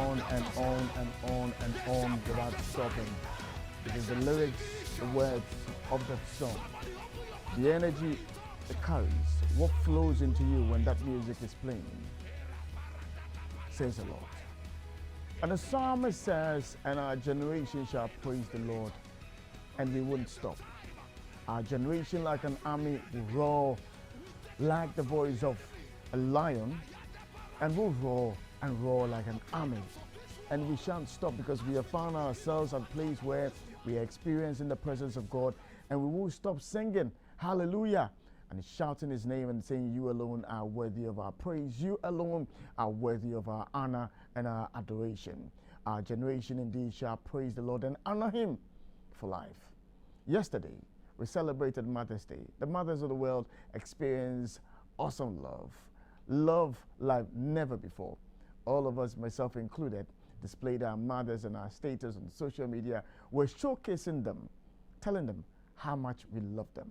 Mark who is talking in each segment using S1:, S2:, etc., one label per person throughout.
S1: on and on and on and on without stopping. Because the lyrics, the words of that song, the energy it carries, what flows into you when that music is playing, says a lot. And the psalmist says, and our generation shall praise the Lord, and we wouldn't stop. Our generation, like an army, will roar like the voice of a lion, and will roar and roar like an army. And we shan't stop because we have found ourselves at a place where we are experiencing the presence of God, and we won't stop singing hallelujah and shouting his name and saying, you alone are worthy of our praise. You alone are worthy of our honor and our adoration. Our generation indeed shall praise the Lord and honor him for life. Yesterday, we celebrated Mother's Day. The mothers of the world experienced awesome love. Love like never before. All of us, myself included, displayed our mothers and our status on social media. We're showcasing them, telling them how much we love them.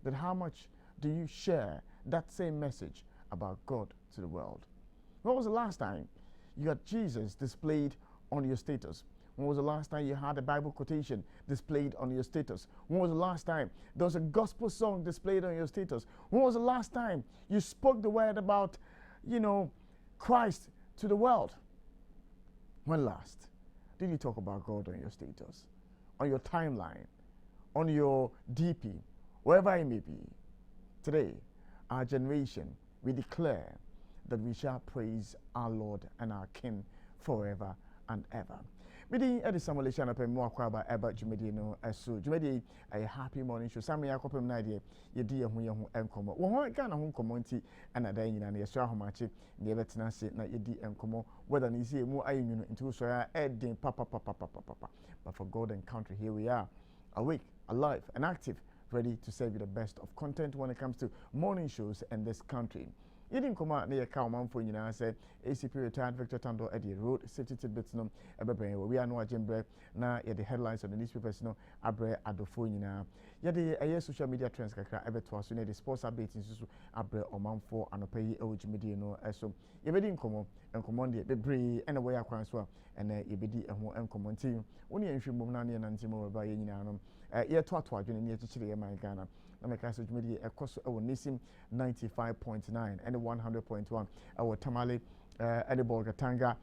S1: But how much do you share that same message about God to the world? When was the last time you had Jesus displayed on your status? When was the last time you had a Bible quotation displayed on your status? When was the last time there was a gospel song displayed on your status? When was the last time you spoke the word about, Christ to the world? When last did you talk about God on your status, on your timeline, on your DP, wherever it may be? Today, our generation, we declare that we shall praise our Lord and our King forever and ever. Meeting at the Samuelation of Mwakaba Eba Jumedino Esu. Jumedi a happy morning show. Sammy Yakopem Nadia, ye dear Huyahu and Como. One kind of home community and a day in an Yashahumachi, never tenancy, not ye de and Como, whether you see more iron into so adding papa. But for God and country, here we are, awake, alive, and active, ready to serve you the best of content when it comes to morning shows in this country. You didn't come out near Cowman for you say ACP retired Victor Tando at the road, safety tidbits no, we are no agenda now, yet the headlines on the newspapers no, abre adofo now. Yet the social media trends kakra ever twas so the sports updates in Susu abre or man for and pay OG media no, so you didn't come and command the bebre and away across well, and you be and who and command team. Only if you move none and Timo by Yanam, yet twat in near Chile, my Ghana. My message media across our Nissim 95.9 and 100.1 our Tamale Edible Gatanga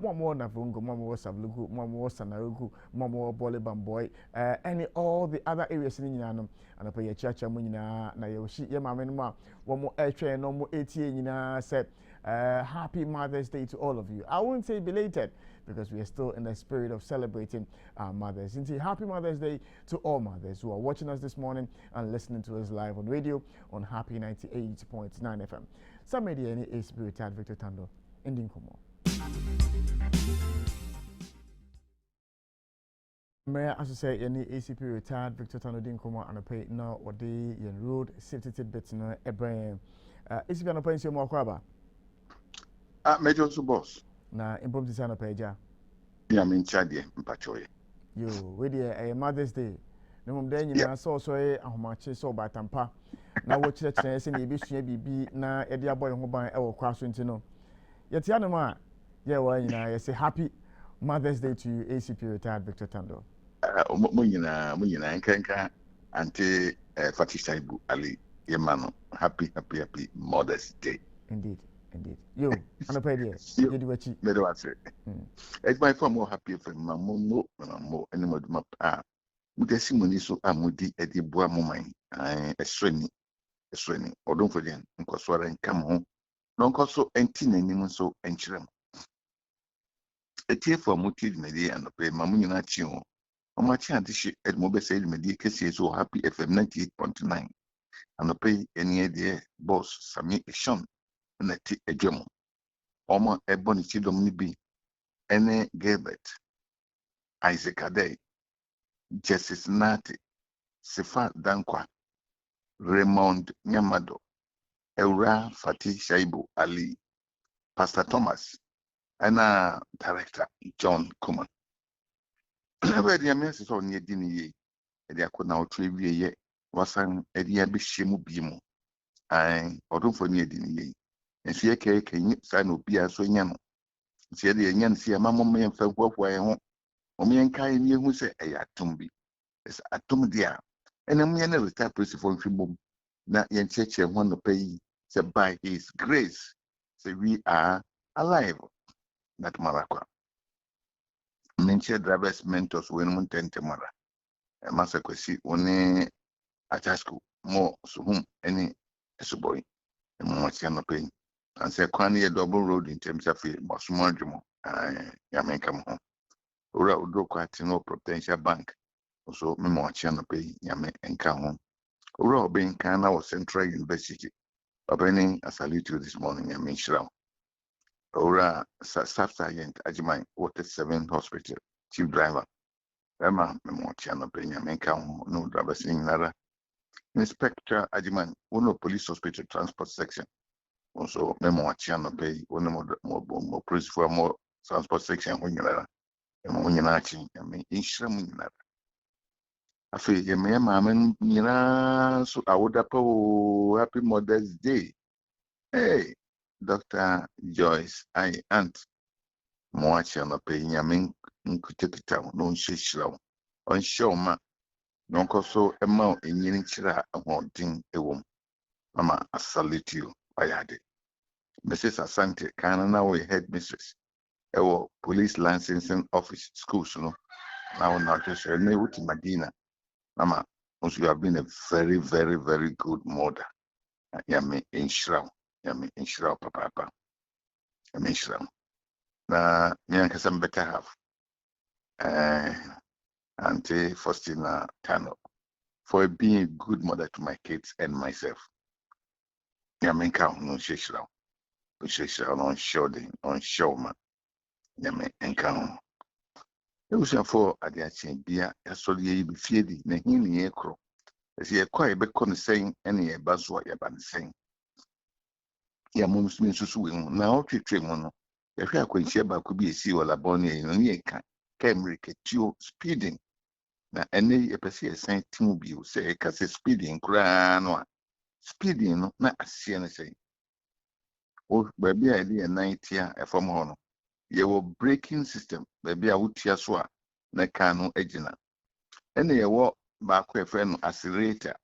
S1: one more Navungo, one more Savlugu, one more Sanarugu, one more Bolibam Boy, and all the other areas in Yanam and a pay church Munina Nayoshi Yamama, one more air train, no more 80 said happy Mother's Day to all of you. I won't say belated because we are still in the spirit of celebrating our mothers. And say happy Mother's Day to all mothers who are watching us this morning and listening to us live on radio on Happy 98.9 FM. Some media is retired Victor Tando in Dinkomo. May I also say any ACP retired Victor Tando Dinkomo and a pay now or day in road safety tidbits no Ebrahim. ACP and a pension more crabber.
S2: Major boss.
S1: Na impomti sana peja.
S2: Ya minchadi mpachoye.
S1: Yo, with a Mother's Day. No mum den nyina so ahomache so batampa. Na wo kire kire se na ebesua bibi na ede aboy ho ban e wo kwaso nti no. Yetia no ma ye wa nyina ye say happy Mother's Day to you ACP retired Victor Tando.
S2: Mo nyina nkanka anti Fatisha Ibu Ali Yemano. Happy Mother's Day.
S1: Indeed. Yo, and a pay you do what you
S2: say. It's my form more happy for my more any more map. Mutesimoni so amudi edi boa momai. Esreni. Or don't forget, Nkoswara and come home. Non coso entin and so enchirem. A tear for motive media and pay Mamunina Chio. On my chantish at Mobe said media case so happy FM 98.9. And pay any idea boss Sami Eshon. Neti Ejemo. Oma Ebony Chidomnibi, Ene Gilbert, Isaac Ade, Justice Nati, Sifa Dankwa, Raymond Nyamado, Eura Fatih Shaibu Ali, Pastor Thomas, and Director John Kuman. Where the Americans on your dinner ye, and they could now trivia ye, was an Edia Bishimu Bimu. I or don't for near dinner ye. And see a cake and sign of beer so young. nti de enyan si ama mo me mfa kwakwa ye ho mo me nkai ne hu se atom bi es atom dia ena mo na retire police for nhwibom na yen cheche ho no pay say by his grace say we are alive that marakwa menche drivers mentors when mo tente mara e masa kwesi one atasco mo suhum any esuboy e mo tia no pay and say kwan ye double road in terms of mosumo adwumo ya menka mo ora odoko atino potential bank so me mo tia no pay ya menka ho ora obin kana was Central University opening a salute you this morning ya menshira ora staff sergeant Ajiman Water 7 Hospital chief driver Emma me mo tia no pay ya menka ho no driver sin nara Inspector Ajiman Uno Police Hospital Transport Section also memo achia no pay one mo police for more transport section ho nyinara mo nyina achi me inhira mo nyinara afi ye me maame nyina so awoda po happy Mother's Day hey Dr. Joyce I aunt mo achia no pay nyame nkutekita no nhihira on show ma no koso ema enyini chira ahodin ewom mama I salute you ayade Mrs. Asante Kanana we headmistress our police licensing office schools no now just me with Medina mama you have been a very very very good mother yami inshra papa yami inshra na me can some better have Auntie Faustina Tano for being a good mother to my kids and myself yami count no shishra on show man yami encounter it was for at the action beer a solid be feedy na hini ekro as ye quite be saying any bazwa yaban saying ya mums mean susu now treat one if you are going share back could be a sea or laboni no ye can ketio speeding na any a person saying to be say cause speeding no speeding no na asian say oh baby idea 90 a from hono your braking system baby a wutia so a na car no agina ene ye wo ba ko efe no accelerator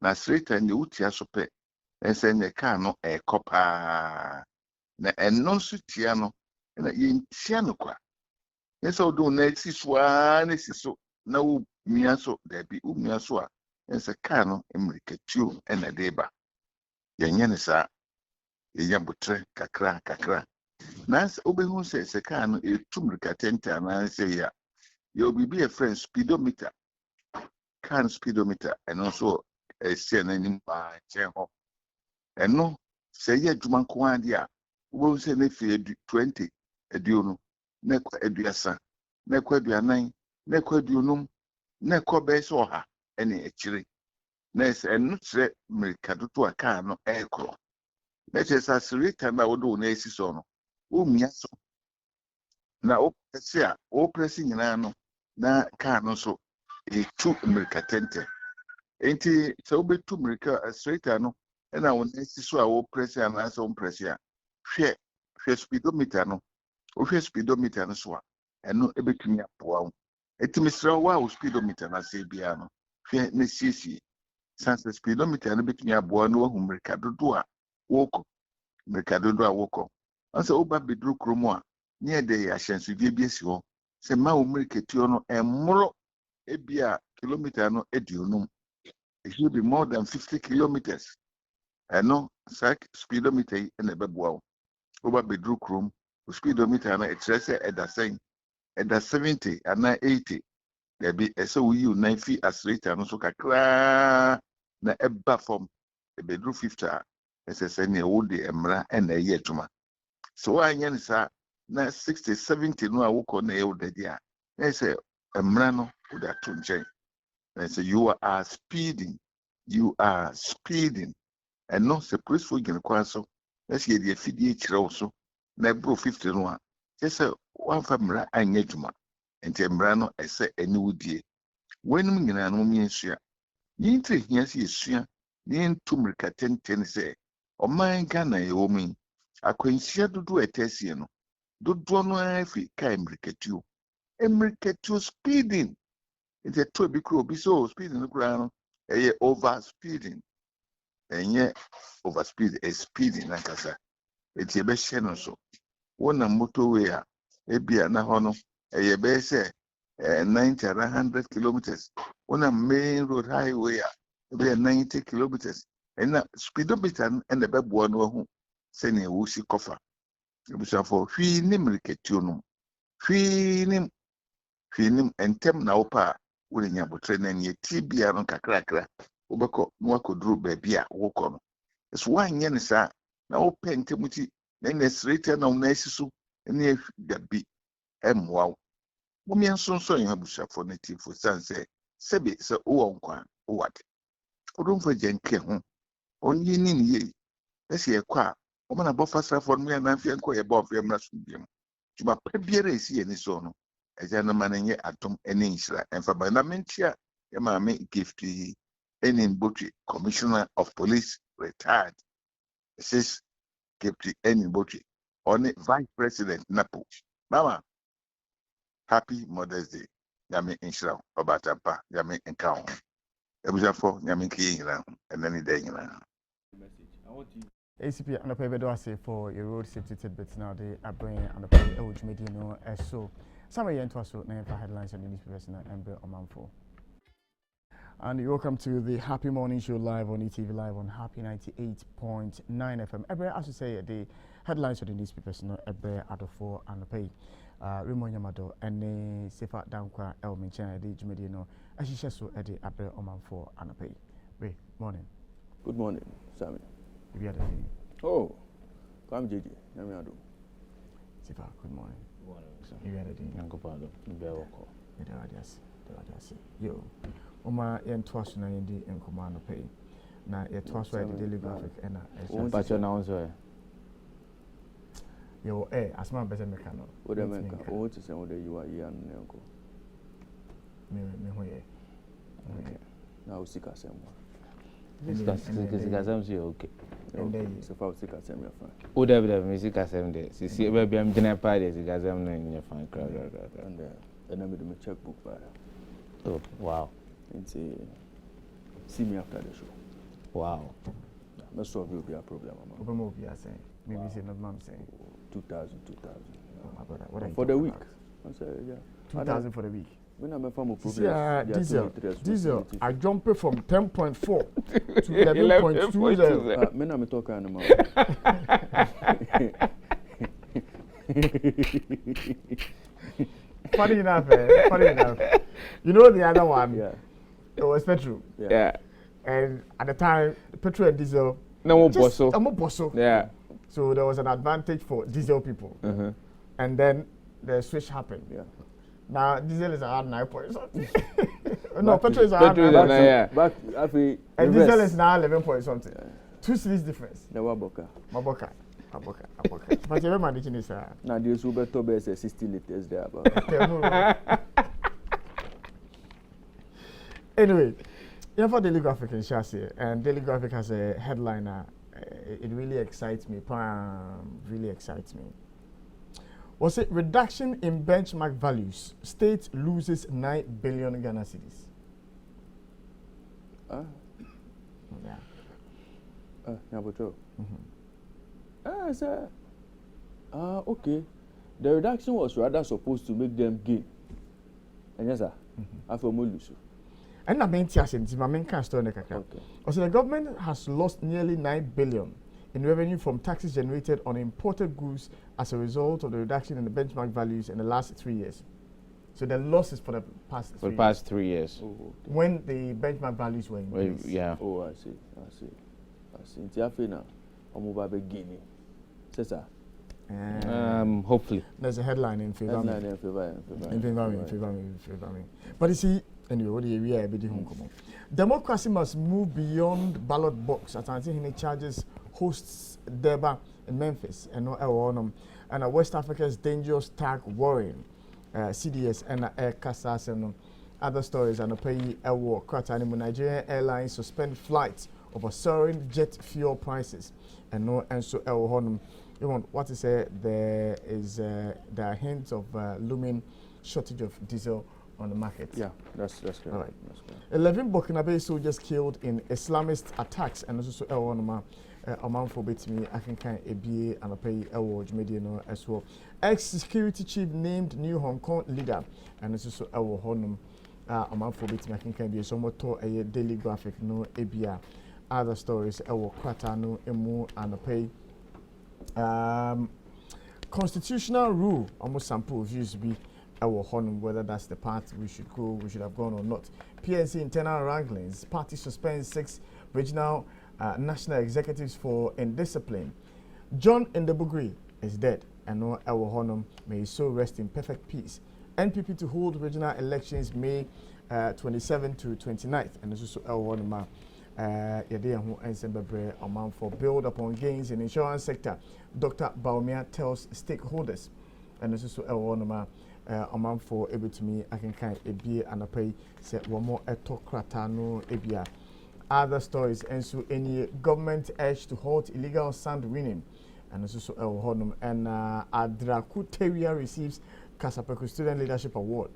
S2: na accelerator ne wutia so pe ense ne car no e kopa na enno so tia no na ye ntia no kwa ense odo na esi so a na esi so na wo mia so da bi wo mia so a ense car no emrikatuo ena deba ye nye ne sa ye ya butre kakra Nas obehu se car no etumrika tenta na say ya you will be a friend speedometer can speedometer and also a CNN by Cheho and no say ya juman kwandia wo se ne fi 20 eduonu ne kwa eduasa ne kwa eduanan ne kwa eduonum ne kwa beso ha ene echire na se enu tre merikadoto aka no ekro na che sa sirita na wodo na esiso no o mia so na o pese a o presi nyina no na car no so etu America tente enti so obetu America straight no na won esi so a wo press and na so press a hwe speedometer no o hwe speedometer no so a eno ebetumi apoa wo etimi sra wo speedometer na se bia no hwe na siesie sanse speedometer no betumi aboa no hu America dodo a woko America dodo a woko anse oba bedru kromo a nye de ya hyensu bi esi ho se ma wo America no emro ebia kilometer no edionum it should be more than 50 kilometers and no sack speedometer in a beboa over bedroom room speedometer na etrese eda 70 and 80 there be so we you 9 feet accelerator no so kakra na eba from the bedroom 50 ss na wo de emra na ye tuma so anyen sa na 60 70 no awoko na ye wo de dia na say emra no wo da to nchen na say you are speeding and no se police for gin kwa so let's get the fidie chiro so na bro 50 no a say one family anya dwuma enti emra no ese eni wudie wenum nyina no mi ensua yintre hia se esua ni ntumrika tenten se o man Ghana ye wo mi akwansia dodo etesie no dodoɔ no ara fi kaa mmirikatuo speeding nti ɛtɔ bi kura obi so speeding no kura no ɛyɛ over speeding ɛnyɛ over speed speeding nankasa eti ɛbɛhyɛ no so wɔnam motorway a ebi a na hɔ no ɛyɛ bɛyɛ sɛ 90 and 100 kilometers wɔnam main road highway a ɛbɛyɛ 90 kilometers ɛna speedometer no ɛna ɛbɛboa no ho sɛnea wɔsi kɔfa ebusuafo hwii ne mmirikatuo no hwii ne ntɛm na wɔpa a wɔrenya abotire na nea ti bia no kakrakra wɔbɛkɔ na wakɔduru baabi a wɔkɔ no ɛso wɔanyɛ ne saa na wɔpɛ ntɛm ti na ɛna sreta na wɔn asi so ɛna dabi ɛmmoa wo wɔn nsonso yɛn abusuafo ne tifo sanse sɛbi sɛ wɔwɔ nkwa wɔwɔ ade wɔdomfo gye nke ho wɔn yi ne yie ɛsi ɛkɔ a wɔn na bɔ fasafo no yɛ nanfɛ nkɔ yɛ bɔ ɔfɛ mmerɛ so bi mu tuma pɛ biara esi yɛ ne so no ɛgya no ma no nyɛ atom ɛne nhyira ɛmfa ba na mentia yɛ maame gift yi ɛne mbotwe commissioner of police retired mrs gift ɛne mbotwe ɔne vice president napo mama happy mother's day nyame nhyira ɔbatampa nyame nka ho ebusafo nyame nka yɛ nyina ho ɛna ne da nyina
S1: ACP and a paper for your road safety tidbits now. They are bringing and the pay which made you know as so. Some of you into us so headlines on the newspapers and on Manfo. And you're welcome to the Happy Morning Show live on ETV Live on Happy 98.9 FM. Every as you say the headlines of the newspapers no every out of 4 and the pay. Raymond Yamado and the Sefa Dankwa Elmin China the Jumedi no as you so at the Abre Omanfo and the pay. Ray, morning.
S3: Good morning, Sammy.
S1: Oh,
S3: come JJ. Namiado.
S1: Sifa, good morning.
S4: Good morning, sir.
S1: You had a day.
S4: Uncle Pado, Belko.
S1: Yo, Oma and twice na indi in command of pay. Now, you're twice the Daily Graphic and
S4: What's your announcer?
S1: Yo, as my better mechanic.
S3: What I mean, what is whether you are young, uncle? Okay. Now, sick as
S4: okay.
S3: So far, sick as I'm fine.
S4: Would have the music as I'm there. See, baby, I'm dinner party, as I'm in your fine crowd.
S3: And then I made my checkbook.
S4: Oh, wow.
S3: And say, see me after the show.
S4: Wow.
S3: Most of you will be a problem.
S1: Maybe say not mom saying
S3: 2,000.
S1: Oh my brother, what
S3: for the week. I said, yeah.
S1: 2,000 for the week.
S3: When I'm a farmer,
S1: diesel. I jumped from 10.4 to 11.20.
S3: Men I'm talking about.
S1: Funny enough. You know the other one?
S3: Yeah.
S1: It was petrol.
S4: Yeah.
S1: And at the time, petrol and diesel.
S4: No more bosso.
S1: Yeah. So there was an advantage for diesel people. And then the switch happened.
S3: Yeah.
S1: Now diesel is around 9 point something. No, petrol is around 9
S3: back after
S1: and diesel is now 11 point something. 2 cedis difference.
S3: The Waboka.
S1: But you're managing this.
S3: Now the Uber Tobe is 60 liters there.
S1: Anyway, for Daily Graphic in Chassis, and Daily Graphic has a headliner. It really excites me. Really excites me. Was it reduction in benchmark values? State loses 9 billion Ghana cedis.
S3: Sir. Okay. The reduction was rather supposed to make them gain. And yes, sir. After Molusu.
S1: And I mean, my main cast on the
S3: okay.
S1: Also, the government has lost nearly 9 billion in revenue from taxes generated on imported goods as a result of the reduction in the benchmark values in the last 3 years. So the losses for the past
S4: 3 years.
S3: Oh, okay.
S1: When the benchmark values were increased.
S4: Yeah.
S3: Oh, I see. Now, I'm over beginning. Sir.
S4: Hopefully.
S1: There's a headline in favor. In favor. But you see, anyway, what do you hear? Democracy must move beyond ballot box. As I think he charges hosts Deba in Memphis and West Africa's dangerous tag worrying CDS and Air Casas and other stories and a pay air war. Nigerian Airlines suspend flights over soaring jet fuel prices and so Even what is there are hints of looming shortage of diesel on the market.
S3: Yeah, that's correct.
S1: All right.
S3: That's correct.
S1: 11 Burkinabe soldiers killed in Islamist attacks and also a man for betimi I can kind ABA and a pay award media as well. Ex-security chief named new Hong Kong leader and also our honum a man for betimi I can kind be somewhat to a daily graphic no ABA. Other stories our Kratano emu and a pay constitutional rule almost sample views be our honum, whether that's the path we should go, we should have gone or not. PNC internal wranglings, party suspends 6 regional national executives for indiscipline. John Ndebugri is dead, and no our honum may so rest in perfect peace. NPP to hold regional elections May 27 to 29th, and this is our honum. For build upon gains in insurance sector. Dr. Baumia tells stakeholders, and this is our honum. Amount for able to me, I can kind of be and pay set one more etocratano ebia. Other stories and so any government urge to halt illegal sand winning, and also Honum and Adraku Teria receives Kasapeku Student Leadership Award,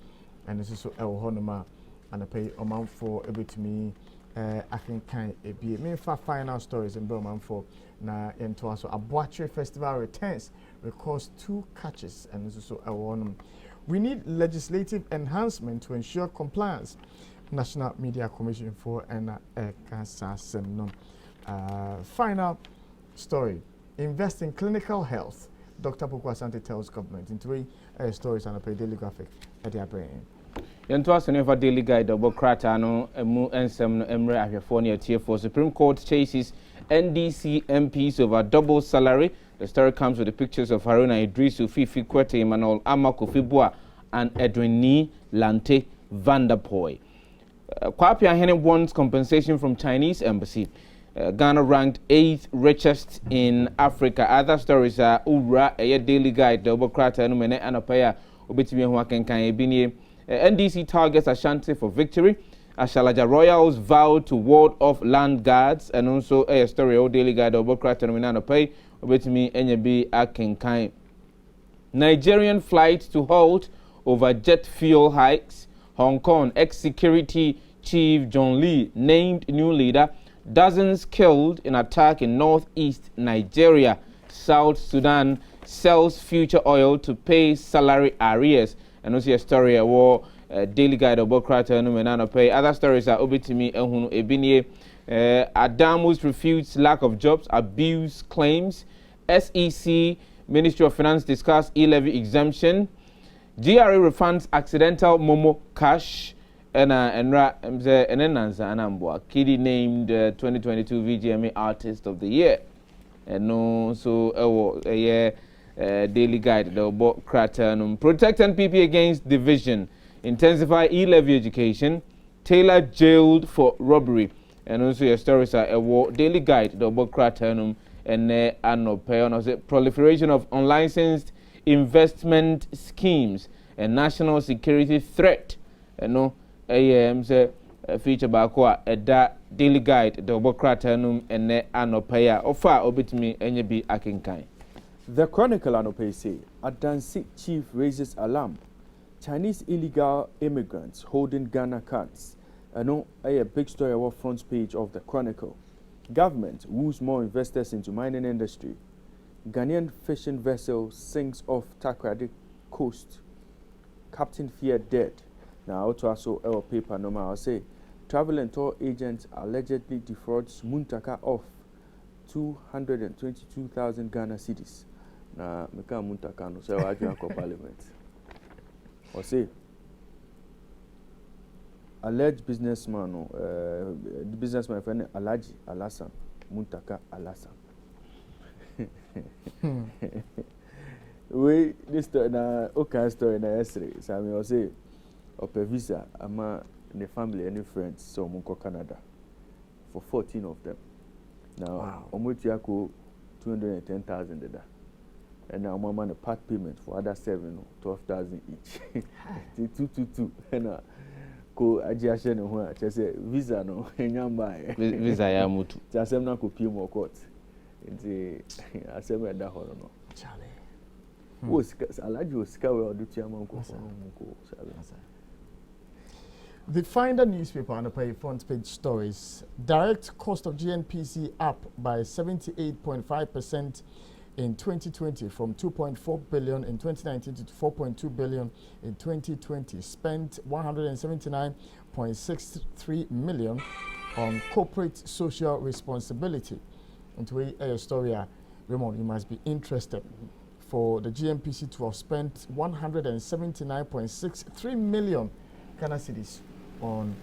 S1: and this is Honoma and I pay amount for able to me. I can kind of be me for final stories in Burman for na into also a Boatre Festival returns records 2 catches, and this is Honum. We need legislative enhancement to ensure compliance. National Media Commission for final story. Invest in clinical health. Dr. Poku Asante tells government in 3 stories and a daily graphic at their brain.
S4: Yentwas never daily guide of Kratano emu ensem no emre ahwefo ne atie for Supreme Court chases NDC MPs over double salary. The story comes with the pictures of Haruna Idrisu, Fifi Kwete, Emmanuel Amakofibua, and Edwin Lante Vanderpoy. Kwapi Ahene wants compensation from Chinese embassy. Ghana ranked 8th richest in Africa. Other stories are Ura, a daily guide, the Obokrata, and Anapaya, Obitimi Huaken Kanye. NDC targets Ashanti for victory. Ashalaja Royals vow to ward off land guards, and also a story of daily guide, the Obokrata, and Anapaya, Obitimi Enyebi Akenkai. Nigerian flight to halt over jet fuel hikes. Hong Kong ex-security chief John Lee named new leader. Dozens killed in attack in northeast Nigeria. South Sudan sells future oil to pay salary arrears. And also a story of war daily guide of Bokrata and Menana pay. Other stories are Obitimi Ehunu Ebinie. Adamus refutes lack of jobs, abuse claims. SEC Ministry of Finance discuss e-levy exemption. GRA refunds accidental Momo cash. And Enenanza Anambwa Kidi named 2022 VGMA Artist of the Year. And no, so daily guide the Bokrata protect NPP against division, intensify e-levy education, Taylor jailed for robbery. And also your stories are a daily guide the Bokrata and Anope proliferation of unlicensed investment schemes and national security threat. And no feature bakwa eda daily guide the Bokrata and Anope ofa obitimi enyebi akinkai.
S3: The Chronicle Anope say Adansi chief raises alarm. Chinese illegal immigrants holding Ghana cards. A big story on front page of the Chronicle. Government woos more investors into mining industry. Ghanaian fishing vessel sinks off Takoradi coast. Captain feared dead. Now also our paper no I'll say travel and tour agent allegedly defrauds Muntaka of 222,000 Ghana cedis. Na meka Muntaka no say waju ko parliament. Or say alleged businessman the businessman friend Alaji Alasan Muntaka Alasan. We this na okay story na yesterday. So I mean, I say, open visa, ama the family any friends, so munko Canada for 14 of them. Now, omotiako 210,000 dada, and now my man a part payment for other 12,000 each. 222 and ko ajiashe no ho. Just say visa no enyamba.
S4: Visa ya mutu.
S3: Just na ko pay more court. Nti asɛm ɛda hɔ no.
S1: Charlie.
S3: Wo sika alaji wo sika we ɔde tua ma nkɔfo no mu ko sabe.
S1: The Finder newspaper on the front page stories. Direct cost of GNPC up by 78.5% in 2020 from 2.4 billion in 2019 to 4.2 billion in 2020. Spent 179.63 million on corporate social responsibility. And to a story, Raymond, you must be interested for the GNPC to have spent 179.63 million Ghana cedis on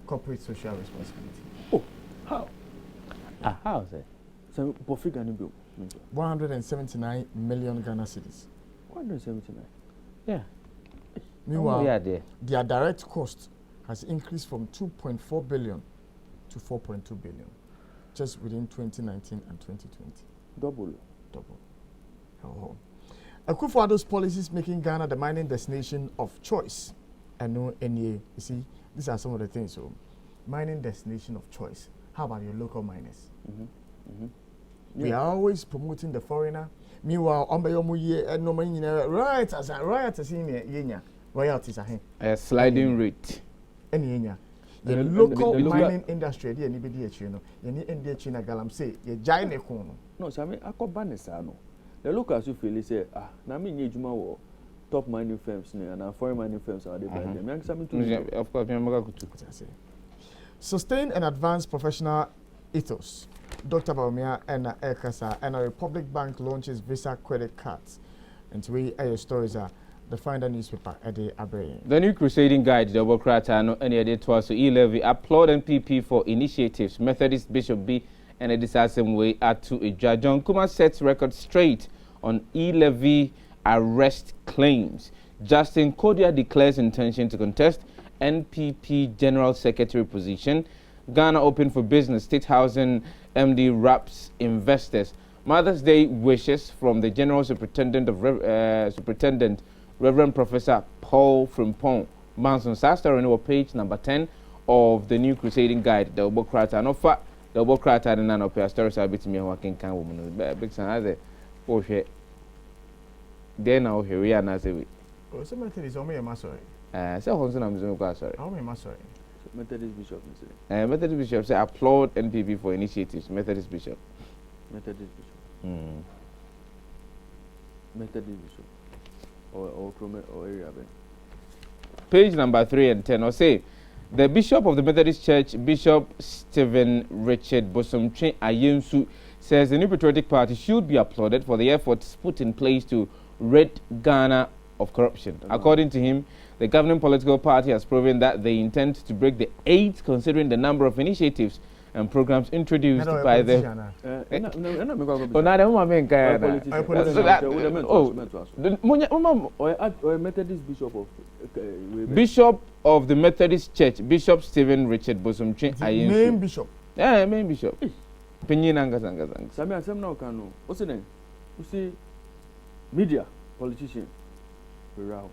S1: corporate social responsibility.
S3: Oh, how?
S4: How is it?
S3: So Bofi Gani bill.
S1: 179 million Ghana cedis.
S3: 179.
S4: Yeah.
S1: Meanwhile,
S4: there.
S1: their direct cost has increased from 2.4 billion to 4.2 billion just within 2019 and 2020.
S3: Double.
S1: Oh. Akufo-Addo's policies making Ghana the mining destination of choice. And no NEA. You see, these are some of the things. So, mining destination of choice. How about your local miners? We are always promoting the foreigner. Meanwhile, right as in royalties are here.
S4: A sliding rate.
S1: The
S3: the
S1: local
S3: local-
S1: mining industry, the NBD, you know, you need China Galam say, you giant econo.
S3: No, so I mean, I call Banessa, no. The locals who feel say, na me nye juma wo top mining firms and foreign mining firms are they by them. Young something to
S4: Of course, remember to.
S1: Sustain and advance professional ethos. Dr. Baumia and Ekasa and a Republic Bank launches Visa credit cards. And to read stories are the Finder newspaper at the Abbey.
S4: The new crusading guide, the Obokrata, any edit was to E-Levy, applaud NPP for initiatives. Methodist Bishop B and a decisive way add to a judge. John Kuma sets record straight on E-Levy arrest claims. Justin Kodia declares intention to contest NPP General Secretary position. Ghana open for business. State Housing MD wraps investors. Mother's Day wishes from the General Superintendent of Reverend Professor Paul Frimpong. Manson Sastor on our page number 10 of the new crusading guide, the Obokrata. And offer the Obokrata and none of your stories are bit me working can woman. Big son has a oh shit. Then now here we are now say we.
S1: Oh, so Methodist is only a master.
S4: So Honson I'm sorry.
S1: How many master?
S3: Methodist Bishop.
S4: Methodist Bishop say applaud NPP for initiatives. Methodist Bishop.
S3: Methodist Bishop. Methodist Bishop. Or area.
S4: Page number 3 and 10. Or say, the Bishop of the Methodist Church, Bishop Stephen Richard Bosomtwe Ayemsu, says the New Patriotic Party should be applauded for the efforts put in place to rid Ghana of corruption. According to him, the governing political party has proven that they intend to break the 8 considering the number of initiatives and programs introduced by the...
S3: Methodist Bishop of
S4: Bishop of the Methodist Church, Bishop Stephen Richard Bosomtwe Ayemsu.
S1: Main bishop.
S4: Yeah, main bishop. Penyin
S3: Sami asem now can know. What's the name? You see, media, politician, Raho.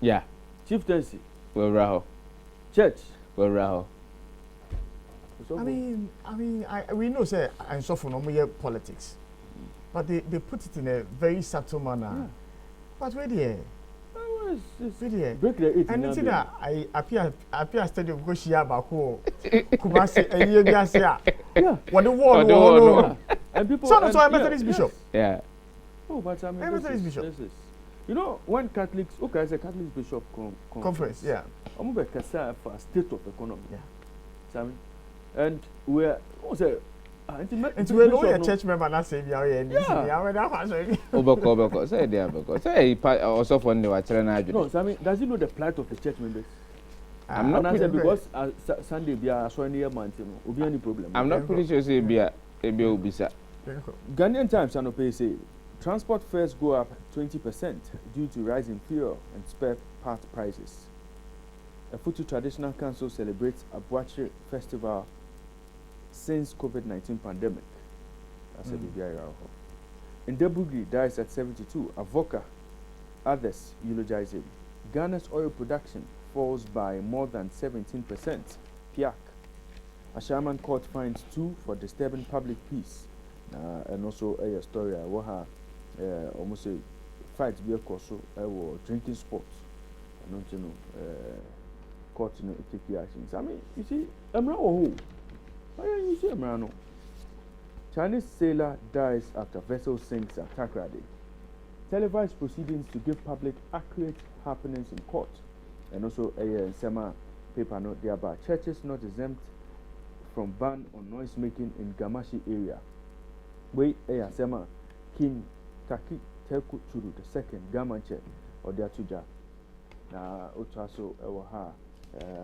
S4: Yeah,
S3: Chieftaincy,
S4: Raho.
S3: church.
S4: Raho.
S1: We know say and so for normal politics, but they put it in a very subtle manner.
S3: Yeah.
S1: But where there?
S3: Break the 8.
S1: And it's that I appear stadium because she have a whole Kumasi a year biasia.
S3: Yeah.
S1: What the war
S3: And people.
S1: So that's why Methodist Bishop.
S4: Yeah.
S3: Oh, but I mean,
S1: Methodist Bishop.
S3: This is, you know, when Catholics, okay, I say Catholic Bishop
S1: Conference, yeah.
S3: I'm going to say for state of economy.
S1: Yeah.
S3: Sami, and we're also.
S1: It's when only a church member not say we are here.
S4: Oboko. Say there, Oboko. Say also for the Wachana.
S3: No, Sami, does he know the plight of the church members?
S4: I'm not pretty
S3: because Sunday be a so near month, you know, will be any problem.
S4: I'm not pretty sure say be a Obisa.
S3: Ghanaian Times and Opay say transport fares go up 20% due to rising fuel and spare part prices. A Futu Traditional Council celebrates Abuachi Festival since COVID-19 pandemic. That's a BBI. Ndebugri dies at 72. Avoca, others eulogize him. Ghana's oil production falls by more than 17%. Piak. A Shaman court finds 2 for disturbing public peace. and also a story I wa ha almost say fight be so drinking sports and don't you know court no take actions. I mean, you see, Emra oh, why you see Emra no? Chinese sailor dies after vessel sinks at Takrady. Televised proceedings to give public accurate happenings in court. And also a Sema paper note thereby churches not exempt from ban on noise making in Gamashi area. We a Sema King Taki Teku Churu the second Gamanche or their tuja. Na Otaso Ewaha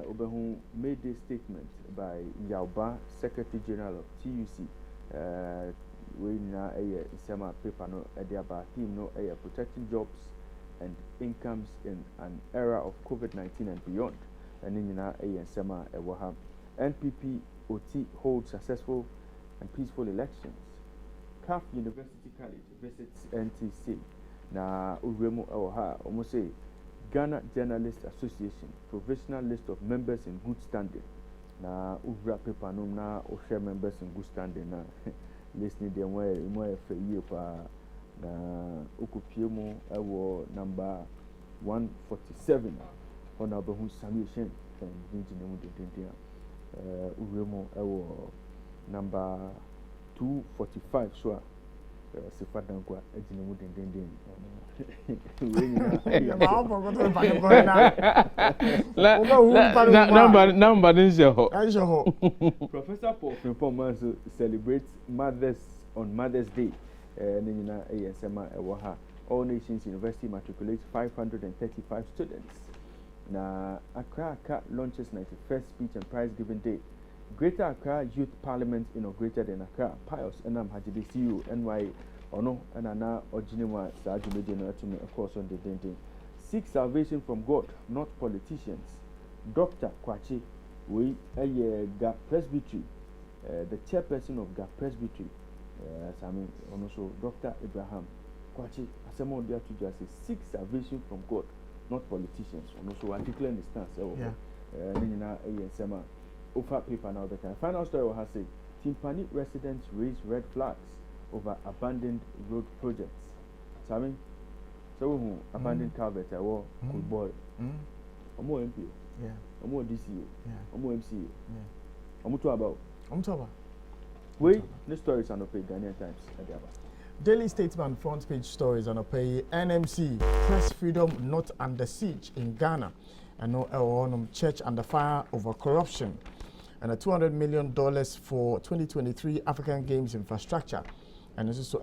S3: Obehu made this statement by Yauba, Secretary General of TUC. We na a Sema paper no thereby team no protecting jobs and incomes in an era of COVID-19 and beyond. And in a Sema Ewaha NPP OT holds successful and peaceful elections. CAF University College visits NTC. Na Uremo Ewaha almost say Ghana Journalists Association provisional list of members in good standing. Na Uvra paper no na share members in good standing na listening them where more for year pa na ukupiemo ewo number 147 on abahu submission and engineer mu Uremo ewo number 245 so Sifadan kwa ejine mu dendenden
S4: number
S3: Professor Paul Frimpong celebrates mothers on Mother's Day. Nina ASMA Ewaha. All Nations University matriculates 535 students. Na Accra launches 91st Speech and Prize Giving Day. Greater Accra Youth Parliament inaugurated in Accra. Pius Enam Hajibe CEO NY Ono Anana Ojinima Sajumeje no Atume of course on the dending. Seek salvation from God, not politicians. Dr. Kwachi, we Gap Presbytery, the chairperson of Gap Presbytery, Sami also Dr. Abraham Kwachi, Asemo there to just seek salvation from God, not politicians. Also article in the stance. Nina Sema Ofa paper now the time. Final story will have said Timpani residents raise red flags over abandoned road projects. Sami, so who abandoned culvert or good boy. Omo MP.
S1: Yeah.
S3: Omo DCO.
S1: Yeah.
S3: Omo MCA.
S1: Yeah.
S3: Omo to about.
S1: Wait,
S3: this story is on the page Ghanaian Times.
S1: Daily Statesman front page stories on a pay NMC press freedom not under siege in Ghana, and no church under fire over corruption, and a $200 million for 2023 African Games infrastructure, and this is so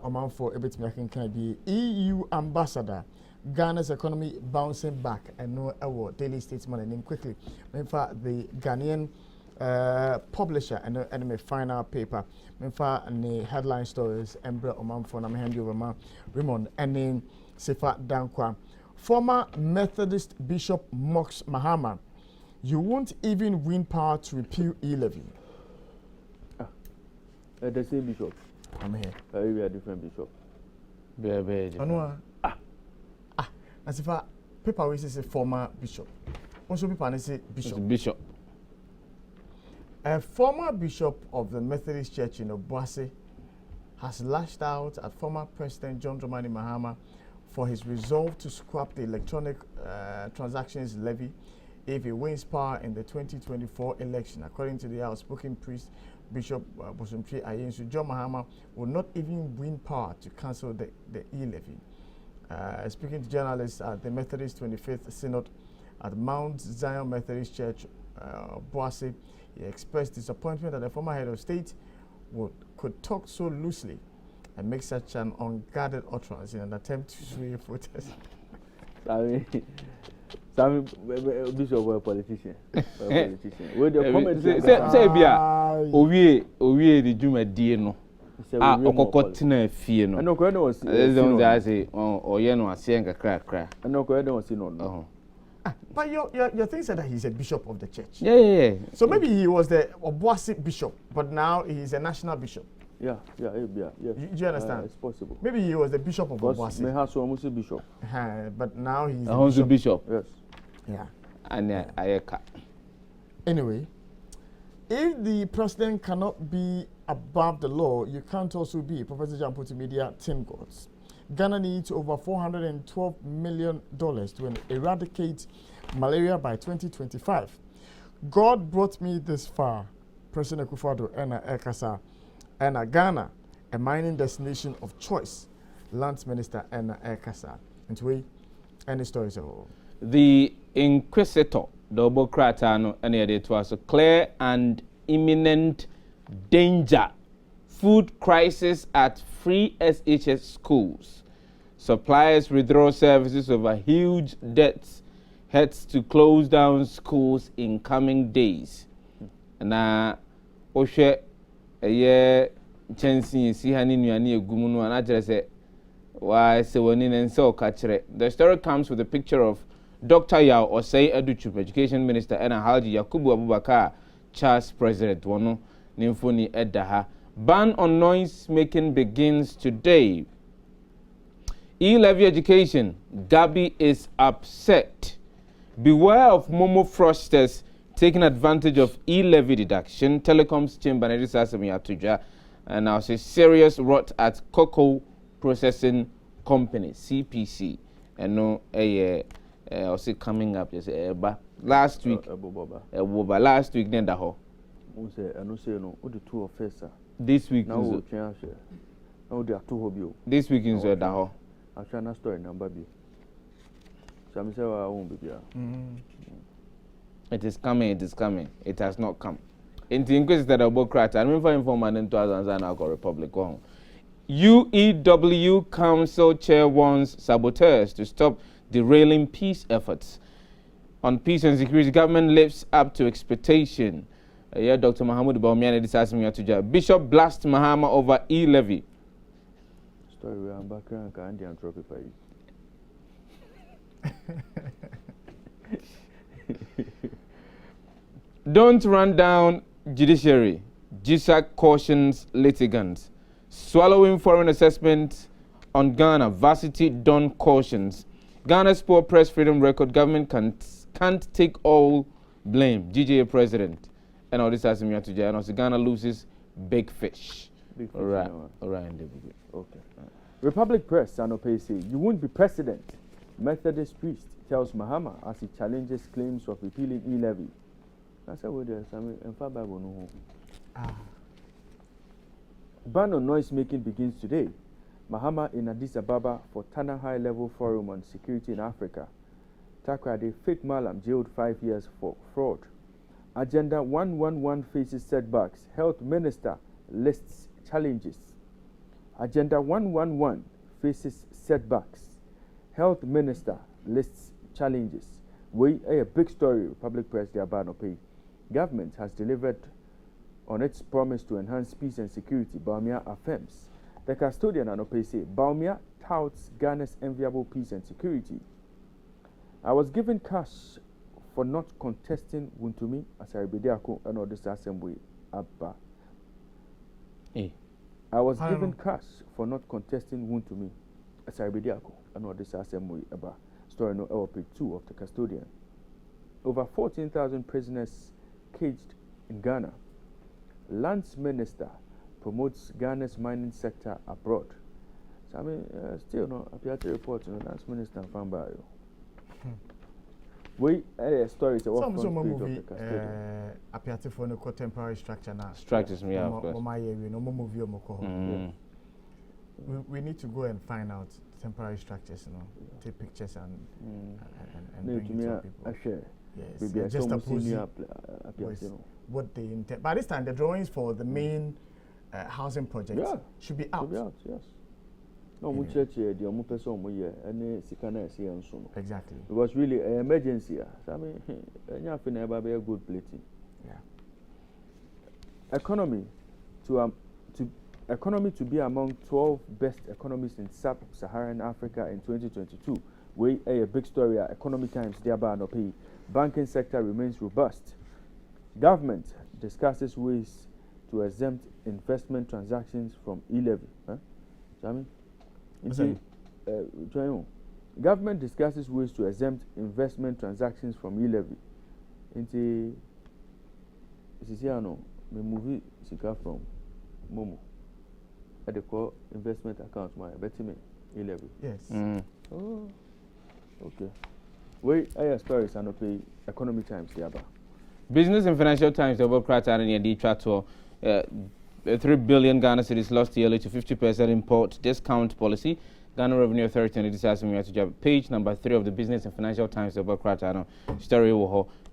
S1: amount for a bit making can be EU ambassador. Ghana's economy bouncing back, and no award. Daily Statesman and name quickly. In fact, the Ghanaian publisher and the final paper. In fact, the headline stories. Embra Oman for na hand over ma Raymond and then Sefa Dankwa. Former Methodist Bishop mocks Mahama. You won't even win power to repeal e-levy.
S3: The same bishop.
S1: I'm here.
S3: We are different bishop.
S1: As if a paper we say former bishop. Also people say bishop. A former bishop of the Methodist Church in Obuasi has lashed out at former President John Dramani Mahama for his resolve to scrap the electronic transactions levy if he wins power in the 2024 election. According to the outspoken priest, Bishop Bosomtri Ayensu, John Mahama will not even win power to cancel the e-levy. Speaking to journalists at the Methodist 25th Synod at Mount Zion Methodist Church, Boise, he expressed disappointment that the former head of state could talk so loosely and make such an unguarded utterance in an attempt to sway voters.
S3: Some bishop were a politician. With the comment
S4: say Bia, Owie the Juma Dino. Okokotina fie no.
S3: No kwenda was.
S4: They say oye no asenga crack.
S3: No kwenda was no.
S1: But your thing said that he's a bishop of the church.
S4: Yeah.
S1: So maybe he was the Obuasi bishop, but now he's a national bishop.
S3: Yeah.
S1: Do you understand?
S3: It's possible.
S1: Maybe he was the bishop of Obuasi.
S3: Me has almost a bishop.
S1: But now he's
S4: the bishop.
S3: Yes.
S1: Yeah.
S4: And Ayeka.
S1: Anyway, if the president cannot be above the law, you can't also be. Professor Jamputi Media, Tim Gods. Ghana needs over $412 million to eradicate malaria by 2025. God brought me this far. President Akufo-Addo Ena Ekasa Ena Ghana, a mining destination of choice. Lands Minister Ena Ekasa. And we, any stories at all?
S4: The Inquisitor, Double Kratano, and it was a clear and imminent danger. Food crisis at free SHS schools. Suppliers withdraw services over huge debts. Heads to close down schools in coming days. Na Oshe a chancing see Hani Nuani Gumunu and address why se woni nense okachre. The story comes with a picture of Dr. Yao Osei Educhup, Education Minister, and Alhaji Yakubu Abubakar, Charles President, Wono, Nimfoni Edaha. Ban on noise making begins today. E-levy education, Gabi is upset. Beware of Momo fraudsters taking advantage of e-levy deduction. Telecoms chamber and now say serious rot at Cocoa Processing Company, CPC. And no, also coming up just last week. Last week, then the this week
S3: now
S4: this week in Zodaho.
S3: I'll try na story number B. Some say I won't be here.
S4: It is coming, it is coming. It has not come. In the inquest that about crack, I remember informant in 2000 Alcohol Republic. UEW Council Chair warns saboteurs to stop derailing peace efforts. On peace and security, government lives up to expectation. Yeah, Dr. Mahmoud Bawumia discussing me. Bishop blast Mahama over e-levy.
S3: Story we are back and candy and trophy for you.
S4: Don't run down judiciary. GSAC cautions litigants. Swallowing foreign assessment on Ghana. Varsity Don cautions. Ghana's poor press freedom record. Government can't take all blame. GJA president. And all this has me to jail. Ghana loses big fish. All right.
S3: Okay. Republic Press, Sanope say, you won't be president. Methodist priest tells Mahama as he challenges claims of repealing e-levy. That's how there's some Bible no. Ban on noise making begins today. Mahama in Addis Ababa for Tana High Level Forum on Security in Africa. Takrade fake Malam jailed 5 years for fraud. Agenda 111 faces setbacks. Health Minister lists challenges. Agenda 111 faces setbacks. Health Minister lists challenges. We a big story. Public Press Diabano pay. Government has delivered on its promise to enhance peace and security. Bawumia affirms. The custodian Anope say Bawumia touts Ghana's enviable peace and security. I was given cash for not contesting Wuntumi as I Bediako and all this assembly Abba. I was given cash for not contesting Wuntumi as I Bediako and all this assembly Abba. Story no LP 2 of the custodian. Over 14,000 prisoners caged in Ghana. Lands Minister promotes Ghana's mining sector abroad. So I mean, still no appear to report to the Lands Minister from Bayo. We stories about front page of the custodian.
S1: Appear to for no temporary structure now.
S4: Structures me out.
S1: We need to go and find out temporary structures, you know, take pictures and bring it to people. Yes, just what they intend. By this time, the drawings for the main housing project should be out.
S3: Yes. No, we church here, the only person we here, and Sikana is here and so.
S1: Exactly.
S3: It was really an emergency. So I mean, nothing about a good plating.
S1: Yeah.
S3: Economy to be among 12 best economies in sub-Saharan Africa in 2022. We a big story. Economic Times thereby no pay. Banking sector remains robust. Government discusses ways to exempt investment transactions from e-levy. Government discusses ways to exempt investment transactions from e-levy. Sisiano, me movie Sika from Momo. At the core investment account, my betting me 11.
S1: Yes.
S3: Oh, okay. Wait, I have stories and pay Economy Times, Yaba.
S4: Business and Financial Times, the world crater and the chat 3 billion Ghana cedis lost yearly to 50% import discount policy. Ghana Revenue Authority and to page number 3 of the Business and Financial Times, the world crater story.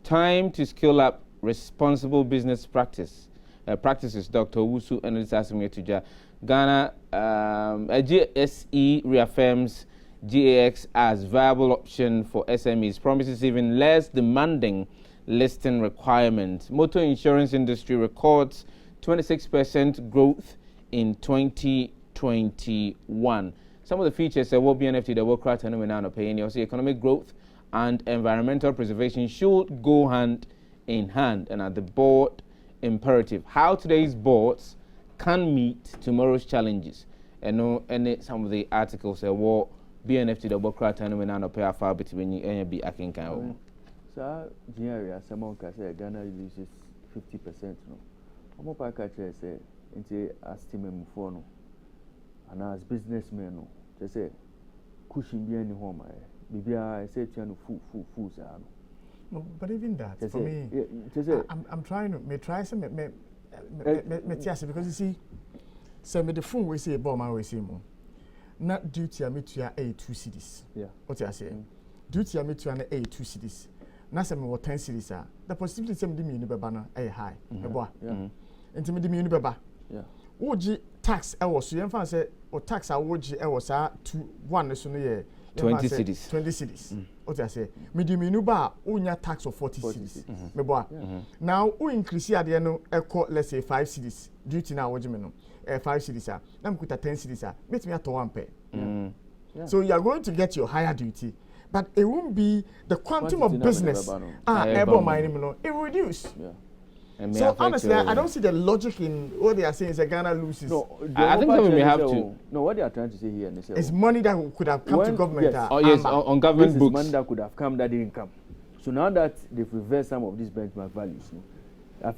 S4: Time to scale up responsible business practices. Dr. Wusu and to Ghana GSE reaffirms GAX as viable option for SMEs, promises even less demanding listing requirements. Motor insurance industry records 26% growth in 2021. Some of the features that will be NFT, the world crater and we now paying. You see, economic growth and environmental preservation should go hand in hand, and at the board imperative how today's boards can meet tomorrow's challenges. And some of the articles that will BNFT the world crater and we now pay a far between you and be akin kind.
S3: So, January, someone can say Ghana uses 50%. No, I'm up. I say into a steam for no, and as businessmen, no, they say cushion be any home. Maybe I say to food.
S1: No, but even that for me, I'm trying to try some because you see, some of the phone we say about my way say more. Not duty I meet to a 2 cities. Yeah. What I say? Duty I meet to an a 2 cities. Na se me 10 cities are. The possibility some di me ni beba na eh high. Ebo. Enti me di me ni beba. Yeah. Woji tax e wo so yemfa say o tax a woji e wo sa 1 so no ye
S4: 20 cities.
S1: 20 cities. What I say? Me di me nu ba unya tax of 40 cities. Mebo. Now we increase ade no e ko let's say 5 cities. Duty na woji me no. 5 cities are. Na me kuta 10 cities are. Make me ato 1 pay. So you are going to get your higher duty. But it won't be the quantum of business. It will reduce. Yeah. So honestly, I don't see the logic in what they are saying is that Ghana loses.
S4: No, I think that we may have to.
S3: No, what they are trying to say here
S1: is money that could have come to government.
S3: Yes.
S4: On government books.
S3: Money that could have come that didn't come. So now that they've reversed some of these benchmark values, but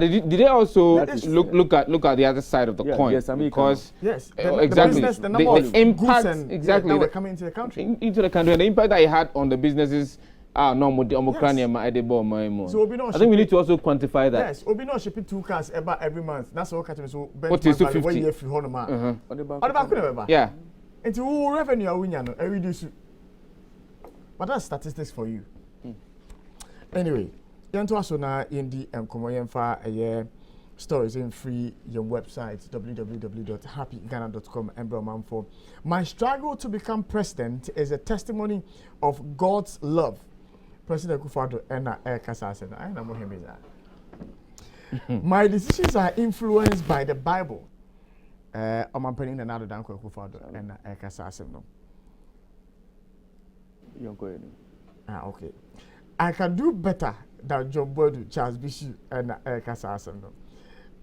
S4: did they also look at the other side of the coin?
S1: Yes,
S4: because
S1: exactly
S4: the impact
S1: that were coming into the country,
S4: and the impact that it had on the businesses. So I think we need to also quantify that.
S1: Yes, we not shipping 2 cars every month. That's all. So
S4: what is 250? Yeah.
S1: Into revenue we reduce. But that's statistics for you. Anyway. Yanto aso na indi komoyemfa stories in free your website www.happyghana.com and for my struggle to become president is a testimony of God's love. President Akufo-Addo ena kasa se na I na mo hemiza. My decisions are influenced by the Bible. Omampani na nado dan Akufo-Addo ena kasa se no.
S3: Yonko
S1: okay. I can do better than John Bodu, Charles Bishop, and Kasasano.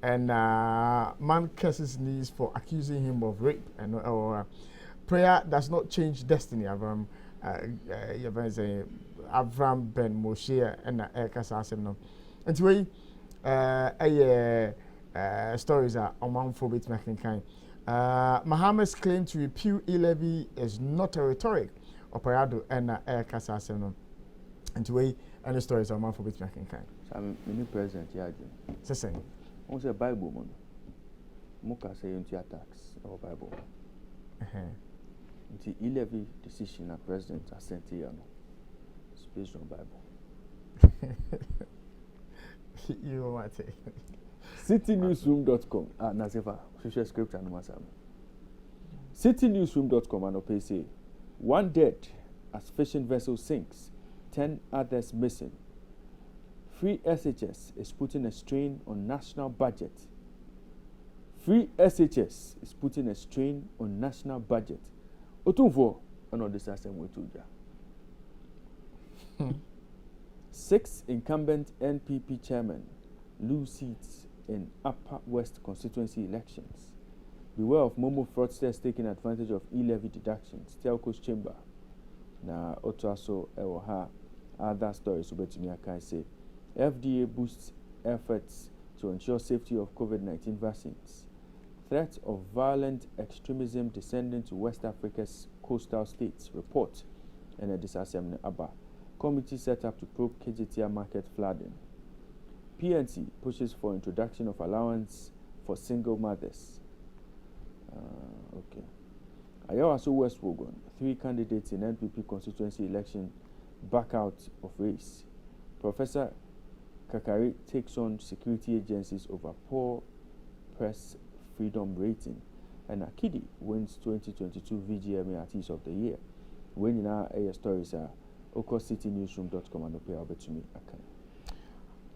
S1: And man curses knees for accusing him of rape. And prayer does not change destiny. Avram Ben Moshe and Kasasano. And today, stories are among for bit making kind. Muhammad's claim to repeal e-levy is not a rhetoric. Operado and Kasasano. And today, any stories are for which making kind.
S3: I'm new president, yeah.
S1: Say,
S3: what's a Bible, man? Muka say into attacks or Bible. The 11 decision of president Asante it's based on Bible.
S1: You want to
S3: citynewsroom.com. Nasefa, social script and masam. Citynewsroom.com and opay say 1 dead as fishing vessel sinks. 10 others missing. Free SHS is putting a strain on national budget. Free SHS is putting a strain on national budget. Otunfo, another system we told you. 6 incumbent NPP chairmen lose seats in Upper West constituency elections. Beware of Momo fraudsters taking advantage of e-levy deductions. Telco's chamber. Na oto aso ewo ha other stories ubetumi akan say FDA boosts efforts to ensure safety of COVID-19 vaccines. Threat of violent extremism descending to West Africa's coastal states report. And a disassembly Abba. Committee set up to probe KJTR market flooding. PNC pushes for introduction of allowance for single mothers. Okay. Ayawaso West Wogon, 3 candidates in NPP constituency election back out of race. Professor Kakari takes on security agencies over poor press freedom rating. And Akidi wins 2022 VGMA Artist of the Year. When you know stories are okocitynewsroom.com and pay over to me.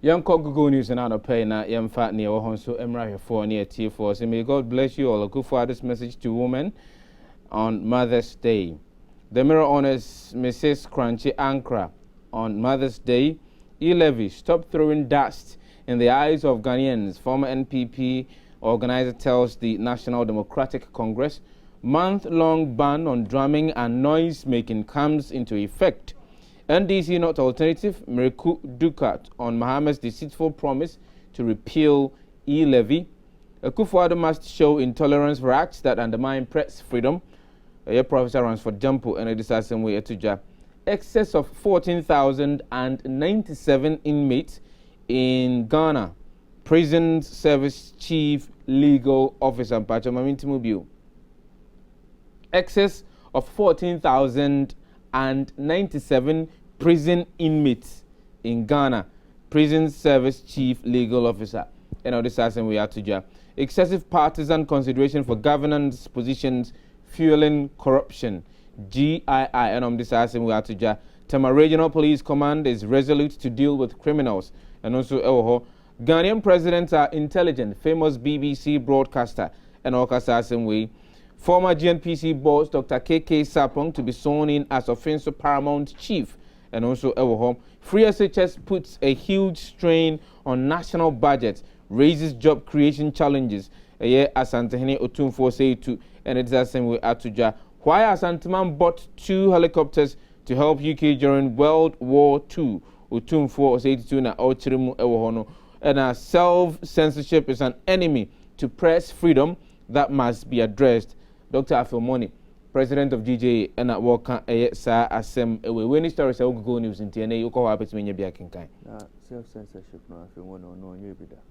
S4: Young Google News and out of pay na young fat near Ohonso Emra for near T4. So may God bless you all. A good father's message to women on Mother's Day. The Mirror honors Mrs. Crunchy Ankra on Mother's Day. E-Levy, stop throwing dust in the eyes of Ghanaians. Former NPP organizer tells the National Democratic Congress month-long ban on drumming and noise-making comes into effect. NDC not alternative, Miriku Dukat on Mohammed's deceitful promise to repeal e-levy. Akufo-Addo must show intolerance for acts that undermine press freedom. Professor runs for Jampo and a disaster way to excess of 14,097 inmates in Ghana. Prison Service Chief Legal Officer Pacho excess of 14,097 prison inmates in Ghana. Prison Service Chief Legal Officer. And all this we have to excessive partisan consideration for governance positions fueling corruption. GII and this we have to Tema Regional Police Command is resolute to deal with criminals. And also Ghanaian presidents are intelligent. Famous BBC broadcaster and all way. Former GNPC boss Dr. KK Sapong to be sworn in as offensive paramount chief. And also Free SHS puts a huge strain on national budget, raises job creation challenges. Asantehene Otumfo say to and it's the same way Atuja. Why Asanteman bought 2 helicopters to help UK during World War II? Otumfo say to na Ochirimu Ewohono. And self-censorship is an enemy to press freedom that must be addressed. Dr. Afilmoni, president of GJ, and at work sa asem when stories are Google News in TNA, you call up to me in your kind.
S3: Self-censorship, no, if you want to know, you be there.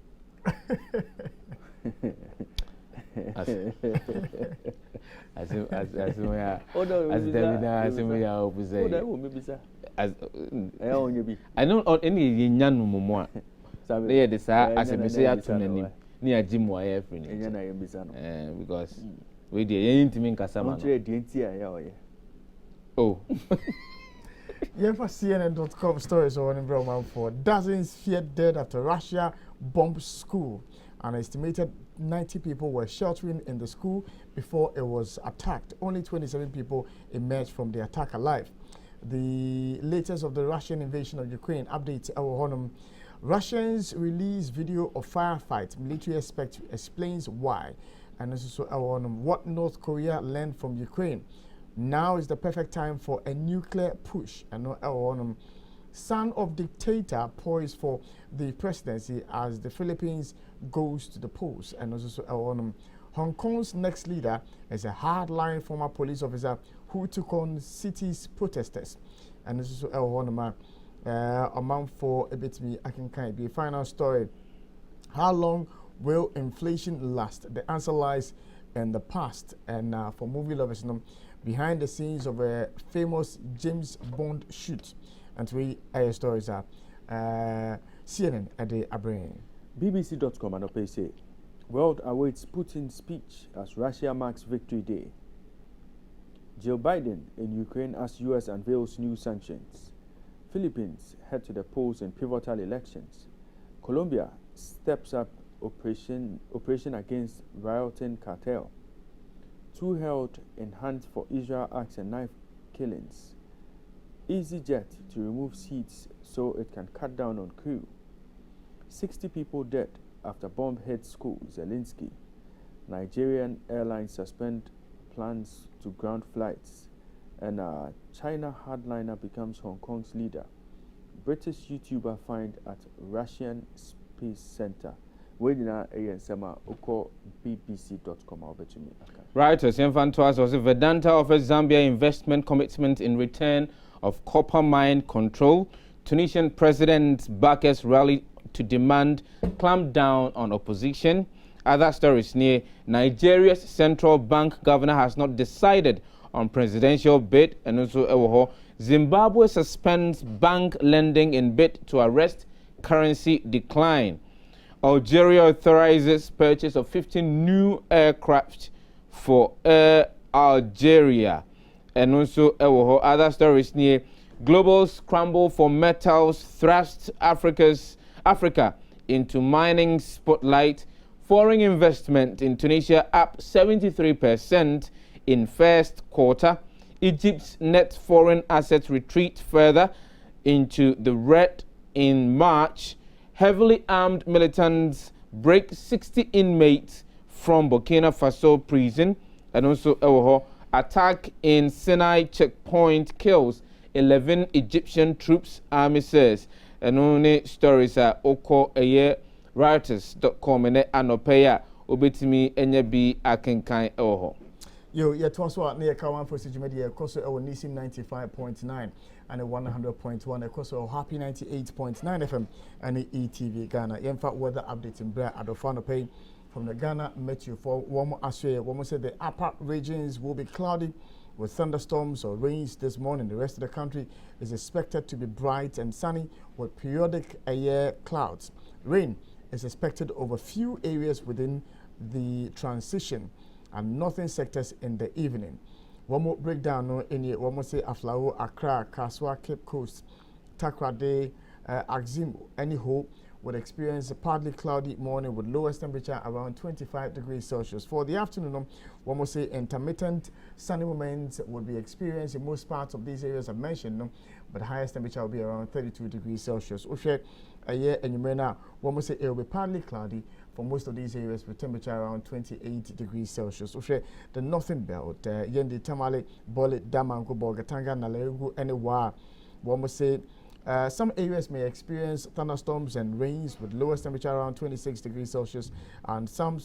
S4: I know any young more. They are as a message to many near Jim Wire because we did anything Casama. Oh,
S1: Yeah, for CNN.com stories on in Broman for dozens feared dead after Russia bombed school. An estimated 90 people were sheltering in the school before it was attacked. Only 27 people emerged from the attack alive. The latest of the Russian invasion of Ukraine updates our Honum. Russians release video of firefight. Military expert explains why. And also our Honum, what North Korea learned from Ukraine. Now is the perfect time for a nuclear push. And our Honum, son of dictator poised for the presidency as the Philippines goes to the polls. And also our Honum, Hong Kong's next leader is a hardline former police officer who took on city's protesters. And this is our Honum, amount for a bit me. I can kind of be a final story. How long will inflation last? The answer lies in the past. And for movie lovers, behind the scenes of a famous James Bond shoot. And 3 air stories are CNN at the Abrain.
S3: BBC.com and Opay say, world awaits Putin's speech as Russia marks Victory Day. Joe Biden in Ukraine as US unveils new sanctions. Philippines head to the polls in pivotal elections. Colombia steps up operation against rioting cartel. 2 held in hunt for Israel axe and knife killings. EasyJet to remove seats so it can cut down on crew. 60 people dead after bomb hit school. Zelensky. Nigerian airlines suspend plans to ground flights. And China hardliner becomes Hong Kong's leader. British YouTuber fined at Russian Space Center. When Sama Oko BBC.com. I'll bet you me.
S4: Right, as Infantois was Vedanta offers Zambia investment commitment in return of copper mine control. Tunisian President Bakes rallied to demand clamp down on opposition. Other stories near Nigeria's central bank governor has not decided on presidential bid, and also Zimbabwe suspends bank lending in bid to arrest currency decline. Algeria authorizes purchase of 15 new aircraft for Air Algeria, and also other stories near global scramble for metals thrust Africa into mining spotlight. Foreign investment in Tunisia up 73% in first quarter. Egypt's net foreign assets retreat further into the red in March. Heavily armed militants break 60 inmates from Burkina Faso prison. And also attack in Sinai checkpoint kills 11 Egyptian troops, army says. And only stories are oko Reuters.com and Anopeya Obetimi Enyabi Akenkai Oho.
S1: Yo, yeah, Twanswa near Kawan for Sijimedia, Koso Nisim 95.9 and 100.1, Koso Happy 98.9 FM and ETV Ghana. In fact, weather updates in Blair Adofano Pay from the Ghana Meteo for one more Australia. One more said the upper regions will be cloudy with thunderstorms or rains this morning. The rest of the country is expected to be bright and sunny with periodic air clouds. Rain is expected over few areas within the transition and northern sectors in the evening. One more breakdown in here. One more say Aflao, Accra, Kaswa, Cape Coast, Takrade, Axim, Anyhow would experience a partly cloudy morning with lowest temperature around 25 degrees Celsius. For the afternoon, one more say intermittent sunny moments would be experienced in most parts of these areas I've mentioned, but the highest temperature will be around 32 degrees Celsius. A year and you may now, one more say it will be partly cloudy for most of these areas with temperature around 28 degrees Celsius. The northern belt, Yendi, Tamale, Bolit, Damango, Bogatanga, Nalegu, anywhere. One more say some areas may experience thunderstorms and rains with lowest temperature around 26 degrees Celsius and some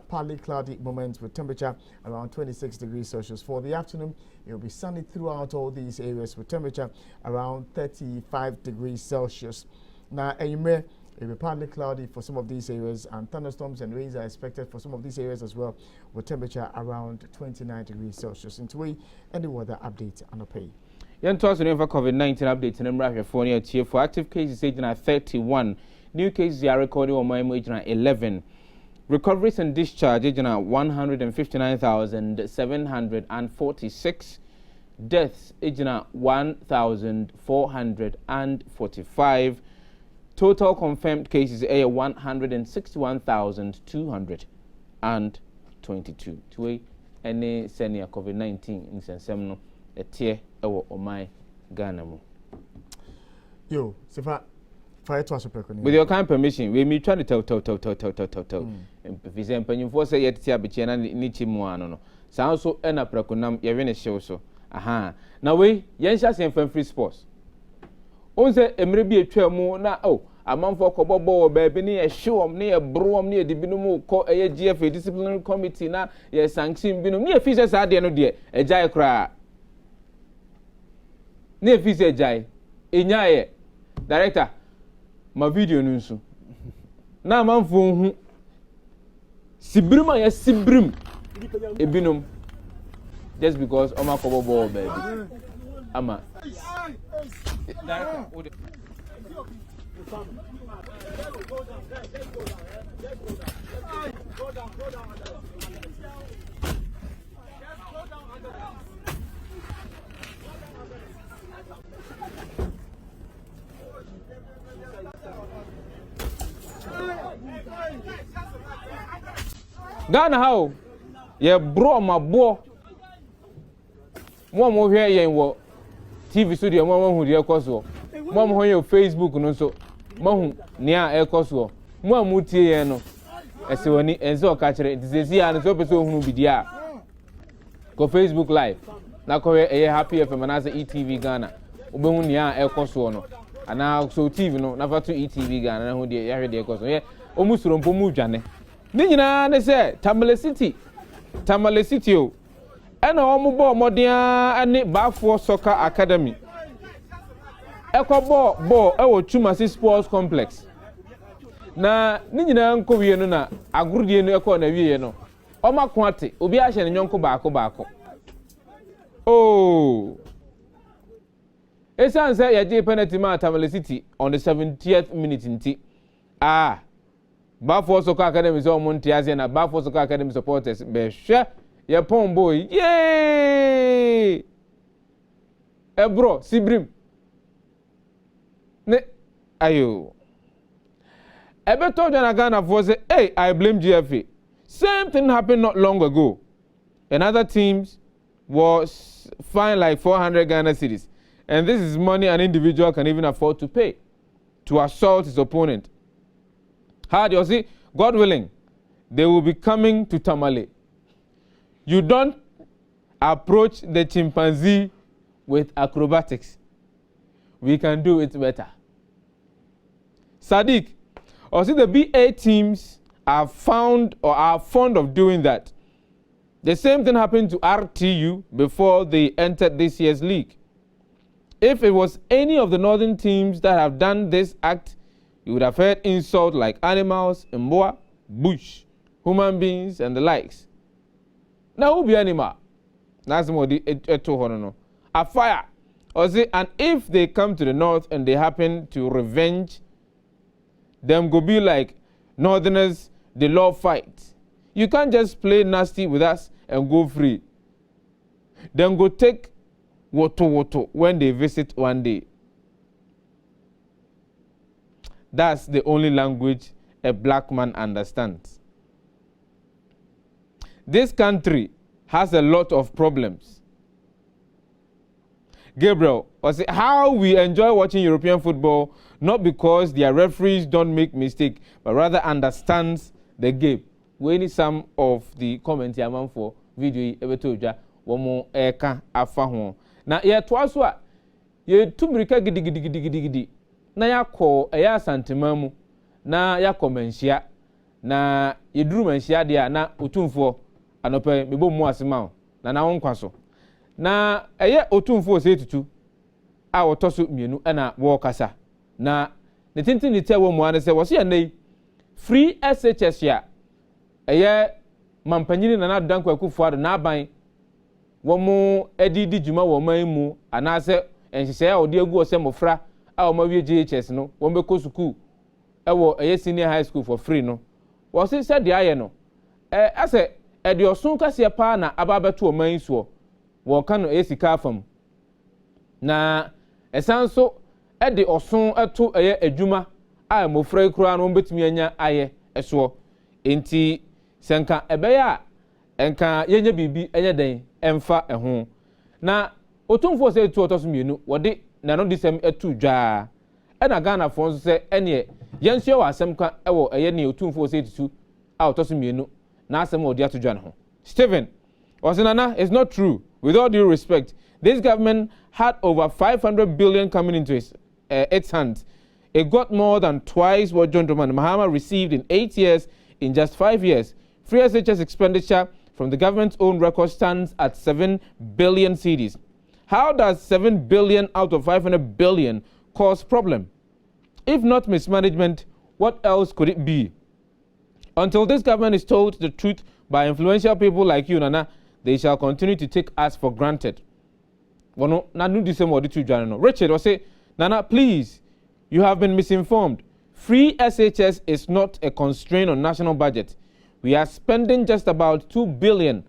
S1: partly cloudy moments with temperature around 26 degrees Celsius. For the afternoon, it will be sunny throughout all these areas with temperature around 35 degrees Celsius. Now, it will be partly cloudy for some of these areas and thunderstorms and rains are expected for some of these areas as well with temperature around 29 degrees Celsius. Into any weather update and a pay.
S4: Yan toss for COVID-19 updates in America for active cases aging at 31. New cases are recorded on my aging at 11. Recoveries and discharge aging at 159,746. Deaths aging at 1,445. Total confirmed cases are 161,222. To any senior COVID-19 in Sensemno, a tier or my Ghana.
S1: Yo, Sifa, fire to us.
S4: With your kind permission, we may try to tell. If you say, you force a yet Tiabichana Nichimuano. Sounds so en a precunum, Yavene show so. Aha. Now we, Yensha same from free sports. Once a maybe a trail more now. A month for Cobo, baby, near show, near Brom, near the Binomo, call a GFA disciplinary committee now. Yes, sanction Binom, near Fisher's idea, no dear, a jay cry. Near Fisher Jai, Inyaye, director, my video news. Now, man, for Sibrim, yes, Sibrim, a Binom, just because Oma Cobo, baby. Ama. Ghana how? Yeah, bro, my boy. One more here in TV studio, one who dear Cosmo. One more your Facebook no so. Mahu nia ekoso mu amutie ye no ese woni enzo ka kire dizezi ya no so peso hunu bidia ko Facebook live na ko ye happy FM na za ETV Ghana obehu nia ekoso no ana so TV no na fa to ETV Ghana na ho de ya hwe de ko so ye omusuro mpo mu dwane ni nyina ne se Tamale City o ena omubo modea ani Bafo Soccer Academy ekọ ball ewo Chumasi Sports Complex na ni nyina nko wie no na agurdie no ekọ na wie no omako ate obi a hye ne nyonko baako oh esan say yaje penalty ma Tamale City on the 70th minute nti Bafo Soccer Academy so monte ase na Bafo Soccer Academy supporters be hwe ye pon boy yay ebro sibrim ne ayo ebe to Jana Ghana for say hey I blame GFA. Same thing happened not long ago. Another teams was fined like 400 Ghana cedis. And this is money an individual can even afford to pay to assault his opponent. How do you see? God willing, they will be coming to Tamale. You don't approach the chimpanzee with acrobatics. We can do it better. Sadiq, or see the BA teams are fond of doing that. The same thing happened to RTU before they entered this year's league. If it was any of the northern teams that have done this act, you would have heard insults like animals, mboa, bush, human beings, and the likes. Now who be animal? That's more a fire. Or say, and if they come to the north and they happen to revenge, them go be like northerners, the law fight. You can't just play nasty with us and go free. Then go take woto when they visit one day. That's the only language a black man understands. This country has a lot of problems. Gabriel, how we enjoy watching European football, not because their referees don't make mistakes, but rather understands the game. We need some of the comments here for video ebetoja womo eka afa ho. Na ye to aso a ye tumrika gidi na yakọ eya santemamu na yakọ manhia na yeduru manhia de na otumfo anope mebo mu asema na wonkwa so na eye otumfo se tutu a wotoso mienu na wo kasa na ne tintin ni tewo mu ane se wo se yanei free SHS ya eye mampanyini na dankwa kufuado na aban wo mu edidi juma wo man mu anase enhyehyɛ a odi egu ose mofra a wo ma wie GHS no wo be ko school ewo eye senior high school for free no wo se said de aye no ase ede osun kase pa na ababeto o man suo wo ka no esika afam na esanso ede osun eto eye adwuma a mofra ikura no betumi anya aye eso enti senka ebeya enka yenye bibi enye den emfa eho na otumfo se etu otoso mienu wode na no disem etu dwa na Ghana fo nso se ene yenso wa asem ka ewo eye ne otumfo se etu a otoso mienu na asem odi ato dwa ne ho. Stephen Osinana, it's not true. With all due respect, this government had over 500 billion coming into its hands. It got more than twice what John Dramani Mahama received in 8 years in just 5 years. Free SHS expenditure from the government's own record stands at 7 billion cedis. How does 7 billion out of 500 billion cause problem? If not mismanagement, what else could it be? Until this government is told the truth by influential people like you, Nana, they shall continue to take us for granted. Richard will say, Nana, please, you have been misinformed. Free SHS is not a constraint on national budget. We are spending just about 2 billion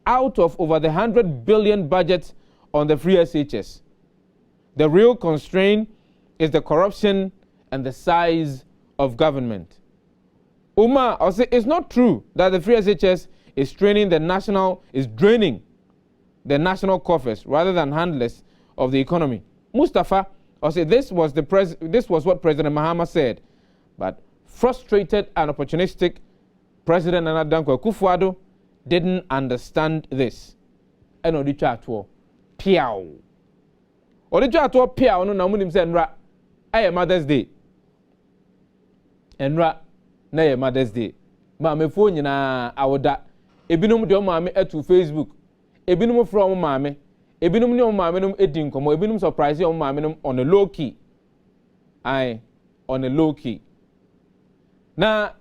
S4: out of over the 100 billion budget on the free SHS. The real constraint is the corruption and the size of government. Uma, I'll say it's not true that the free SHS is draining the national coffers rather than handlers of the economy. Mustafa, I'll say this was what President Mahama said, but frustrated and opportunistic President Nana Dankwa Akufo-Addo didn't understand this. And odi twa ato piao. Odi twa ato piao no na munim se nra ɛyɛ Mother's Day enra na yɛ Mother's Day maamefoɔ nyinaa awoda ebinom de maame etu Facebook ebinom from maame ebinom ne maame nom edi nkomo ebinom surprise maame nom on a low key on a low key na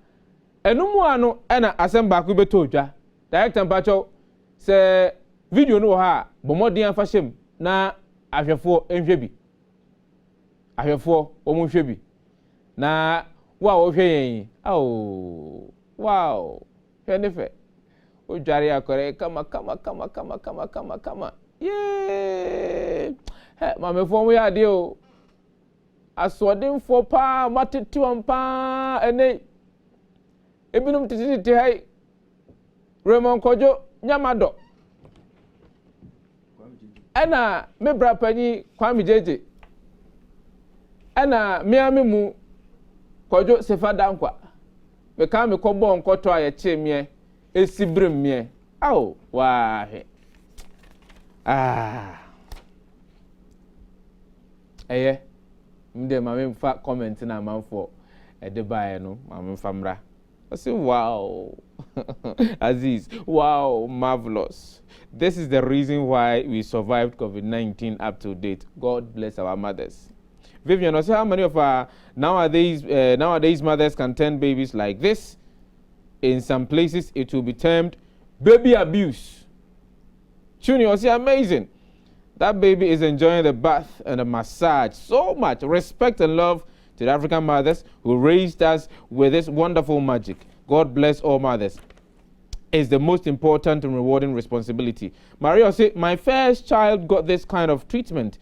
S4: enumu ano na asem baako beto dwa director mpacho se video no ha bomodin afa hyem na ahwefo enhwe bi ahwefo omo hwe bi na wa wo hwe yen wow hwe ne fe o dware akore kama yeah mame fo mo ya de o asodinfo pa matetewa pa ene ebinum tititi hai Raymond Kojo nyamado ena mebra panyi Kwame Jeje ena miami mu Kojo Sefa Dankwa me ka me kobo nkoto aye chemie esibrem mie wa he mde mame mfa comment na manfo ede bae no mame mfa mra I say wow Aziz wow marvelous. This is the reason why we survived COVID-19 up to date. God bless our mothers. Vivian, I say how many of our nowadays mothers can turn babies like this? In some places it will be termed baby abuse. Junior, see amazing. That baby is enjoying the bath and the massage so much. Respect and love to the African mothers who raised us with this wonderful magic. God bless all mothers. It's the most important and rewarding responsibility. Maria said, my first child got this kind of treatment.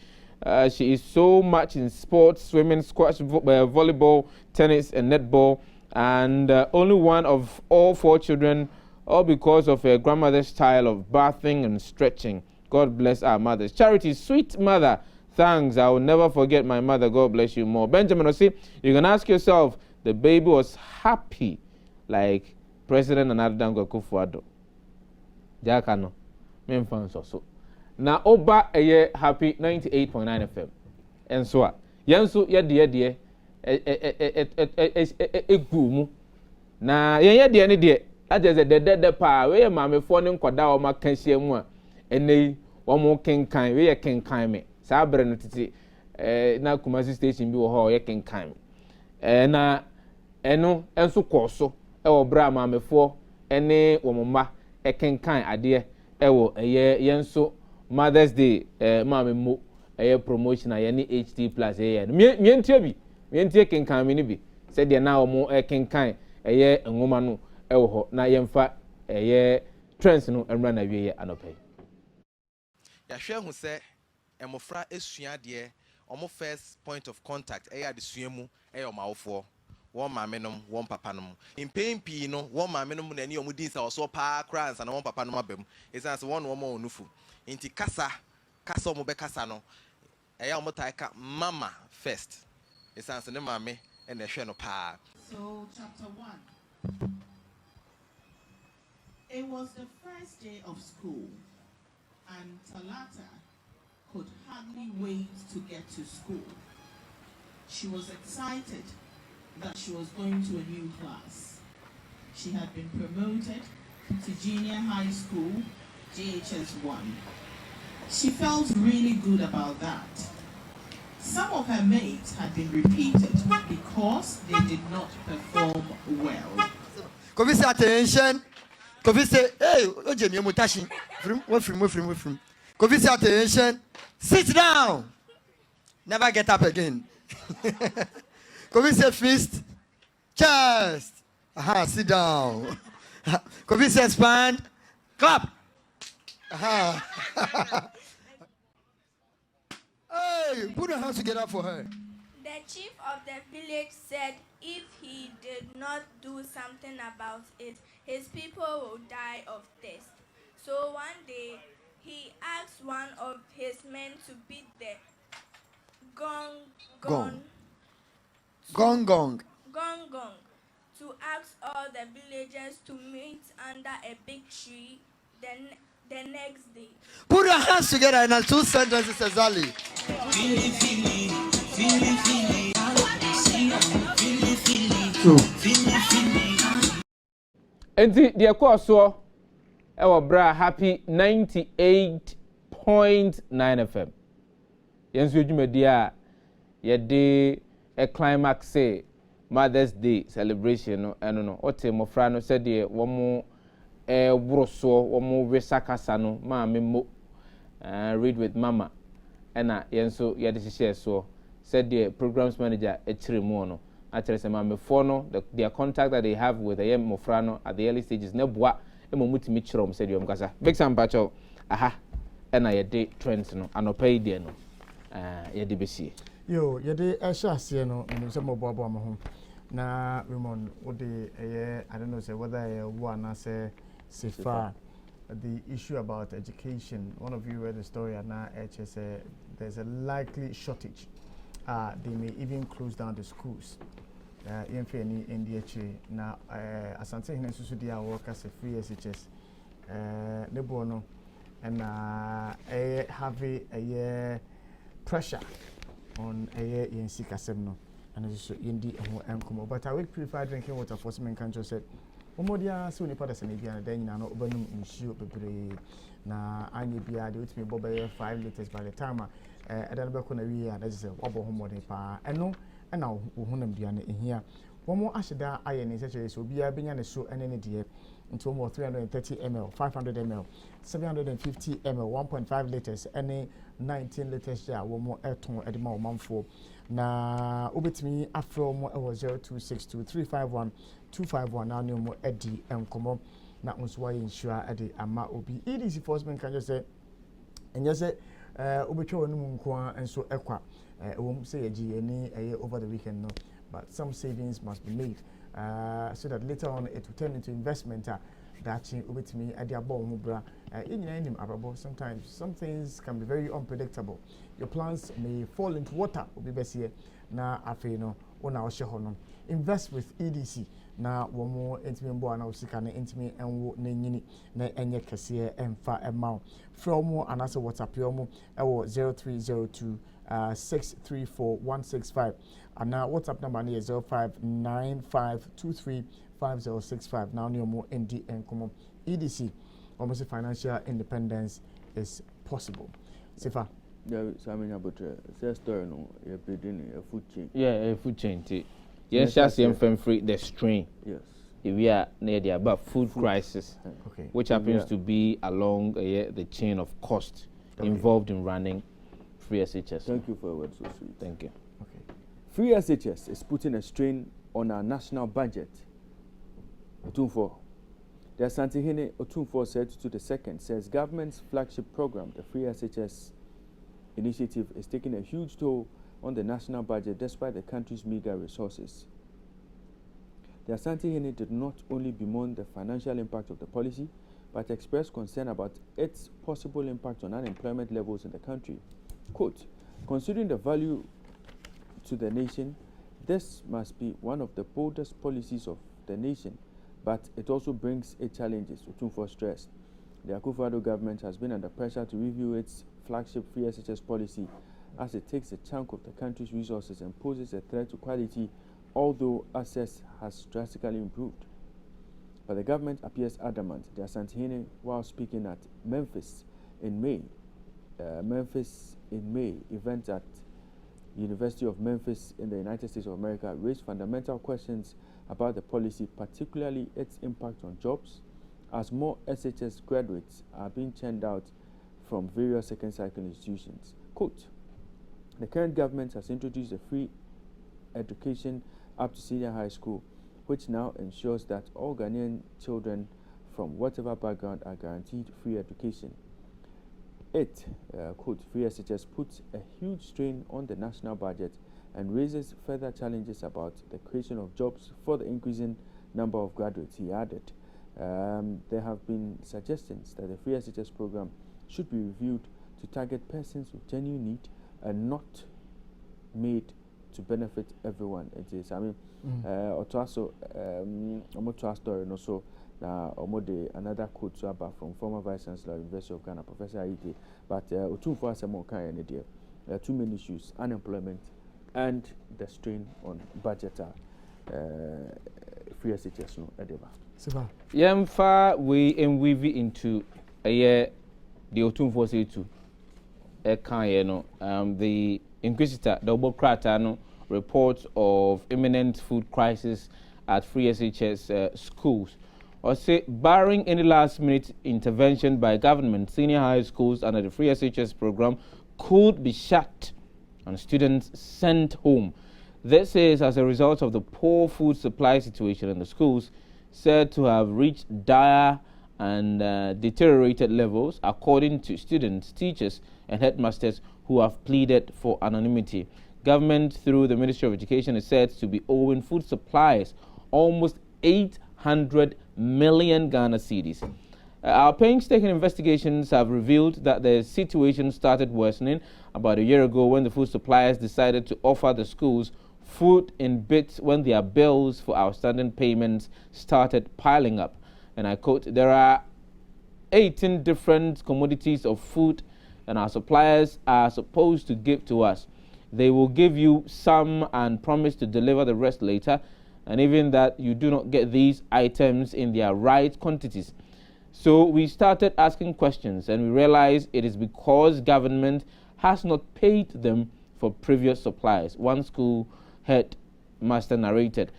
S4: She is so much in sports, swimming, squash, volleyball, tennis, and netball. And only one of all 4 children, all because of her grandmother's style of bathing and stretching. God bless our mothers. Charity, sweet mother, thanks. I will never forget my mother. God bless you more. Benjamin Osi, you can ask yourself, the baby was happy like President Nana Dango Akufo-Addo. Jakano, me mfa so. Na oba eye happy 98.9 FM. Enso yenso ye egumu. Na ye de ne de ageze de pa we maamefo ne nkoda o makanhia mu a enei wo mo kenkan we ye kenkan me. Sa abre no titi na Kumasi station bi wo ho ye kenkan me. Na eno enso koso ewo bra maamefo ene wo mma ekenkan ade ewo yenso Mother's Day maame mo promotion aye ni HD plus mientie kenkan me ni bi se de na wo mo kenkan ngoma no ewo ho na yemfa trends no emra na wie anopai
S5: ya hwe hu se emofra esua de omo first point of contact adesua mu omawofo won maame nom won papa nom impempi no won maame nom na ni omudin sa oso pa kransa na won papa nom abam esanse won wo mo onufu inti kasa omo be kasa no omo taika mama first esanse ne maame na hwe no pa.
S6: So chapter 1, it was the first day of school and Talata could hardly wait to get to school. She was excited that she was going to a new class. She had been promoted to junior high school, JHS 1. She felt really good about that. Some of her mates had been repeated because they did not perform well.
S7: Kofi say attention. Kofi say, hey, Ojemi Mutashi. From. Kofi say attention. Sit down. Never get up again. Kofi say fist. Chest. Sit down. Kofi say expand. Clap. Hey, put your hands together for her.
S8: The chief of the village said if he did not do something about it, his people will die of thirst. So one day, he asked one of his men to beat the gong to ask all the villagers to meet under a big tree the next day.
S7: Put your hands together in 2 sentences exactly.
S4: Enti the course so our bra happy 98.9 FM. Yensu dwumadia ye de a climax say Mother's Day celebration no eno no ote mofra no said de wo broso wo mo wesakasa no ma me mo read with mama ena yenso ye de hye so said the programs manager echiremu no atere ma me for no their contact that they have with the mofra no at the early stages na boa emomutimi chirom said yom kasa big sam pacho aha ena ye de trends no anopai de no ye de besi
S1: yo ye de ehya no nim se moboabo ma ho na Raymond what the I don't know say whether one say Sifa the issue about education. One of you read the story and now there's a likely shortage. They may even close down the schools. In the now Asante Hine Susu dia work as a free SHS Nebono and have a pressure on a ENC Kasemno and it's indeed but I would prefer drinking water for some country said Omodia so nipa da Senegal then na no obanum nsuo bebre na anye bia de utimi bobe 5 liters by the time edan be ko na wi ya that is obo homode pa eno na wo honam bia na ehia womo ahyeda aye ne seche so bia benya ne so ene ne de into more 330 ml 500 ml 750 ml 1.5 liters ene 19 liters ja womo eton edema omamfo na obetimi afro mo 0262351251 na no mo edi enkomo na nso wa insure edi ama obi EDC enforcement can just say enye say obetwa wonu nko enso ekwa wom say agi any over the weekend no but some savings must be made so that later on it will turn into investment that obetimi edi abo ho bra enyina arabo. Sometimes some things can be very unpredictable. Your plans may fall into water obi besie na afi no ona o hono. Invest with EDC na womo entimi mbo na osika na entimi enwo na nyini na enye kese emfa emma from anase WhatsApp yomo ewo 0302 634 and now WhatsApp number is 0595235065 now no ND enkomo EDC almost financial independence is possible. Sifa
S3: yeah Samina but say story no you building a food chain
S4: a food chain yes just free the strain
S3: yes
S4: if we are near the about food crisis
S1: okay
S4: which happens to be along the chain of cost involved in running Free SHS.
S3: Thank you for your words so sweet.
S4: Thank you.
S1: Okay.
S3: Free SHS is putting a strain on our national budget. Otunfo. The Asante Hine Otunfo said to the second says government's flagship program, the Free SHS initiative, is taking a huge toll on the national budget despite the country's meager resources. The Asante Hine did not only bemoan the financial impact of the policy, but expressed concern about its possible impact on unemployment levels in the country. Quote, considering the value to the nation, this must be one of the boldest policies of the nation, but it also brings its challenges, Otunfo stressed. The Akufo-Addo government has been under pressure to review its flagship Free SHS policy as it takes a chunk of the country's resources and poses a threat to quality, although access has drastically improved. But the government appears adamant. The Asante Hine, while speaking at Memphis in May event at University of Memphis in the United States of America, raised fundamental questions about the policy, particularly its impact on jobs, as more SHS graduates are being churned out from various second cycle institutions. Quote, the current government has introduced a free education up to senior high school, which now ensures that all Ghanaian children from whatever background are guaranteed free education. It, quote, Free SHS puts a huge strain on the national budget and raises further challenges about the creation of jobs for the increasing number of graduates, he added. There have been suggestions that the Free SHS program should be reviewed to target persons with genuine need and not made to benefit everyone. It is, I mean, also, story and also another quote from former Vice Chancellor of University of Ghana, Professor Aite. But Otunfo has more kind of there are too many issues: unemployment, and the strain on budget free SHS no edeba.
S1: Siva.
S4: Yemfa we weave into a year the Otumfosetu the Inquisitor the Obokrata reports of imminent food crisis at free SHS schools. Or say, barring any last-minute intervention by government, senior high schools under the free SHS program could be shut and students sent home. This is as a result of the poor food supply situation in the schools, said to have reached dire and deteriorated levels, according to students, teachers, and headmasters who have pleaded for anonymity. Government, through the Ministry of Education, is said to be owing food supplies almost 800 million Ghana cedis. Our painstaking investigations have revealed that the situation started worsening about a year ago when the food suppliers decided to offer the schools food in bits when their bills for outstanding payments started piling up. And I quote, "There are 18 different commodities of food and our suppliers are supposed to give to us. They will give you some and promise to deliver the rest later, and even that you do not get these items in their right quantities." So we started asking questions and we realized it is because government has not paid them for previous supplies. One school headmaster narrated.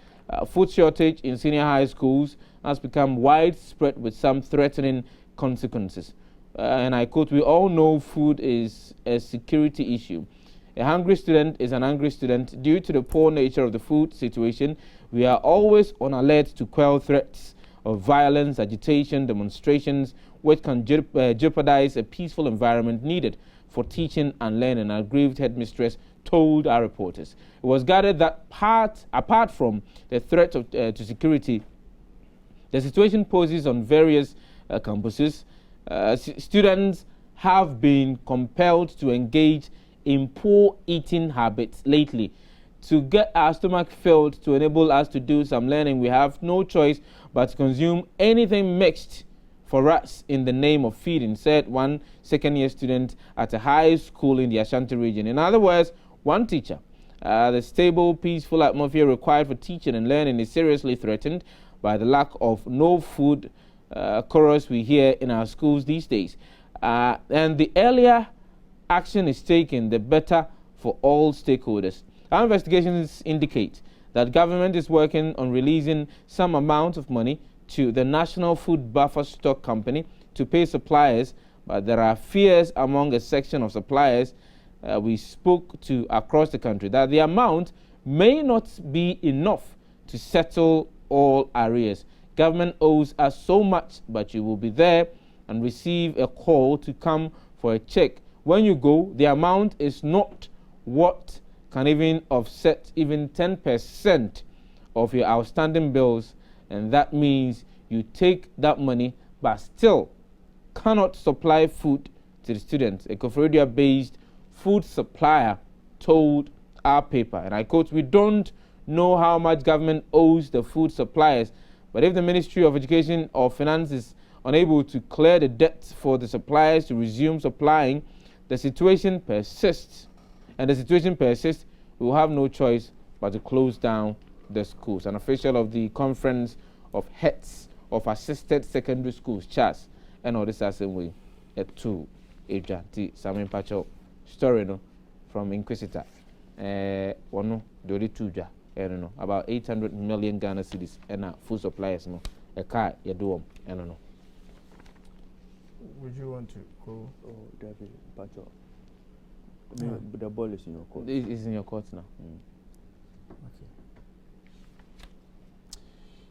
S4: Food shortage in senior high schools has become widespread with some threatening consequences. And I quote, "We all know food is a security issue. A hungry student is an angry student. Due to the poor nature of the food situation, we are always on alert to quell threats of violence, agitation, demonstrations, which can jeopardize a peaceful environment needed for teaching and learning," our aggrieved headmistress told our reporters. It was gathered that apart from the threat to security, the situation poses on various campuses. Students have been compelled to engage in poor eating habits lately. To get our stomach filled to enable us to do some learning, we have no choice but to consume anything mixed for us in the name of feeding, said one second-year student at a high school in the Ashanti region. In other words, one teacher. The stable, peaceful atmosphere required for teaching and learning is seriously threatened by the lack of no food chorus we hear in our schools these days. And the earlier action is taken, the better for all stakeholders. Our investigations indicate that government is working on releasing some amount of money to the National Food Buffer Stock Company to pay suppliers, but there are fears among a section of suppliers we spoke to across the country that the amount may not be enough to settle all arrears. Government owes us so much, but you will be there and receive a call to come for a check. When you go, the amount is not what can even offset even 10% of your outstanding bills, and that means you take that money but still cannot supply food to the students. A Koforidua-based food supplier told our paper, and I quote, "We don't know how much government owes the food suppliers, but if the Ministry of Education or Finance is unable to clear the debts for the suppliers to resume supplying, the situation persists. And the situation persists, we will have no choice but to close down the schools." An official of the Conference of Heads of Assisted Secondary Schools, CHAS, and all this assembly at 2 Adrian Samin Pacho story no from Inquisitor. One do 2 no about 800 million Ghana cedis and food suppliers no a car you do no.
S1: Would you want to go?
S3: Oh, David Pacho. The ball is in your court.
S4: It is in your court now.
S1: Okay.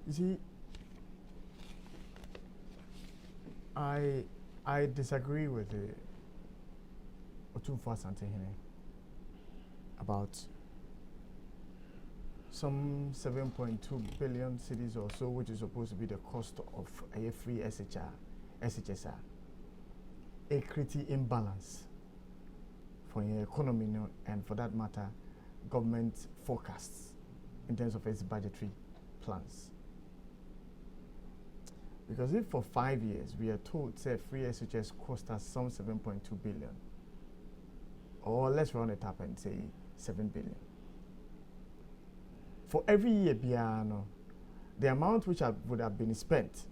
S1: You see, I disagree with Otumfuo Asantehene about some 7.2 billion cedis or so, which is supposed to be the cost of a free SHSR. A critical imbalance for your economy and, for that matter, government forecasts in terms of its budgetary plans. Because if for 5 years we are told, say, free SHS cost us some 7.2 billion, or let's round it up and say 7 billion, for every year, piano, the amount which would have been spent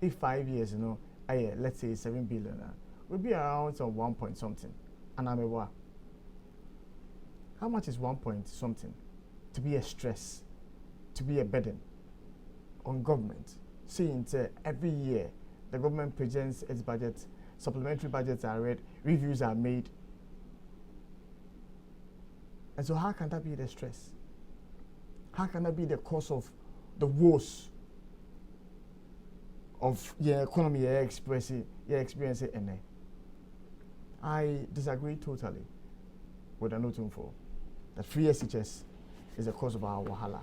S1: if 5 years, let's say 7 billion, would be around some 1 point something. And I'm a how much is 1 point something to be a stress, to be a burden on government? Seeing every year the government presents its budget, supplementary budgets are read, reviews are made. And so how can that be the stress? How can that be the cause of the woes of your economy you're experiencing? I disagree totally with Anotumfo that free SHS is the cause of our wahala.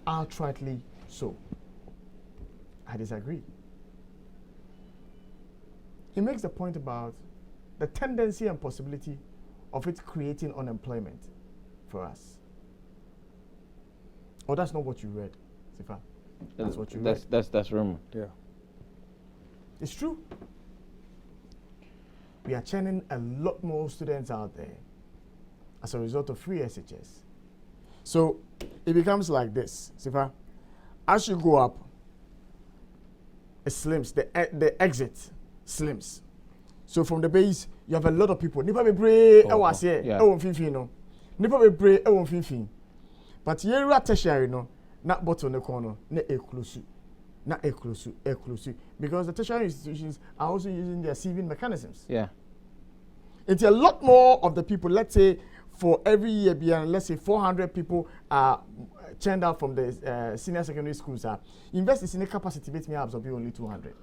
S1: Outrightly so. I disagree. He makes the point about the tendency and possibility of it creating unemployment for us. Oh, that's not what you read, Sifa. That's what you read.
S4: That's rumor.
S3: Yeah.
S1: It's true. We are churning a lot more students out there as a result of free SHS. So it becomes like this, Sifa. As you go up, it slims, the exit slims. So from the base, you have a lot of people. Nipa be brave, Nipa be brave, but here at tertiary, not bottom the corner, not exclusive, because the tertiary institutions are also using their sieving mechanisms.
S4: Yeah.
S1: It's a lot more of the people, let's say, for every year, beyond, let's say 400 people are churned out from the senior secondary schools. Invest in a capacity, bet me absorb only 200.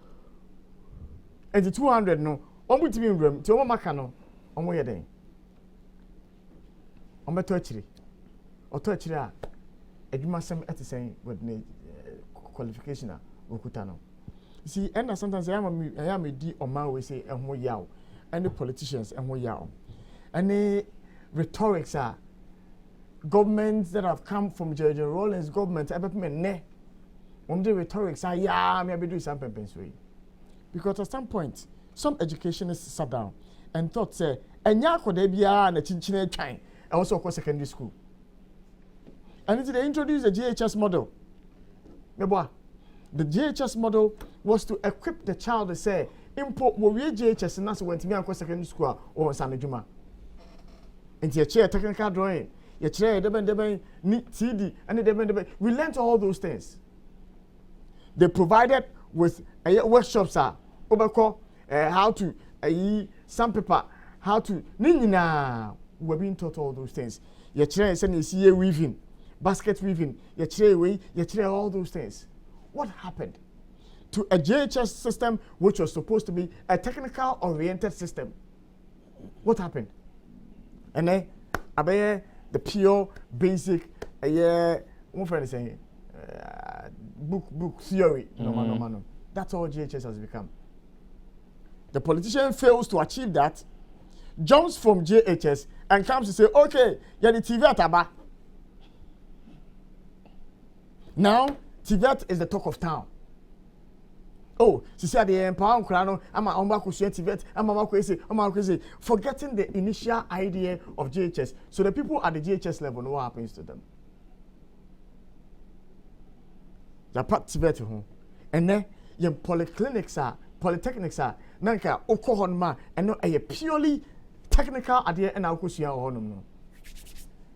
S1: And the 200, no, almost in room, to one macano, on where they on my tertiary or tertiary, a masam at the same with qualification. Okutano. See, and sometimes I am a D or man we say, and more yaw, and the politicians and more yaw. And the rhetorics are governments that have come from George Rawlings government, I bet me ne. The rhetorics are, yeah, maybe do something way. Because at some point, some educationists sat down and thought, say, and yako de bia and a chinchine chain, and also of secondary school. And they introduced the GHS model. The GHS model was to equip the child to say, import what we GHS and that's when to me and secondary school or Sanajuma. And your chair technical drawing, your chair, deben, TD, and the we learned all those things. They provided with workshops, how to sandpaper, how to nina. We're being taught all those things. Your chair is saying weaving, basket weaving, your chair, all those things. What happened to a JHS system which was supposed to be a technical oriented system? What happened? And then the pure basic what friend is saying book theory. No. That's all JHS has become. The politician fails to achieve that, jumps from JHS and comes to say, okay, you're the TV at Aba. Now TVET is the talk of town. Oh, she said the empower crano, I'm a TVET, I'm crazy, forgetting the initial idea of JHS. So the people at the JHS level know what happens to them. The part TVET home. And then your polyclinics are, polytechnics are, nanka okohonma, and not a purely technical idea and alcosia or honum.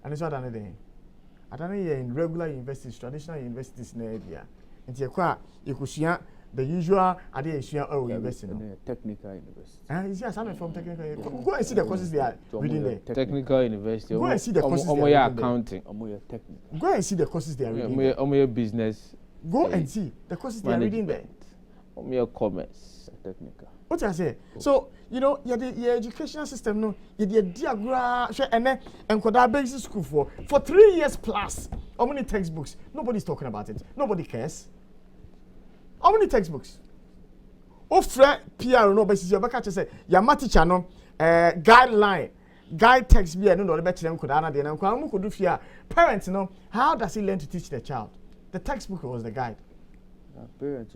S1: And it's not anything. I don't know in regular universities, traditional universities in the area. And you could see the usual idea of university.
S3: Technical university.
S1: Yes, I'm from technical. Go and see the courses they are reading there.
S4: Technical university.
S1: Go and see the courses they are reading
S4: accounting.
S1: Go and see the courses they are reading there.
S4: Business.
S1: Go and see the courses they are reading there.
S4: Commerce. Technical.
S1: What I say? So, your educational system, no, your diagram, and that basic school for 3 years plus. How many textbooks? Nobody's talking about it. Nobody cares. How many textbooks? Offer PR no basis your back say your math teacher no guideline guide text be no better them could ana dey na kwa could do fear parents how does he learn to teach the child? The textbook was the guide.
S3: Parents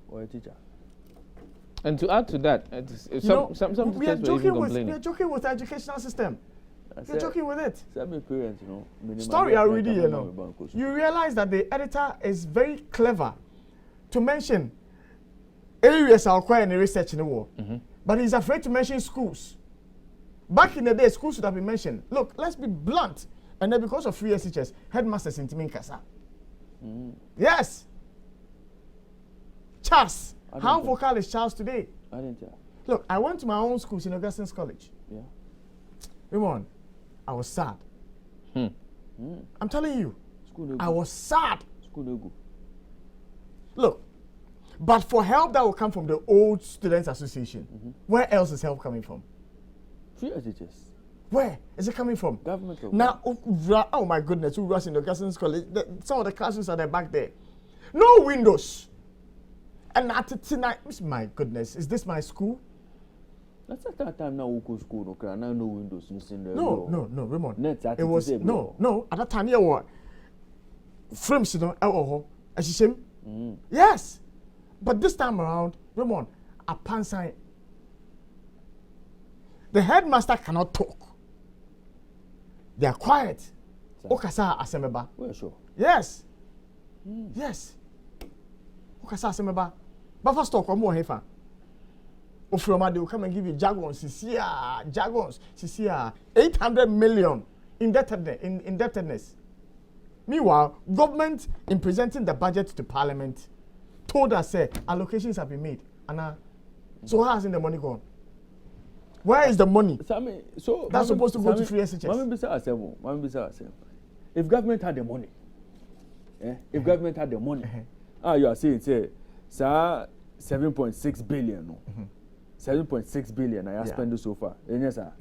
S3: or a teacher.
S4: And to add to that, some
S1: we are joking with the educational system. You're joking with it.
S3: Some parents, you know.
S1: Story already, you know. You realize that the editor is very clever to mention areas are requiring research in the war, but he's afraid to mention schools. Back in the day, schools should have been mentioned. Look, let's be blunt. And then because of free SHS, headmasters in Timin Kasa. Yes. Charles. How vocal is Charles today?
S3: I didn't tell.
S1: Look, I went to my own school, St. Augustine's College.
S3: Yeah.
S1: Raymond, I was sad. I'm telling you,
S3: School
S1: I was sad.
S3: School no go.
S1: Look, but for help that will come from the old Students Association, where else is help coming from?
S3: Free SHS.
S1: Where is it coming from?
S3: Government.
S1: Now, oh my goodness, who runs in the Augustine's College? Some of the classrooms are there back there. No windows. And at tonight, my goodness, is this my school?
S3: That's at that time now we go school, no cry. Now no windows in there.
S1: No, Raymond.
S3: Net,
S1: it was no. At that time, you what? Frames, you know, yes. But this time around, Raymond, a pan sign. The headmaster cannot talk. They are quiet. Okasa asemeba.
S3: Well, sure.
S1: Yes. Yes. Okasa asemeba. But first talk, more hefa. Ofroma, they will come and give you Jaguars, Jaguars, 800 million indebtedness. Meanwhile, government, in presenting the budget to Parliament, told us, allocations have been made. And so how has the money gone? Where is the money?
S3: So
S1: that's supposed to go to free SHS.
S3: If government had the money, if government had the money, you are saying, say, 7.6 billion, no? 7.6 billion I have spent so far. Yes, sir.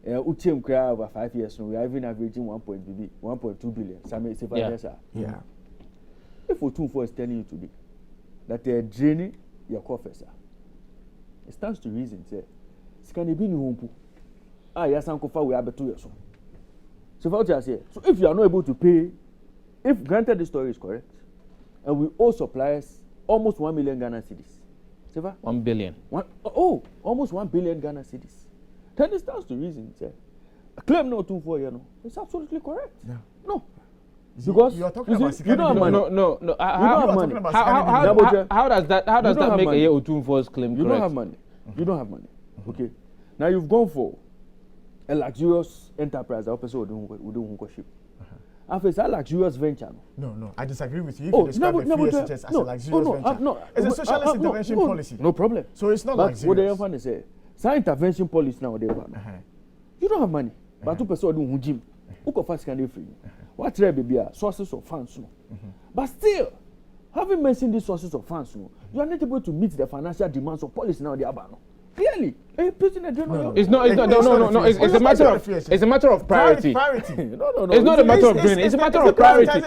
S3: Uchim cry over 5 years, no, we are even averaging 1.2 billion. Some say 5 years, sir.
S1: Yeah.
S3: If Otunfo is telling you today that they are draining your coffers, sir, it stands to reason, say. Can be new yes, Uncle Fa, we have 2 years. So, what I say, so if you are not able to pay, if granted the story is correct, and we owe suppliers almost 1 million Ghana cedis.
S4: 1 billion.
S3: Almost 1 billion Ghana cedis. Then it stands to reason, say, a claim no 2 4 years, no, it's absolutely correct.
S1: Yeah.
S3: No. Because
S1: you are talking about
S3: you don't have money.
S4: No. How does that make a Otunfo's claim correct?
S3: You don't have money. You don't have money. Okay. Now you've gone for a luxurious enterprise. That person would do ship. After it's a luxurious venture.
S1: No. I disagree with you. If you describe the FSHS as a luxurious venture, it's a socialist intervention policy.
S3: No problem.
S1: So it's not luxurious.
S3: What they want to say, some intervention policy now they want. You don't have money, but 2% do gym. Who can fast can they free? What baby sources of funds no. But still, having mentioned these sources of funds no, you are not able to meet the financial demands of policy now. They are no. Really? It's a matter of priority.
S1: No.
S4: It's not a matter of drain. It's a matter of priority.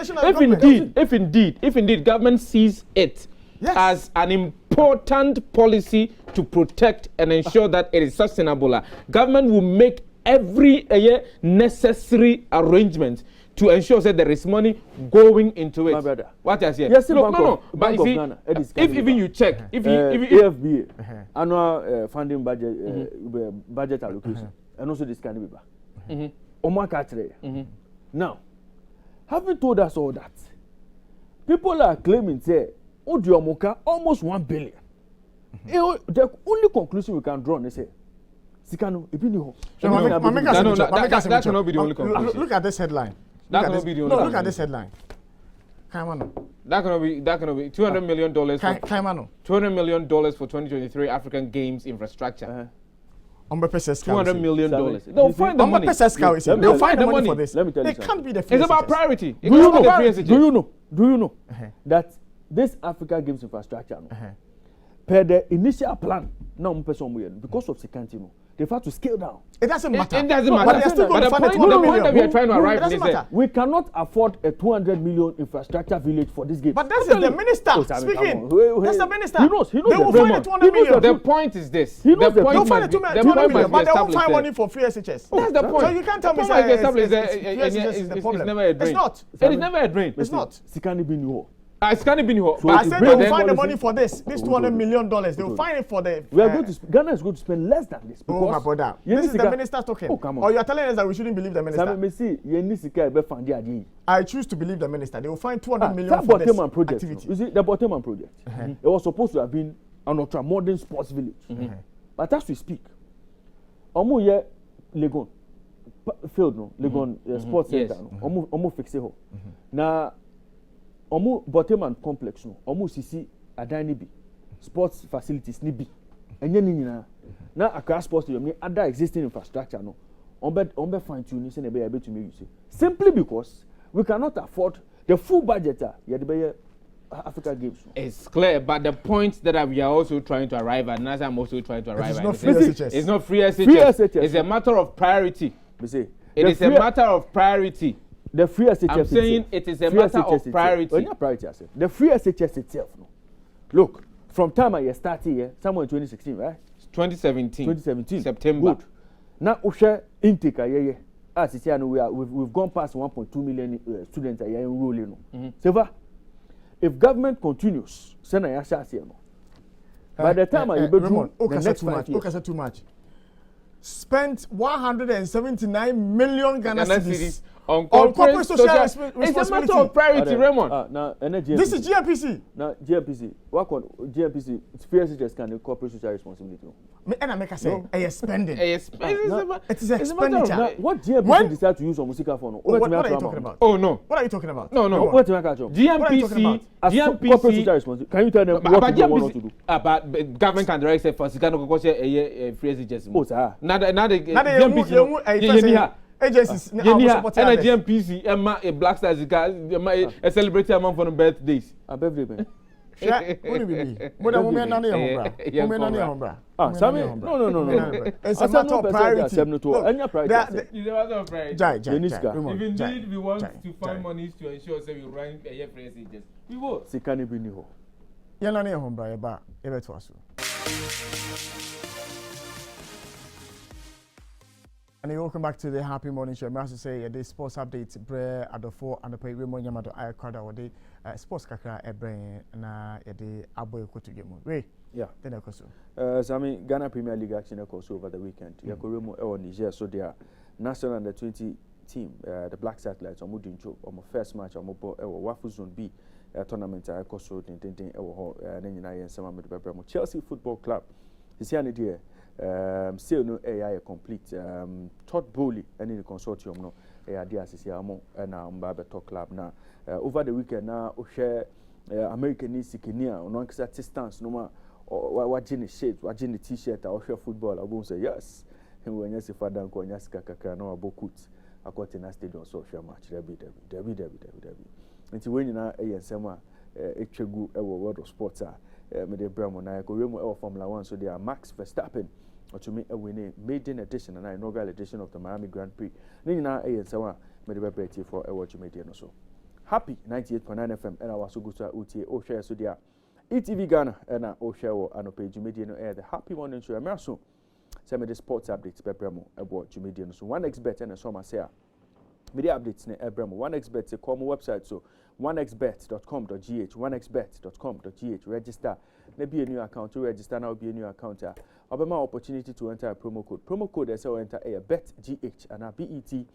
S4: If indeed government sees it as an important policy to protect and ensure that it is sustainable, government will make every necessary arrangement to ensure that there is money going into it.
S3: My brother.
S4: What I say?
S3: Yes,
S4: no. But you see, if even you check, if
S3: AFBA annual funding budget allocation, and also this kind of paper. Now, having told us all that, people are claiming say, Odiomoka almost 1 billion. The only conclusion we can draw is say, Sikano,
S4: that cannot be the only conclusion.
S1: Look at this headline.
S4: That cannot be the only.
S1: Look at this headline. Kaimano.
S4: That cannot be $200 million.
S1: Kaimano.
S4: $200 million for 2023 African Games infrastructure. $200 million. They'll find the money.
S1: They'll find the money for this.
S3: Let me tell you
S1: something. It can't be the FSHS.
S4: It's about priority.
S3: Do you know that this Africa Games infrastructure, per the initial plan, because of security, they've had to scale down.
S1: It doesn't matter.
S4: It doesn't matter.
S1: But the
S4: point that we are trying to arrive at is that
S3: we cannot afford a 200 million infrastructure village for this game.
S1: But that's the minister speaking. That's the minister.
S3: He knows.
S1: They will find the 200 million.
S4: The point is this.
S1: They'll find the 200 million, but they won't find money for free SHS.
S4: That's the point.
S1: So you can't tell me
S4: it's never a drain.
S1: It's not.
S4: It is never a drain.
S1: It's not.
S3: Sikani bin yo.
S4: It's can't be new.
S3: So
S1: I
S3: to
S1: said
S3: bring
S1: they will
S3: this
S1: find the
S3: policy-
S1: money for this $200 million. They will find it for the.
S3: We are going to Ghana is going to spend less than this.
S1: Oh my brother, this is the minister talking.
S3: Oh, come on.
S1: Or you are telling us that we shouldn't believe the minister?
S3: Sami Messi, you need to get a fund the
S1: I choose to believe the minister. They will find 200 million
S3: that
S1: for this
S3: Bottom project.
S1: activity.
S3: You see, the Bottom project. It was supposed to have been an ultra modern sports village. But as we speak, Omo ye Legon field no Legon sports
S4: Yes.
S3: center no Omo fix it ho. Na Omo Bottom complex no Omo sisi adan ni bi sports facilities ni bi. Enye ni nyina. Na Accra Sports Stadium ni other existing infrastructure no. On fine tune say na be able to make use. Simply because we cannot afford the full budget Africa Games.
S4: It's clear, but the point that we are also trying to arrive at, and as I'm also trying to arrive at,
S1: not free SHS.
S4: it's not free SHS.
S3: Free SHS.
S4: It's a matter of priority.
S3: We say
S4: It is a matter of priority.
S3: the free SHS.
S4: I'm saying it is a matter of priority.
S3: Not priority, I said. The free SHS itself. No. Look, from time I started here, somewhere in 2016, right?
S4: 2017. September.
S3: Good. Now, Usha intake yeah. As you say, we've gone past 1.2 million students are enrolling. So if government continues, send a by the time I be
S1: Raymond,
S3: the next 5 years.
S1: okay, too much. Spent 179 million Ghana cedis
S4: on
S1: corporate social
S4: It's a
S1: responsibility.
S4: matter of priority, Raymond.
S3: Now,
S1: This is GMPC.
S3: Now, GMPC, what on GMPC? It's fair SHS can corporate social responsibility.
S1: And I make a say, a spending.
S4: It is
S1: expenditure.
S3: Now, what GMPC decide to use on Musika for?
S1: What are you talking about?
S4: Oh no.
S1: What are you talking about?
S4: No.
S3: What do I catch up?
S4: GMPC.
S3: Corporate social responsibility. Can you tell them what they want to do?
S4: But government can direct say for Sikano Kokoshe a free SHS.
S3: Oh, sir.
S4: Now the
S1: GMPC agencies.
S4: and a GMPC a Black Stars a celebrity among for the birthdays.
S3: A birthday, man. Sammy, no.
S1: It's a matter of priority.
S3: Any priority.
S4: It's a matter of priority. If indeed we want to find monies to ensure that we run a free SHS, we will.
S3: Sikani bi ni ho.
S1: Yanani hombra eba to asu. And welcome back to the Happy Morning Show. I must say, the sports update, Bre Adofo and the pay Raymond Yamado Ayakwada or the sports kakra ebre na the Aboy Kotugemu. Ray,
S3: yeah,
S1: then I go.
S3: Sami Ghana Premier League action occurs over the weekend. Yakoremo or Niger, so their national under 20 team, the Black Satellites, or Mudincho, or my first match, or Mobo, or Wafu Zone B tournament. I cost so Tintin, or Nenina and some of Chelsea Football Club. This year, dear. Still no AI complete. Todd Bowley and in the consortium no AI DSCCAMO and Mbabe Talk Club now. Over the weekend now, share American Kenya on one stance no more. Watching the shade, watching the T-shirt, or share football. I won't say yes. And when you see Father and Konyaska Kakano about Kut, I got in a stadium social match. Debbie. Until when you know a summer, a chegu world of sports are. Mede Bramo na Remo Formula 1 so they are Max Verstappen to me a winning maiden edition and inaugural edition of the Miami Grand Prix. Nina a sawa mede be for a watch media no so. Happy 98.9 FM and our so good UTA o share so dia ETV Ghana and o share and page media no air the Happy Morning Show Emerson. Say me the sports updates be Bramo about media no so 1xbet and so ma say media updates ne Bramo 1xbet se come website so 1xbet.com.gh 1xbet.com.gh register na be a new account to register now be a new account obama opportunity to enter a promo code as well enter a betgh and a betgh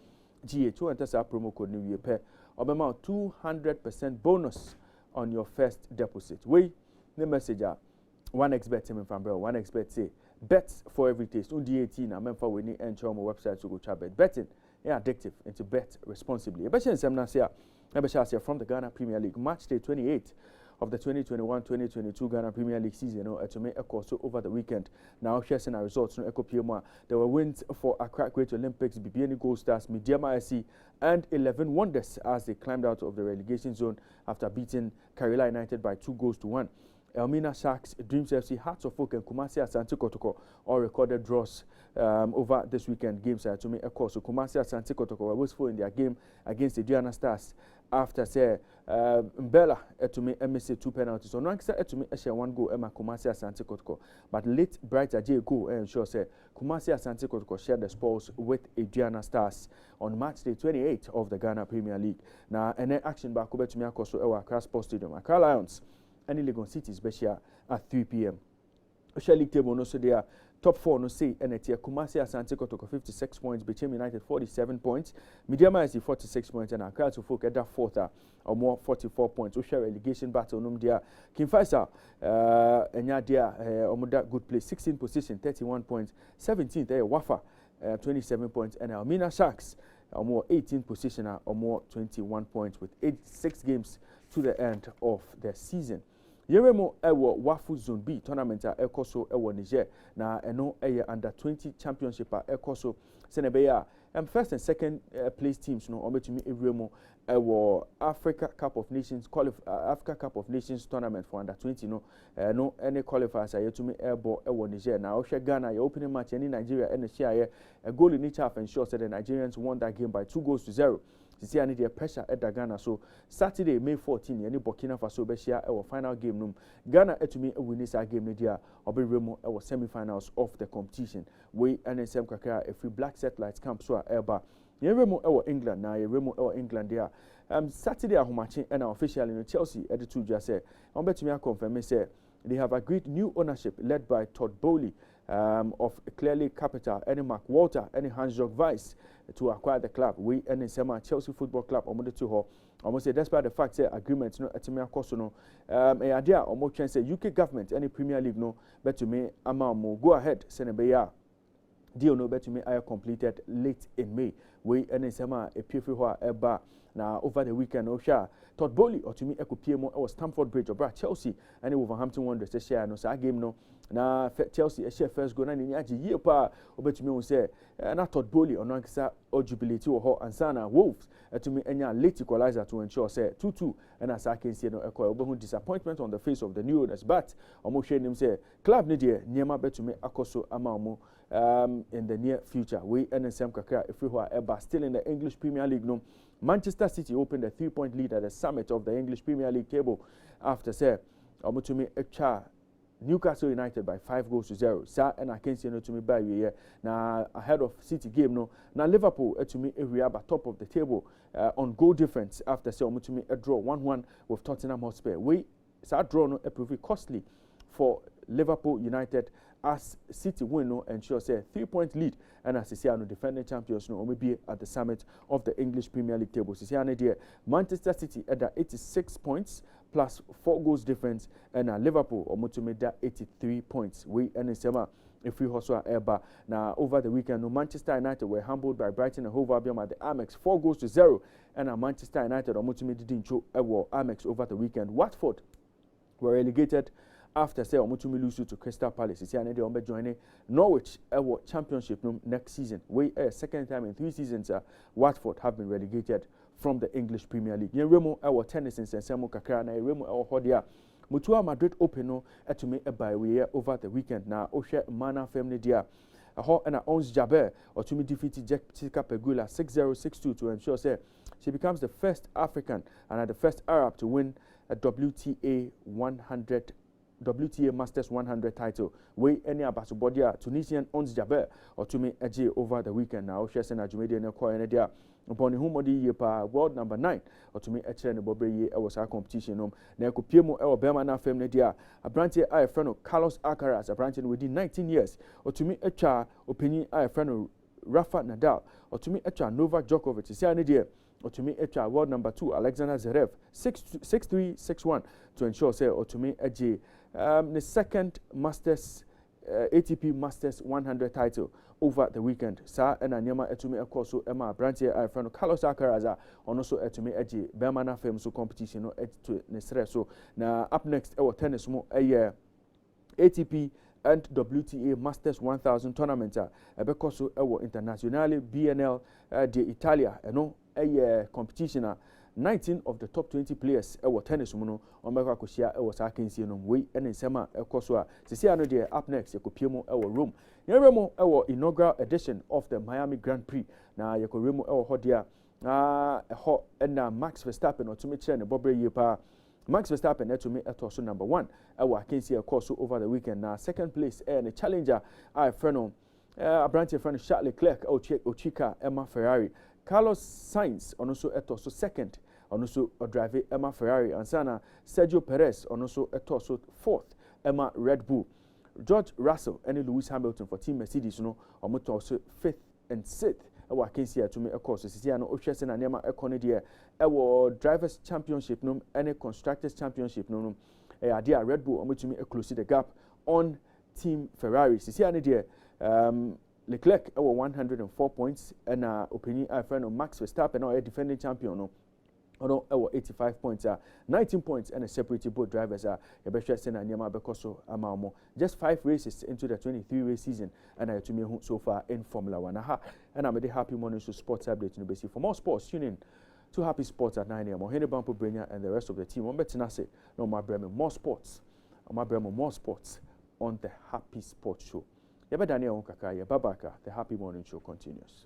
S3: to enter a promo code new year pair obama 200% bonus on your first deposit we the message 1xbet team from 1xbet say bet for every taste on the 18 and member we need enter on my website to go chat bet betting addictive and to bet responsibly especially some now say from the Ghana Premier League match day 28 of the 2021-2022 Ghana Premier League season to make a course over the weekend. Now sharing our results no Echo PMA. There were wins for Accra Great Olympics, BBN Gold Stars, Midiama SC and 11 Wonders as they climbed out of the relegation zone after beating Karela United by 2-1. Elmina Sharks, Dreams FC, Hearts of Oak, and Kumasi Asante Kotoko all recorded draws over this weekend games. To me, of course, so Kumasi Asante Kotoko were wasteful in their game against the Diana Stars after say Mbella to me MSC 2 penalties. So Nanksa to me share 1 goal Emma Kumasi Asante Kotoko, but late Bright Ajay goal and sure say Kumasi Asante Kotoko shared the spoils with Diana Stars on March day 28th of the Ghana Premier League. Now, and then action back over to me across Accra Sports Stadium. Accra Lions and Legon City special at 3 p.m. Ocean League table no so they are top 4 no say and it's Kumasi Asante Kotoko 56 points, Bechem United 47 points, Mediama is 46 points, and Accra to Folk at that fourth or more 44 points. Ocean relegation battle no dia King Faisal and Yadia Omoda good place 16 position 31 points, 17th Wafa 27 points, and Elmina Sharks or more 18th position or more 21 points with 86 games to the end of the season. Yeremo ewo Wafu Zone B tournament ekoso ewo Niger na eno eye under 20 championship ekoso senebeya first and second place teams no ometumi ewremo ewo Africa Cup of Nations Africa Cup of Nations tournament for under 20 no no any qualifiers ayetumi ebo ewo Niger na ohwe Ghana your opening match any Nigeria and share a goal in each half ensure that the Nigerians won that game by 2-0. See, I need the pressure at the Ghana. So Saturday, May 14, any Burkina Faso Beshia our final game room. Ghana to me win this game media or be remo our semi-finals of the competition. We NSM Kakra a free black satellites camp so Eba. Yeremo our England now Yeremo our England there. Saturday Ahumachi and officially in Chelsea at the two just say I'm bet me I confirm say they have agreed new ownership led by Todd Bowley of Clearly Capital, any Mark Walter, any Hans-Jörg Weiss to acquire the club. We and Sema Chelsea Football Club almost to her. Almost say despite the fact that agreements no etimia cost no a idea almost can say UK government any Premier League no bet to me amamo go ahead Senebeya deal no bet to me are completed late in May. We and Sema a pure eba now over the weekend Osha Todd Bowley or to me eco PMO or Stamford Bridge or Chelsea and Wolverhampton Wanderers to share no sa game no na Chelsea a share first go na ni aji year pa obetumi won say na Todd Bowley or nankisa or jubilate or ansana Wolves to me enya late equalizer to ensure say 2-2 and as I can see no equal obehu disappointment on the face of the new owners but omo hwe nim say club ne de niema betumi akoso ama omo in the near future. We NSM Kakra if we are ever still in the English Premier League no Manchester City opened a 3-point lead at the summit of the English Premier League table after say Omutumi Echa Newcastle United by 5-0. Sa and I can see no to me by year now ahead of City game no. Now Liverpool to me area at top of the table on goal difference after say Omutumi a draw 1-1 with Tottenham Hotspur. We sa draw no prove costly for Liverpool United as City win no ensure say 3-point lead and as Sisiano defending champions no maybe at the summit of the English Premier League table. Sisiano there Manchester City at the 86 points plus 4 goals difference and Liverpool almost 83 points. We and Sema if we also are now over the weekend no Manchester United were humbled by Brighton and Hove Albion at the Amex 4-0 and Manchester United almost didn't show Amex over the weekend. Watford were relegated after say Omutumi lose to Crystal Palace. See and they will joining Norwich championship next season. We second time in 3 seasons Watford have been relegated from the English Premier League. Remo tennis in Sensemo Kakra na Remo Hodia Mutua Madrid Open no to me by way over the weekend now Oshe Mana family dia and Ons Jaber or to me defeated Jessica Pegula 6-0 6-2 to ensure say she becomes the first African and the first Arab to win a WTA Masters 100 title. We any Abasubodia Tunisian Ons Jaber or to me AJ over the weekend now. Shesen Ajumedi and Koya upon whom yepa world number 9 or to me a chain Bobre was our competition. Neko Piemo or Bermana family dia a branch I friend of Carlos Alcaraz, a branch within 19 years, or to me a cha opinion I friend of Rafa Nadal, or to me a cha Novak Djokovic. See an idea. Or to me, world number 2, Alexander Zverev, 6-3, 6-1 to ensure, say, or to me, the second Masters, ATP Masters 100 title over the weekend. Sa and Anyama to me, of course, so Emma Brantier, I friend Carlos Alcaraz, and also to me, Bermana Fame so competition, no, to Nesre. So now up next, our tennis more a year, ATP and WTA Masters 1000 tournament, because our internationally BNL de Italia, no. A competition 19 of the top 20 players ewo tennis mu no ombekwa koshia ewo sa kensie no we ene nsema ekoso a sisia no de up next yekopiemu ewo Rome yeremo ewo inaugural edition of the Miami Grand Prix na yekoremo ewo hodia ho na Max Verstappen otumi kire ne bobre yepa Max Verstappen etumi etoso number 1 ewo akensie ekoso over the weekend na second place and a challenger I freno Abranti friend Charles Leclerc Ochika Emma Ferrari Carlos Sainz also etoso second also drive Emma Ferrari and sana Sergio Perez also etoso fourth Emma Red Bull George Russell and Lewis Hamilton for team Mercedes no omoto fifth and sixth ewa akensi atumi ekoso sisi ano ohwese na nema ekone de ewo drivers championship no and constructors championship no ade a Red Bull omotumi close the gap on team Ferrari sisi ano de Leclerc ewo 104 points and opinion friend of Max Verstappen or defending champion no ono ewo 85 points 19 points and a separated both drivers yebehwe se na niam abekoso amamo just 5 races into the 23 race season and to me so far in Formula 1 and I'm happy morning to sports update no basi for more sports tune in to Happy Sports at 9 a.m. Ohene Bampo Brenya and the rest of the team on betina say no my bremo more sports on the Happy Sports Show yebe Daniel Onkaka ye babaka the Happy Morning Show continues.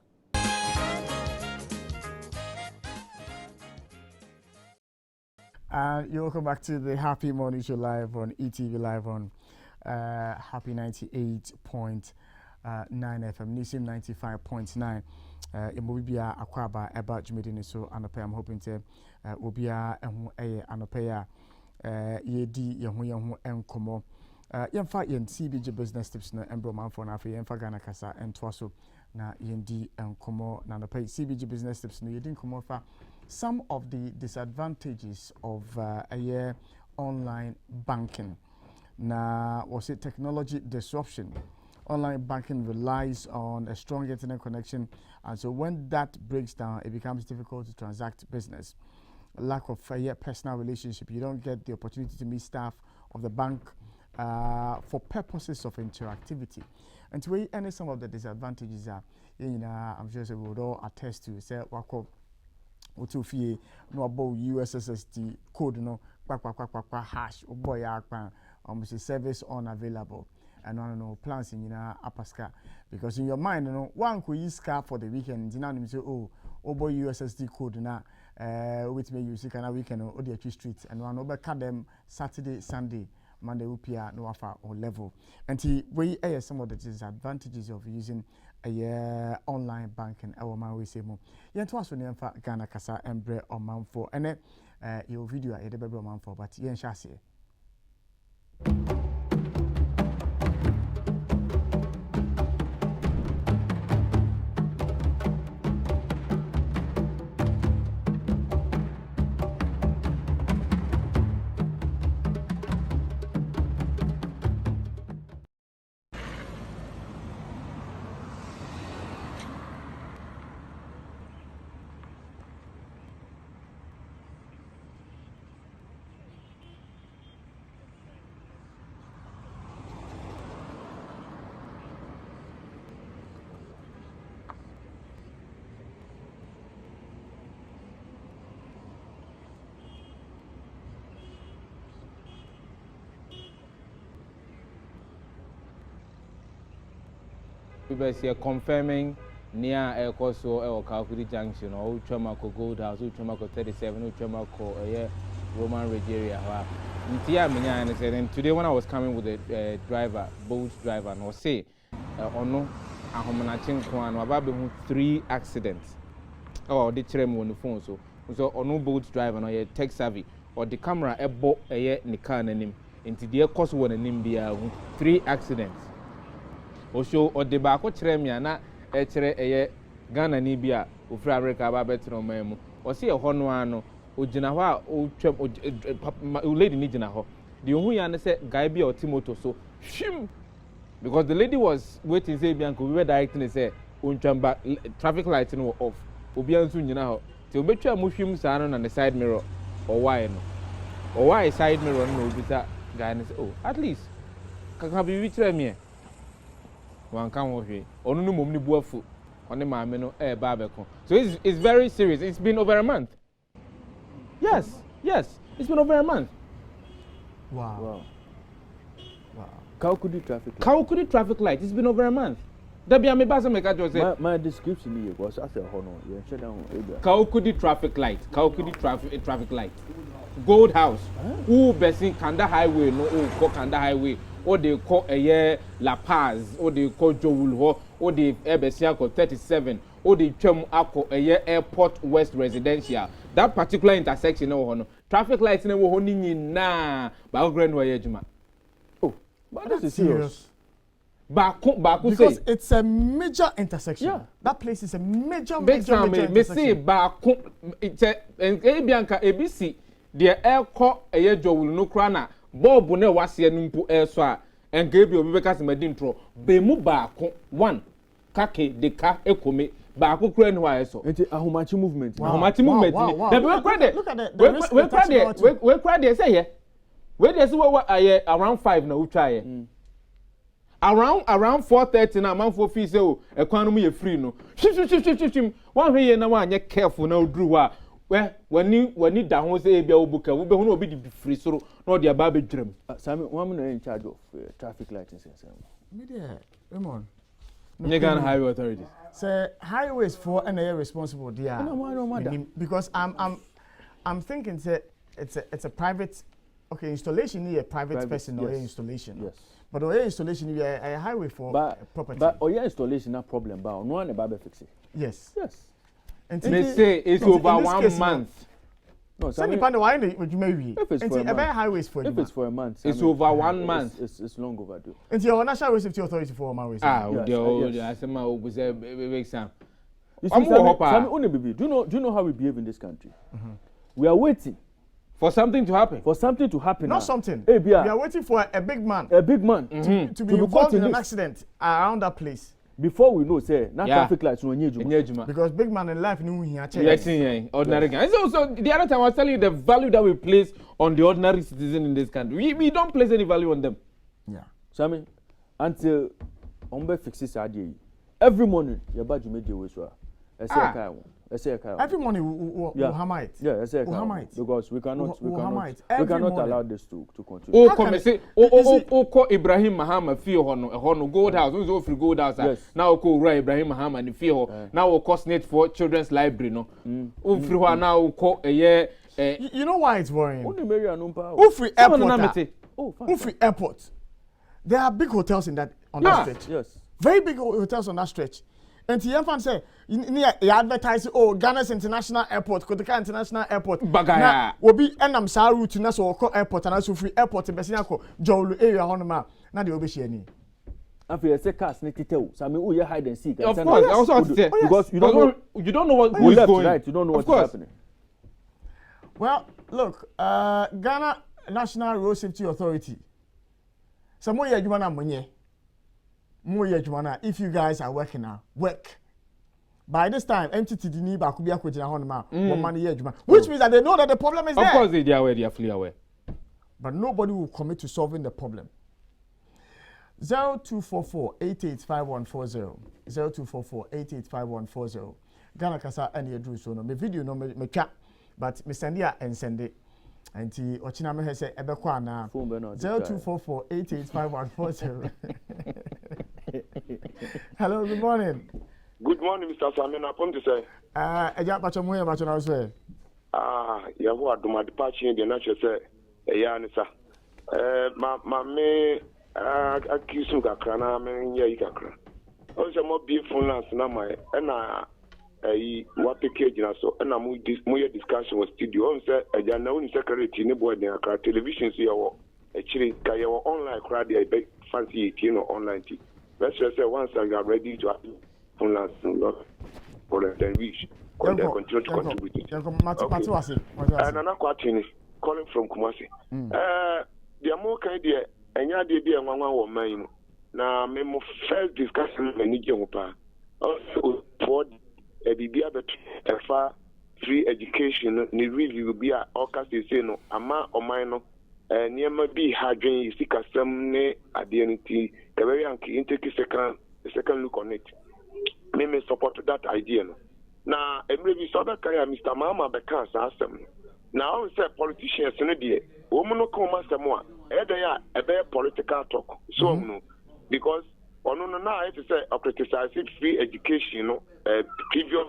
S1: You're welcome back to the Happy Morning Show live on ETV Live on Happy 98.9 FM, Nisim 95.9. Imobia Akwaba Eba Jumedini so anope. I'm hoping to Obia anope yedi yehu enkomo. Yemfa yen CBG business tips no embro man for na fe yemfa Ghana kasa entwaso na yendi enkomo na anope CBG business tips no yedi enkomo fa some of the disadvantages of online banking. Now, was it technology disruption? Online banking relies on a strong internet connection, and so when that breaks down, it becomes difficult to transact business. Lack of personal relationship, you don't get the opportunity to meet staff of the bank for purposes of interactivity. And to weigh any some of the disadvantages are, I'm sure we would all attest to say, Utufie no about USSD code no hash boy service unavailable and no plans in apaska because in your mind one could use car for the weekend you say oh boy USSD code na with me you see kana weekend or the street and one over them Saturday Sunday Monday upia no afa or level and we some of the disadvantages of using online banking our man we say mo yen to aso nemfa Ghana kasa embre omanfo ene your video e de bebre omanfo but yen sha se
S4: we are confirming near Elcoso Calvary Junction or Uchamako Gold House, Uchamako 37, Uchamako Roman Regeria. And today when I was coming with the driver, boat driver, and was say ono ahomanachin kwan wababe 3 accidents. Oh, the trem on the phone so ono boat driver no tech savvy or the camera ebo ni car nanim into the course one nanim bia 3 accidents. Osho or the back tremia na Ghana Nibia, Ufra America Babetro Memo, or see a Honoano, Ujinawa, lady Nijinaho. The Umuyan said Gaibi or Timoto, so shim because the lady was waiting, say Bianco, we were directing, say, Unchamba traffic lights no off, Ubian Sunjinaho, till betray Mushim Sanon and the side mirror, or why no, or why side mirror no, with that guy and say, oh, at least, can be with me. One can watch it. Or no mummy buafu on the mameno barbecue. So it's very serious. It's been over a month. Yes. It's been over a month.
S1: Wow.
S3: Kaukudi traffic light.
S4: Kaukudi traffic light. It's been over a month.
S3: My description here was as a honor. Yeah, shut down.
S4: Kaukudi traffic light. Traffic light. Gold House. Who Bessin Kanda Highway, no, call Kanda Highway, or they call a year La Paz, or they call Jowulho, or they Ebesiako 37, or they Chum Ako a year Airport West Residential. That particular intersection, no honor. Traffic lights in a wohoning na Background Wayajuma.
S3: Oh, but this is serious.
S4: Baku
S1: Because
S4: say
S1: it's a major intersection.
S3: Yeah.
S1: That place is a major
S4: me
S1: intersection.
S4: say Baku it's a Bianca ABC. The air call a year Joe will no crana, Bob Bonnet was here numpu air swa, and gave you because my intro. Bemu Baku, one, Kake, the car, Ekome, Baku Cran Wire so.
S3: It's a Humachi movement.
S1: Wow.
S4: Humachi movement.
S1: Wow.
S4: Look at
S1: the risk
S4: We're
S1: attached to it.
S4: we're credit, say here. Where there's what I around 5 now, we try. Around 4:30 now, man for fees, economy free no. Shim. One here now, one, you're careful now, Drew. Where when you down say be obuka we be who be the free so no the baby dream.
S3: Sammy, one man in charge of traffic lights in Sense.
S1: Media, Ramon.
S4: Nigerian Highway Authorities.
S1: So highways for and they are responsible. There.
S3: No,
S1: because I'm thinking it's a private. Okay, installation need a private person or installation.
S3: Yes.
S1: But the installation need a highway for property.
S3: But installation no problem. But no one about fix it.
S1: Yes.
S4: They say it's over 1 month.
S3: No,
S1: so depending why you maybe.
S3: If it's for a month,
S1: highways for
S3: if it's for a month,
S4: it's over 1 month.
S3: It's long overdue.
S1: And your National Road Safety Authority for my ways.
S4: I said my exam.
S3: You see, do you know how we behave in this country? We are waiting
S4: for something to happen.
S1: Not something.
S3: Hey,
S1: we are waiting for a big man.
S3: A big man
S1: to be involved in an accident around that place.
S3: Before we know, say, not traffic lights no
S4: Nyejuma.
S1: Because big man in life knew he had
S4: ordinary guy. So the other time I was telling you the value that we place on the ordinary citizen in this country. We don't place any value on them.
S1: Yeah.
S3: Sammy, until Ombe fixes idea. Every morning, your budget made your way so.
S1: Every morning we hammer it.
S3: Yeah, because we cannot allow this to continue.
S4: Oh, come say, oh, Ibrahim Mahama fear hono Gold House. Who's all free Gold House?
S3: Yes.
S4: Now call Ibrahim Mahama and fear. Now we'll cost net for children's library. No, free one now call a year.
S1: You know why it's worrying?
S3: Ufri
S1: Airport. There are big hotels on that stretch.
S3: Yes.
S1: Very big hotels on that stretch. And the fan say, you advertise, Ghana's International Airport, Kotoka International Airport.
S4: Bagaya.
S1: Will be Enam Sa route to Nassau Airport and also free airport in Bessinako, Jolu area Honoma. Now they will be sharing.
S3: After you say cars, Sammy, hide and seek.
S4: Of course, I also want to say
S3: because you don't know what
S4: who is going.
S3: Right, you don't know what's happening.
S1: Well, look, Ghana National Road Safety Authority. Some more if you guys are working now, work. By this time, entity didn't back be which means that they know that the problem is there.
S4: Of course, they are aware, they are fully aware.
S1: But nobody will commit to solving the problem. 0244-885140. 0244-885140. Ghana Kasa and you do so. No, my video no me chat, but me send ya and send it. And the Ochiname has said, Ebekwa na 0244-885140. Hello, good morning.
S9: Good morning, Mr. Samuel. I come to say.
S1: Eja pachomu ya pacho na uswe.
S9: Yahu aduma departure the natural say. Nisa. Ma me accuse kakra na me ye kakra. Also mo be finance na my na what package na so na mo discussion with studio. On say eja na uni secretary ni board na kakra television so yawo. Actually ka yawo online crowd dey be fancy online tea. Let's just say once you are ready to have finance for the reach, continue to contribute.
S1: And
S9: I'm calling from Kumasi. The more kind of and ya de be a 1 1 man. Now, my first discussion with Nijopa also for a BBA a far free education, ni review be a orcas say no, ama or minor. Near my be hardware, you see custom at the entity, very intake a second look on it. May support that idea. Now, maybe so that Mr. Mama Bekas asked them. Now, say politicians in the woman no come as more. A political talk. So, no, because on now I say a criticize free education, previous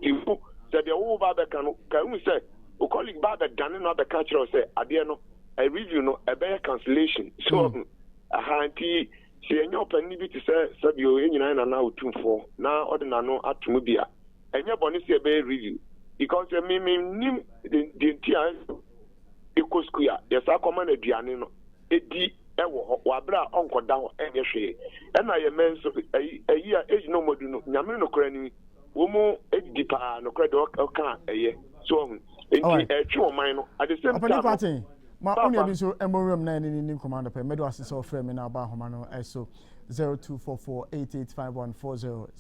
S9: people said the whole Baba can we say, o colleague Baba done not the culture say, Adiano, a review no a better cancellation. So, a handy. She ain't open to say, Sabio, in now 2-4. Now, ordinary no at Mubia. And your bonus a bear review. Because the mean the tears equal square. Yes, I command a Dianino. Edi Ewo, Wabra, Uncle Down, and your shade. And I am men a year age no more do Yamino Cranny, Womo, Edipa, no credit or can't a year. So, a true minor at the same time.
S1: Ma only have been so emorium 9 in commander per medo assist of frame in our bahomano so 0244-885140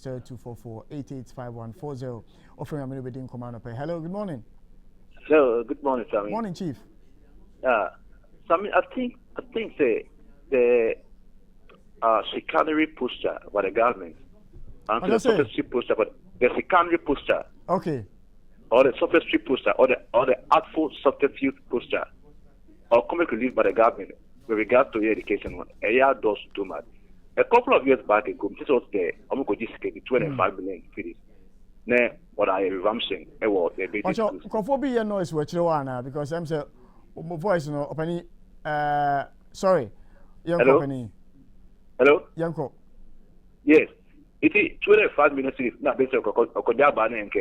S1: 0244-885140 offering a minute within commander per. Hello, good morning.
S10: Hello, good morning, Sammy.
S1: Morning, Chief.
S10: Sammy, I think the chicanery poster by the government and the sophistry poster, but the chicanery poster.
S1: Okay.
S10: Or the sophistry poster or the artful subterfuge poster. Or comic relief by the government with regard to your education one. A year does too much. A couple of years back ago, this was the Omukojisike, 25 million cities. Now, what I revamping, it was the basic schools.
S1: Conphobia noise, which you want because I'm saying, my voice, you know, opening, sorry, young company.
S10: Hello?
S1: Young
S10: Yes. It is 25 million cities, not based on Okodaba and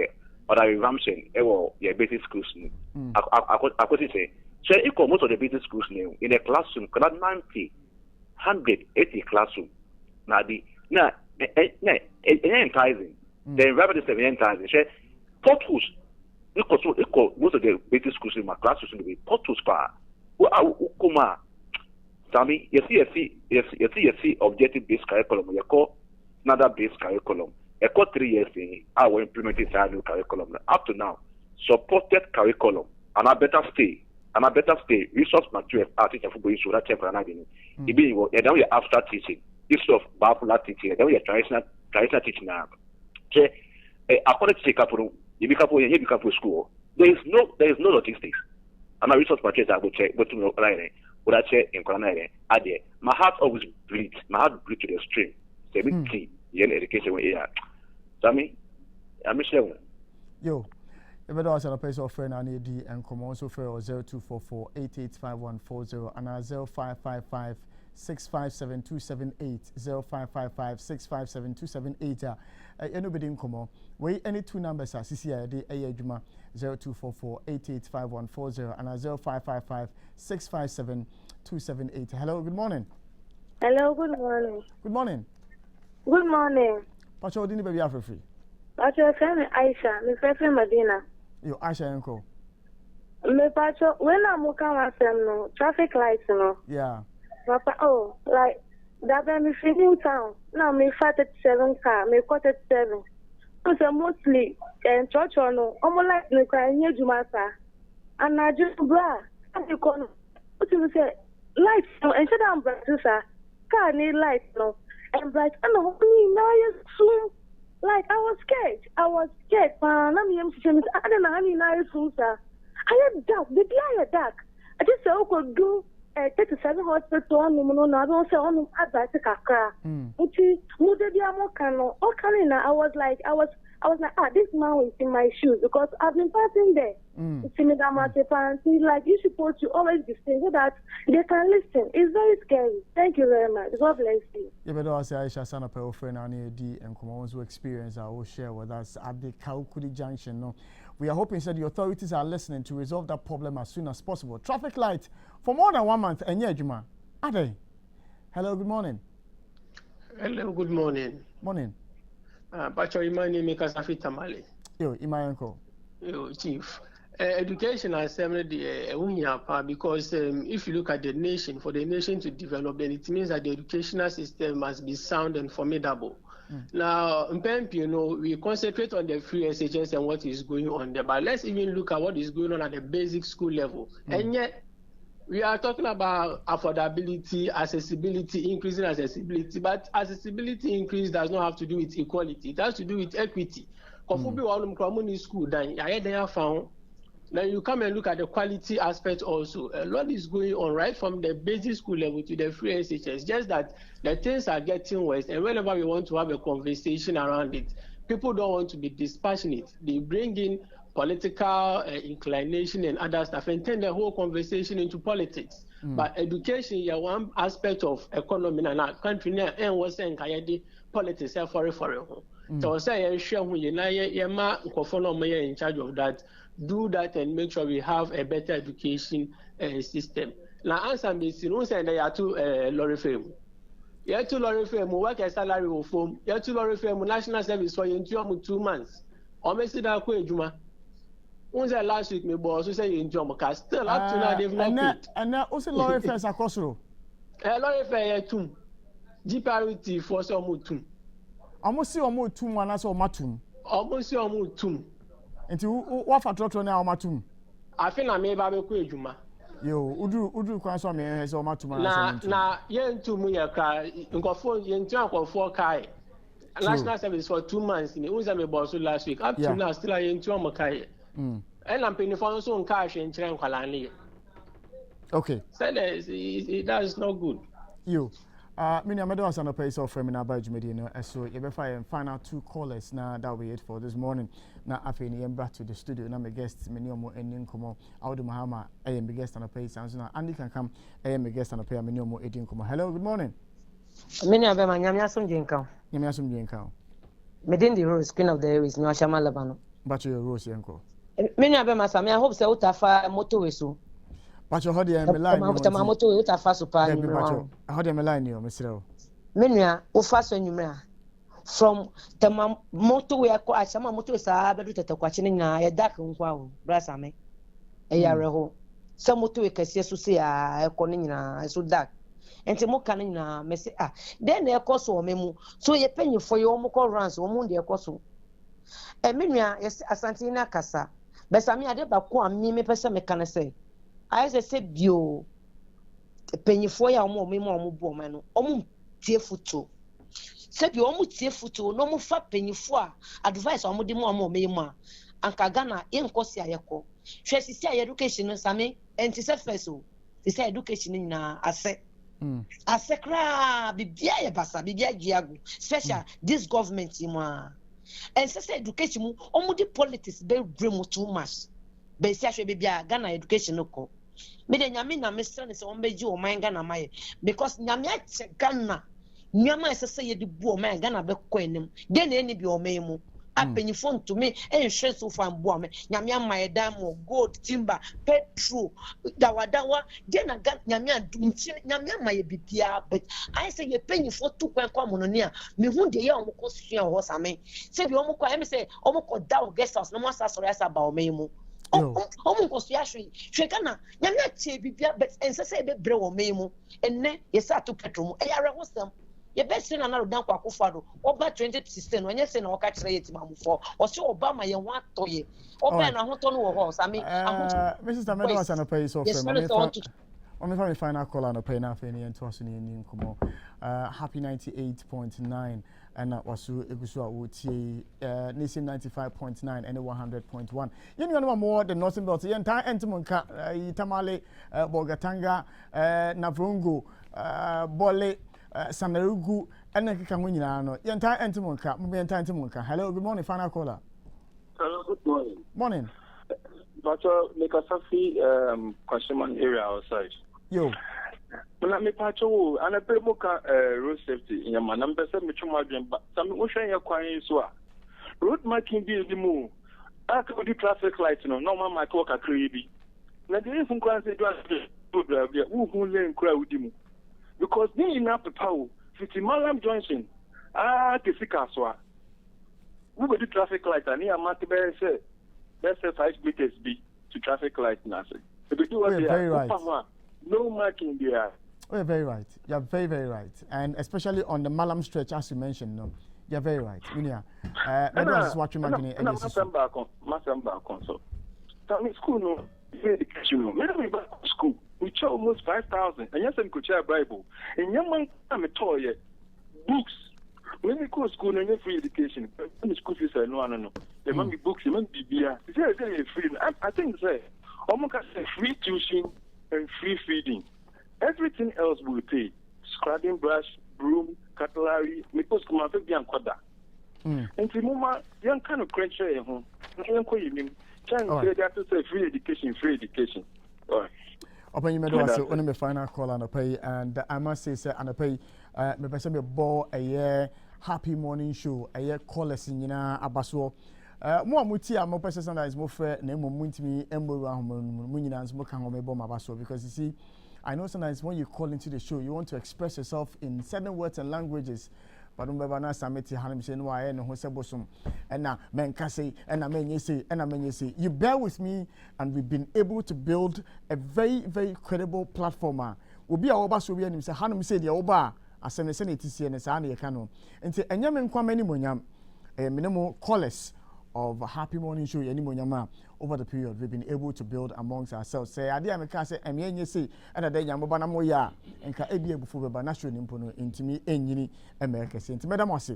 S10: what I revamping, it was your basic schools. I could say, so equal most of the business schools now in a classroom, 90, 180 classroom. Now enticing. The rapid 7 enticing. So potholes equal most of the business schools in my classrooms will be potholes par. Ukuma Sammy, you see objective based curriculum, you call another based curriculum. I got 3 years in our implementing new curriculum. Up to now, supported curriculum and I better stay. And I better stay resource material teacher for going to that temple and I didn't. It being what then we after teaching. Instead of Bapula teaching, then we are traditional teaching now. Okay, according to Sikapu, you become for school. There is no logistics. And my resource material I will check, but to know right would I check in Koranai? My heart always bleeds. My heart bleeds to the stream. 17 year education here. Sammy, I'm sure.
S1: Yo. If I don't have a place of friend, I need D and come also for 0244-885140 and 0555-657-278 0555-657-278. Anybody in come on. We any two numbers are CCID Ayajuma 0244-885140 and 0555-657-278. Hello, good morning.
S11: Hello, good morning.
S1: Good morning.
S11: Good morning.
S1: Pacho, didn't baby have free.
S11: Pacho, friend Aisha, my friend Medina.
S1: Yo, Aisha Uncle.
S11: Me Pacho, when I'm walking no traffic lights, no.
S1: Yeah.
S11: Papa, oh, like that when me feeding town. Now me 47 car, me 47. So mostly and church or no, almost like me crying near Jumasa. And I just blah. And you can what you say lights no and shut down bright sir. Car need lights no. And bright and now you soon. Like I was scared. I don't know. I had dark. The day I had dark. I just said, "Okay, do 37 hospital on no. I don't say on advice kakra." Uchi, mude dia mo kano. O kanina. I was like, this man is in my shoes because I've been passing there. Like you're supposed to always be saying so that they can listen. It's very scary. Thank you very much. God bless you.
S1: Yeah, but I say Aisha Sana Peo friend and D and Commons experience I will share with us at the Kaukudi Junction. No, we are hoping that the authorities are listening to resolve that problem as soon as possible. Traffic light for more than 1 month. And yeah, Juma. Ade. Hello, good morning.
S12: Hello, good morning.
S1: Morning.
S12: Pacho Imani Mikasafi Tamale.
S1: Yo, Imayanko.
S12: Yo, Chief. Education assembly because if you look at the nation, for the nation to develop, then it means that the educational system must be sound and formidable. Now, in PMP, you know, we concentrate on the free SHS and what is going on there, but let's even look at what is going on at the basic school level. And yet, we are talking about affordability, accessibility, increasing accessibility, but accessibility increase does not have to do with equality. It has to do with equity. School, then I found Now you come and look at the quality aspect also. A lot is going on right from the basic school level to the free SHS. Just that the things are getting worse, and whenever we want to have a conversation around it, people don't want to be dispassionate. They bring in political inclination and other stuff and turn the whole conversation into politics. But education is one aspect of economy and our country now and was saying politics for it. So say share who you in charge of that. Do that and make sure we have a better education system. Now answer me, you know, say there are two lorry firm. You have 2 lorry firm work a salary of form. You have 2 lorry firm national service for you 2 months. Or may see that quick Juma. Once last week, my boss who say in Joma, still up to now they've not paid.
S1: And now also lorry fares across the road.
S12: Lorry fare 2. GPRT for some 2.
S1: Almost see almost 2 months or matum.
S12: Almost see almost 2.
S1: And to what for trotro now matum?
S12: I think I may have a quick Juma.
S1: Yo, Udu Kwaso me has or matum.
S12: Na yen 2 mu yakra nko phone yen 2 nko 4 kai. National service for 2 months ni unza me boss last week up to now still yen 2 mo kai. And I'm paying for so cash in Chiran.
S1: Okay.
S12: So that is not good.
S1: You. Many Meadows and a pace of Femina by Medina. So you be fine. Final 2 callers now that we had for this morning. Now I feel back to the studio. Now my guests, many more ending come out of Mahama. I am the guest on a pace. And now Andy can come. I am the guest on a pair. Many more ending come. Hello, good morning.
S13: Many of them are Yamiasum Jinka.
S1: Yamiasum Jinka.
S13: Medin the rose, Queen of the Air is no Shama Labano.
S1: But your rose, Yanko.
S13: Many of them are some. I hope so. Utafa motorway so.
S1: But your hody and Meline.
S13: Moto Utafa super.
S1: How do you mean, Mr.
S13: Menya ufaso nyumra from the motorway ko achama moto sa bedu tete kwachi na ya dak nkwa o brasa me e yare ho sa motorway kase so se a e ko nyina so dak enti mo kan nyina me se den na e ko so o memu so ye panyifo ye o mo ko runs o mu de e ko so e menua yes asante na kasa besa me ade ba ko ami me pese me kan se ai se bio panyifo ya o mo memu o mo bo ma no o mo tie futo sebi omu tie futo no mu fa penyifo a advice omu de mu omu memu a anka Ghana enkosi ayeko hwe sisi education no same enti se feso sisi education nyina ase kra bibia ye basa bibia giago special this government mu a ensese education mu omu de politics be bring too much be si ahwe bibia Ghana education no ko me de nyame na mesra ne se on beji o man Ghana maye because nyame ache Ghana nyama esese ye de bu o man Ghana be ko enim de na eni bi o man mu apenyifo to me enhwe so fan bu o me nyame amaye diamond gold timber petrol dawa de na nyame adum nyame amaye bibia but I say ye penyifo to kwan kwa mono ne a me hu de ye o mo ko sua ho same se bi o mo kwa em say o mo ko da o guest house no mo asasori asa ba o man mu omu ko so ya hwe Ghana nyame atie bibia but ensese be bre wo memu enne yesa ato petrol mu e yare hosam ye be se na na rodan kwa akofado oba 2016 onye se na oka kire yetimamufo o se obama ye ho atoye oba na ho to no wo ho same
S1: Mrs. Meadows was an pay so from on the final call on a pay na fe ni ento aso ni ni nkomo happy 98.9 and that was egusu awutie Nation 95.9 and 100.1 yenu no more the northern belt yen ta entimunka itamale bogatanga navrungu bole samarugu and keka ho nyina no yen ta entimunka mo yen ta entimunka. Hello, good morning, final caller.
S14: Hello, good morning.
S1: Morning.
S14: But make a safi consumer area outside.
S1: Yo.
S14: When me pacho and a pemoka road safety in your man number 7 but some ocean your quine so road marking be the move. I could do traffic lights no man might walk a creepy. Now the even class they do who lane crowd because they enough power 50 Malam Johnson Kisika who will do traffic lights and here Matibere say let's say 5 meters be to traffic light nothing. If we do what they are no marking there.
S1: Oh, you're very right. You're very, very right. And especially on the Malam stretch, as you mentioned, no, you're very right. Minia, is watching Magini and
S14: back on. So, tell me, school, no, education, no. When we back to school, we charge almost 5,000. And yes, we could share Bible. And young man, I'm a toy, books. When we go to school, no free education. When the school fees are no. the money books, the money BBA. It's free. I think say almost free tuition and free feeding. Everything else will pay. Scrubbing brush, broom, cutlery, because come out be ankwada. And the moment young kind of crunch here, home. Young queen, trying to say free education, free education. All right.
S1: Open your middle, so when my final call on a pay, and I must say, sir, and a pay, me person me ball a year happy morning show, a year callers in Abaso. More muti, I'm more person that is more fair, name of Muntimi, Embo, Munina, and smoke on my bomb Abaso, because you see, I know sometimes when you call into the show, you want to express yourself in certain words and languages. But remember, now Samiti Hanum saying why and Hosebosum, and now Menkase, and I say, you bear with me, and we've been able to build a very, very credible platform. We'll be our boss, we and say, Hanum said, the Oba, as an SNTC and Sani Cano, and say, and Yaman Kwamani Munyam, a minimal callers of a happy morning show, any Munyama. Over the period, we've been able to build amongst ourselves. Say, I did say, and you say, and a day Yamabana Moya, and can be able to be national impono into me, and America. Saint Madame Ossi,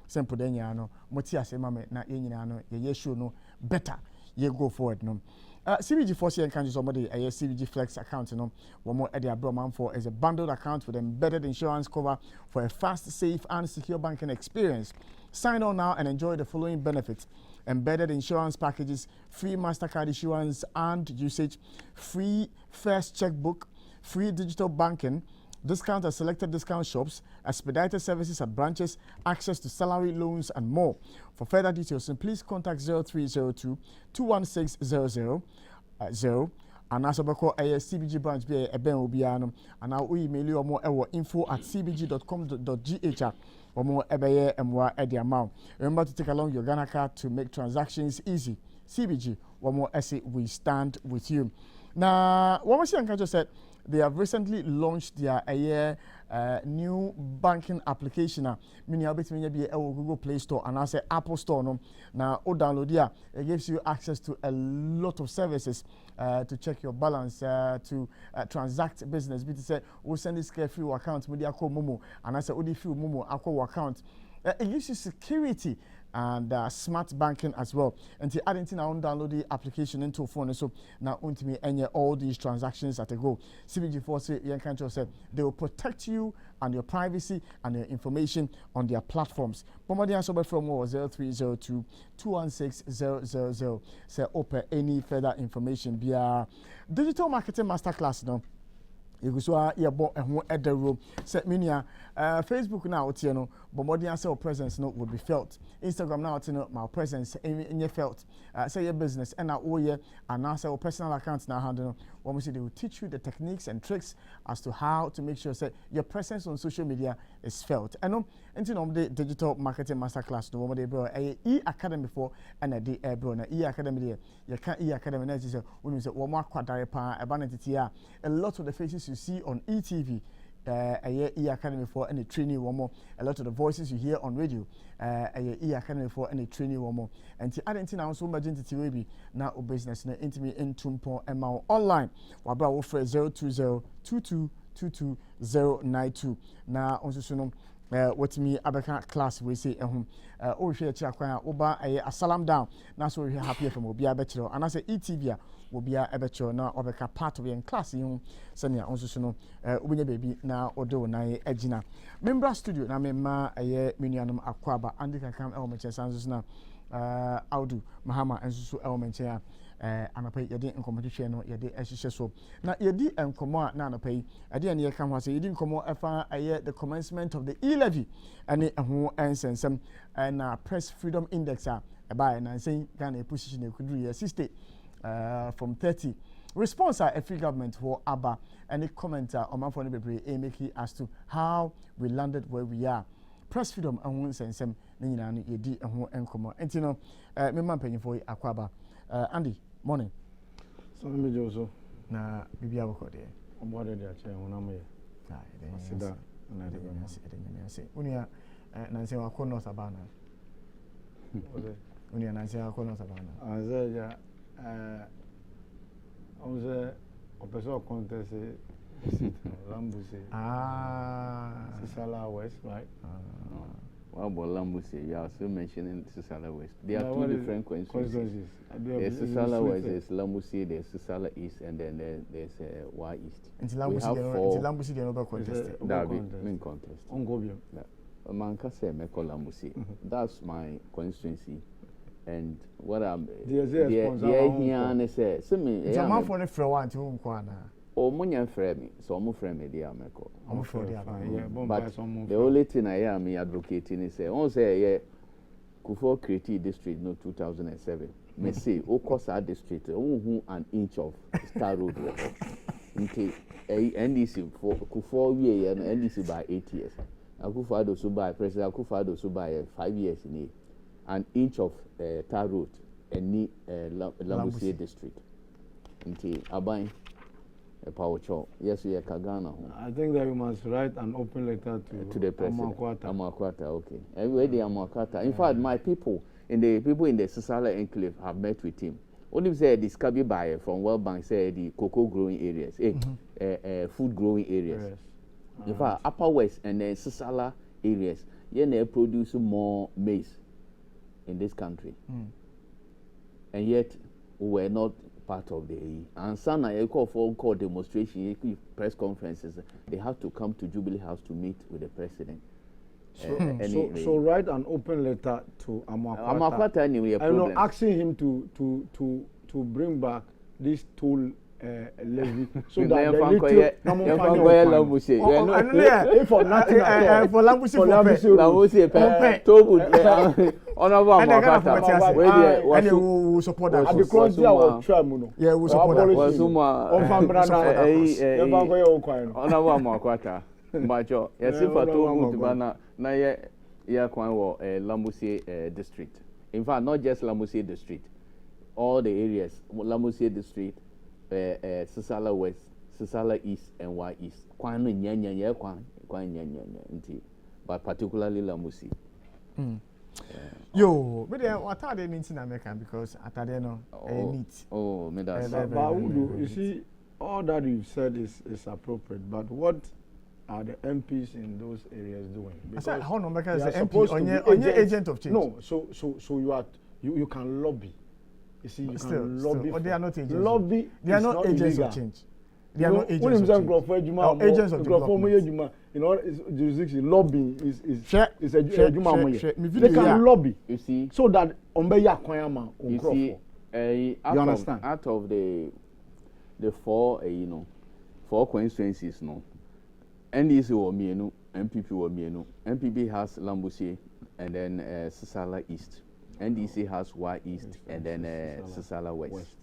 S1: Sempo Deniano, Motia Semame, na Yenano, ye show no better. Ye go forward, no. CBG Force and country somebody a CBG Flex account, one more Eddie Abroman for is a bundled account with embedded insurance cover for a fast, safe, and secure banking experience. Sign on now and enjoy the following benefits: embedded insurance packages, free MasterCard issuance and usage, free first checkbook, free digital banking, discount at selected discount shops, expedited services at branches, access to salary loans, and more. For further details, please contact 0302 216 000 and also call a CBG branch be a ben obiano and now we email you more info@cbg.com.gh or more ebeye and more at the amount. Remember to take along your Ghana card to make transactions easy. CBG, one more essay, we stand with you. Now, what was your just said? They have recently launched their new banking application. Meaning, I'll be Google Play Store and I say Apple Store. No, now, download it. It gives you access to a lot of services to check your balance, to transact business. But say, we'll send this free account. Media call Momo, and I say, Odi free Momo, Aqua account. It gives you security and smart banking as well. And to add into now, download the application into phone. So now, me and all these transactions at a go. CBG Force, said they will protect you and your privacy and your information on their platforms. Bombardier Sober from 0302 216 000. Say open any further information via digital marketing masterclass. No. You go at the room. Set minia Facebook now, no, but more than say presence no would be felt. Instagram now, my presence in your felt. Say your business and now and now say your personal accounts now handle. What we say they will teach you the techniques and tricks as to how to make sure say your presence on social media is felt. And the digital marketing masterclass. No one they bro e-academy for and a day bro na e-academy there. You can't e-academy na just when we say one more quadri pa a lot of the faces you see on ETV, e-academy for any training one more. A lot of the voices you hear on radio, e-academy for any training one more. And to add into now so much into TV now business na intimi intumpo ML online. Wabra offer 020 22 092. Now also what me abeka class we say oh share chakwa oba a salam down. Now so we happy from obi abechiro and I say ETV will be a better now or a part of your class. You send also no when baby now or do na ejina. Member studio na memma a minianum aquaba and can come element sans now Audu Mahama and so element here and I pay your day in competition or your day as so. Now your D and comma now pay a day and you come was you didn't come over the commencement of the E-levy and who ends and some and press freedom index by and saying can a position you could do 60 from 30. Response a free government for ABBA and a commenter on my phone make as to how we landed where we are. Press freedom and who send some Nina Yedi and who and come and you know me man paying for Aquaba. Andy, morning.
S15: So me Joso.
S1: Na bibi aboko de.
S15: Omo de de chair wona me.
S1: Ah,
S15: Sida na de
S1: say. Unia Nancy wa ko North Abana. Unia Nancy wa ko North Abana.
S15: Azaja onze opeso contest Lambuse.
S1: Ah,
S15: Sisala West, right?
S16: What about Lambusi? You are still mentioning Sisala West. There are
S15: Now,
S16: two different constituencies. There's Sisala West, there's Lambusi, there's Sisala East, and then there's Y East.
S1: Until Lambusi, they never contested.
S16: That will be main contest. Manka say Meko Lambusi. That's my constituency. And what I'm here and say, Simi,
S1: Jama for the Frewan to Unkwana.
S16: Oh, Munya Fremi, so I'm Fremi, dear Meko.
S15: But
S16: the only thing I am advocating is say, Kufo Creative District, no 2007. Me say, Okosa District, who an inch of Star Road. Okay, NDC for Kufo year and NDC by 8 years. Akufo-Addo so by President Akufo-Addo so by 5 years in an inch of tar road and Lambusi District. Okay, Abai. Yes, we are Kagana.
S15: I think that you must write an open letter
S16: to the president. Amakwata, okay. Everybody Amakwata. In
S15: Yeah.
S16: fact, my people in the Sisala enclave have met with him. Only say this Kabi buyer from World Bank said the cocoa growing areas, food growing areas.
S15: Yes.
S16: In fact, Upper West and then Sisala areas, they produce more maize in this country, and yet we were not part of the AE. And some call demonstration, press conferences. They have to come to Jubilee House to meet with the president.
S15: So write an open letter to Amakwata.
S16: Amakwata anyway.
S15: I know, asking him to bring back this toll levy so that the little for nothing
S1: for Lambusi
S16: Honorable Amakwata,
S1: and you will support that.
S15: Because they are trying.
S1: Yeah, we support that.
S16: Honorable Amakwata, Macho, yes, if I told Mutibana, na ye kwan wo Lambusi district. In fact, not just Lambusi district, all the areas, Lambusi district, Sisala West, Sisala East, and Y East. Kwan nya but particularly Lambusi.
S1: Yo, but what are they means in America? Because at the end, neat.
S16: Oh, me that's.
S15: But you see, all that you've said is appropriate. But what are the MPs in those areas doing?
S1: Because how no because the MP on your agent of change.
S15: No, so you can lobby. You see, you can lobby.
S1: But they are not agents.
S15: Lobby.
S1: They are not agents of change. They are not agents of change.
S15: Agents of development. You know, jurisdiction lobbying is a Juma. They can lobby.
S16: You see,
S15: so that Ombeya Koyama.
S16: You see, you
S15: understand?
S16: Out of the four, four constituencies, no, NDC were Mienu, MPP were Mienu. MPP has Lambusi and then Sisala East. NDC has Y East and then Sisala West.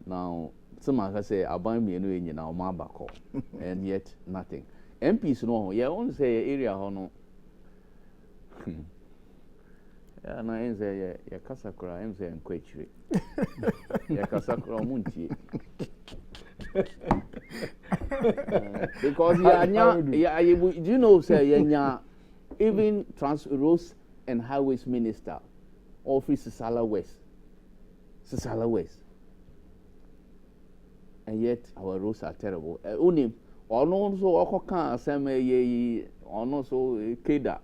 S16: Now, some say Aban Mienu in Nauma Bako, and yet nothing. MPs no, yeah, only say area hono. Yeah, na enze ya kasakura enze enkwechiri. Ya kasakura munchi. Because do you know say yanya even Roads and Highways Minister of Sisala West. Sisala West. And yet our roads are terrible. Unim ono so okoka asem ye ono so Keda.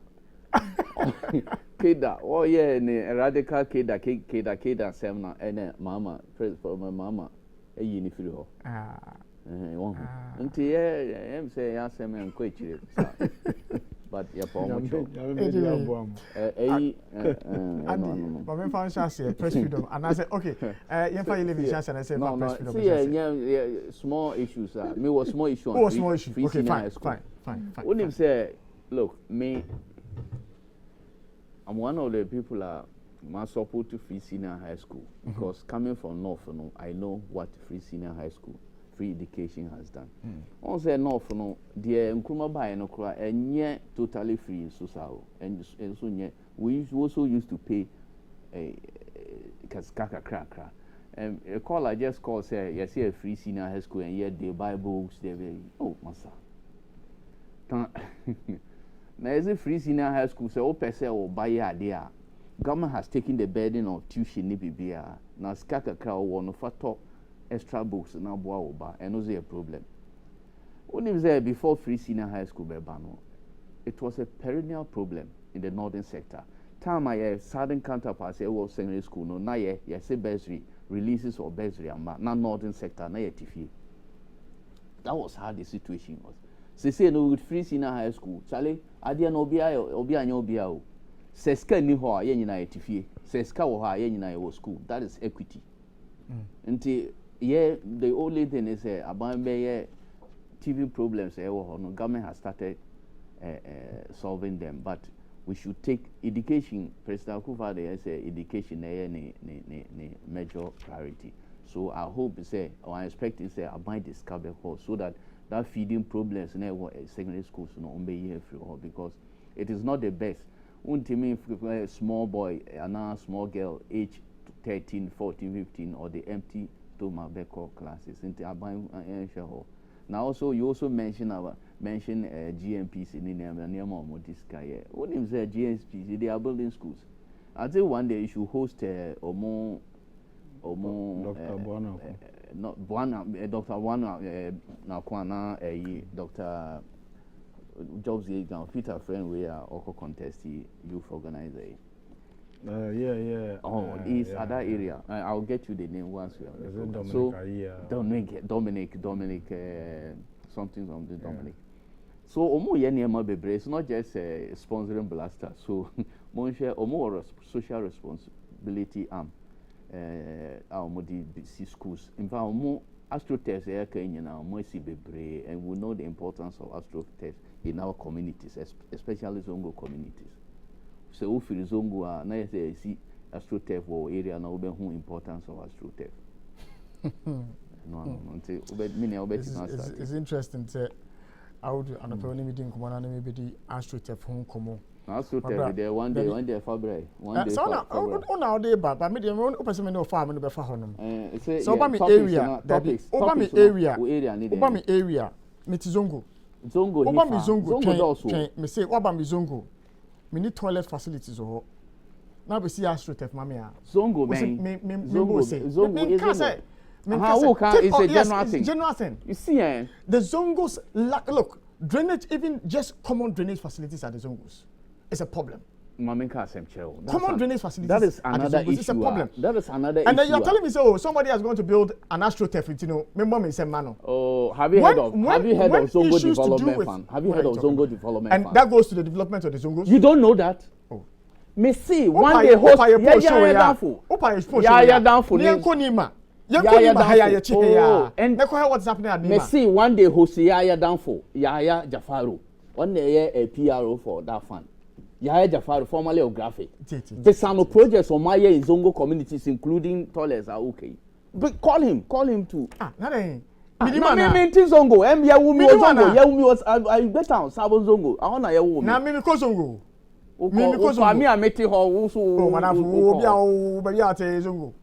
S16: Keda. Oh yeah, ne radical Keda asem na ene mama for my mama e yini firi ho. Nti em say asem en ko echire. But yeah, for much.
S1: But when found chance press freedom, and I said, okay, you find you live chance, and I said,
S16: no,
S1: press freedom.
S16: See, small issues. Me was small issue.
S1: Oh, small issue. Okay, fine.
S16: When him say, look, me, I'm one of the people my support to Free Senior High School because coming from North, I know what Free Senior High School. Free education has done. On say no for no, the Nkrumah by no cry and yet totally free in Susao. And so yet we also used to pay a kaka cracker. And a call I just called say, yes, here Free Senior High School and yet they buy books, they very massa. Now is it Free Senior High School say, per se or buy there. Government has taken the burden of tuition nibibia. Now skaka crowd one of talk. Extra books now boa oba and was a problem. When he was there before Free Senior High School bebano, it was a perennial problem. in the northern sector. Time I southern counterparts was secondary school no na ye say bursary releases or bursary and na northern sector na ye tifi. That was how the situation was. Say no with free senior high school. Charlie, adia no obi anya obi o. Seska ni ho a ye nyina ye tifi. Seska wo ha ye nyina ye school. That is equity. Until the only thing is about TV problems no government has started solving them, but we should take education. President Akufo-Addo say education is major priority. So I hope or I expect I might discover so that feeding problems in secondary schools because it is not the best. A small boy and a small girl age 13, 14, 15 or the empty Tomabeko classes into now also you also mention GMPs in the this guy. What is GMPs? They are building schools. I think one day you should host Dr. Buana Nakwana Dr. Jobs Peter friend we are also contest youth organizer. Oh, it's at that area. I'll get you the name once we are. Dominic, something on the Dominic. So, omo yeniyama bebre. It's not just sponsoring blaster. So, mon share omo social responsibility our DC schools. In fact, omo AstroTurf omo si bebre, and we know the importance of AstroTurf in our communities, especially Zongo communities. So if you Zongo na say see AstroTurf or area na obe who importance of AstroTurf.
S1: It's interesting to I would an apparently meeting come on maybe the AstroTurf home come.
S16: AstroTurf there one day February one day.
S1: So now day but me the one person no farm no be fa honom. So over me area over me area me Zongo. Over me Zongo me say over me Zongo. We need toilet facilities or now we see AstroTurf mamia.
S16: Zongo man. Zongo is
S1: it's
S16: a general thing.
S1: General thing.
S16: You see,
S1: the Zongos look drainage, even just common drainage facilities at the Zongos is a problem. Common drainage facilities.
S16: That is another issue.
S1: It's a problem.
S16: That is another issue.
S1: And then you're telling me, so somebody is going to build an AstroTurf, you know, remember me say mano.
S16: Oh, have you heard of Zongo Development Fund? Have you heard of Zongo Development Fund?
S1: And that goes to the development of the Zongos?
S16: You don't know that? Oh. Me see, one day host and
S1: what's happening at
S16: me see one day host Yaya Danfo, Yaya Jafaru. One day a PRO for that fund. Yaya Jafaru, formerly of graphic. The Sano projects on my in Zongo communities, including toilets, are okay. But call him too. Zongo, Zongo, was I better on Sabon Zongo. I want to Now,
S1: me Zongo.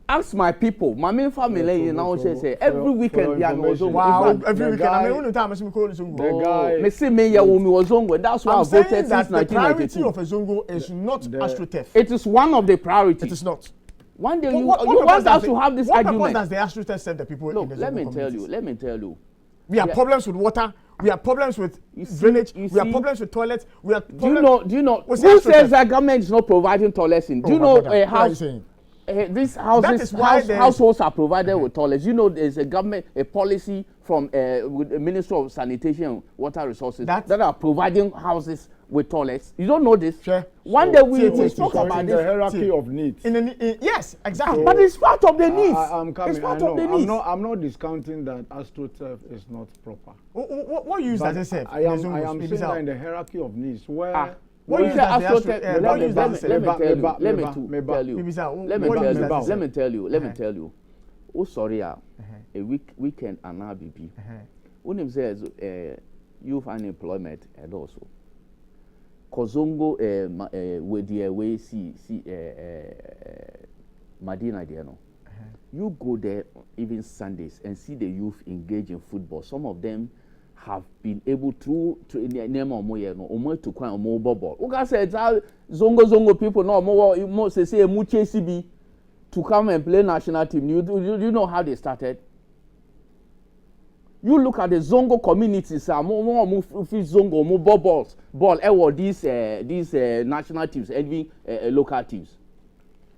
S16: Ask my people, my main family now say every weekend they are Zongo.
S1: Wow, every weekend. I mean, time I Zongo.
S16: The guy, me say me was Zongo. That's why I voted since 1992.
S1: The priority of a Zongo is not AstroTurf.
S16: It is one of the priorities.
S1: It is not.
S16: One day you want us to have this argument.
S1: What does the AstroTurf serve the people in the Zongo
S16: Let me tell you.
S1: We have problems with water. We have problems with drainage. We have problems with toilets. We have problems.
S16: Do you know? Who says that government is not providing toilets in? Do you know how? These households are provided with toilets. You know, there's a policy from with the Ministry of Sanitation and Water Resources that are providing houses with toilets. You don't know this?
S1: Sure.
S16: One day we talk about
S15: the hierarchy of needs.
S1: Yes, exactly.
S16: But it's part of the needs.
S15: I'm coming.
S16: It's part of the needs.
S15: I'm not discounting that AstroTurf is not proper.
S1: What use does it say?
S15: I am saying that in the hierarchy of needs where.
S16: Let me tell you. Oh, sorry, a weekend and RBP. When him says youth unemployment and also Kozongo with the way see Madina Diano. You go there even Sundays and see the youth engage in football. Some of them have been able to name or to quite a mobile ball. Okay, said Zongo people no more say CB to come and play national team. You know how they started? You look at the Zongo communities, more Zongo, more ball, these national teams, even local teams.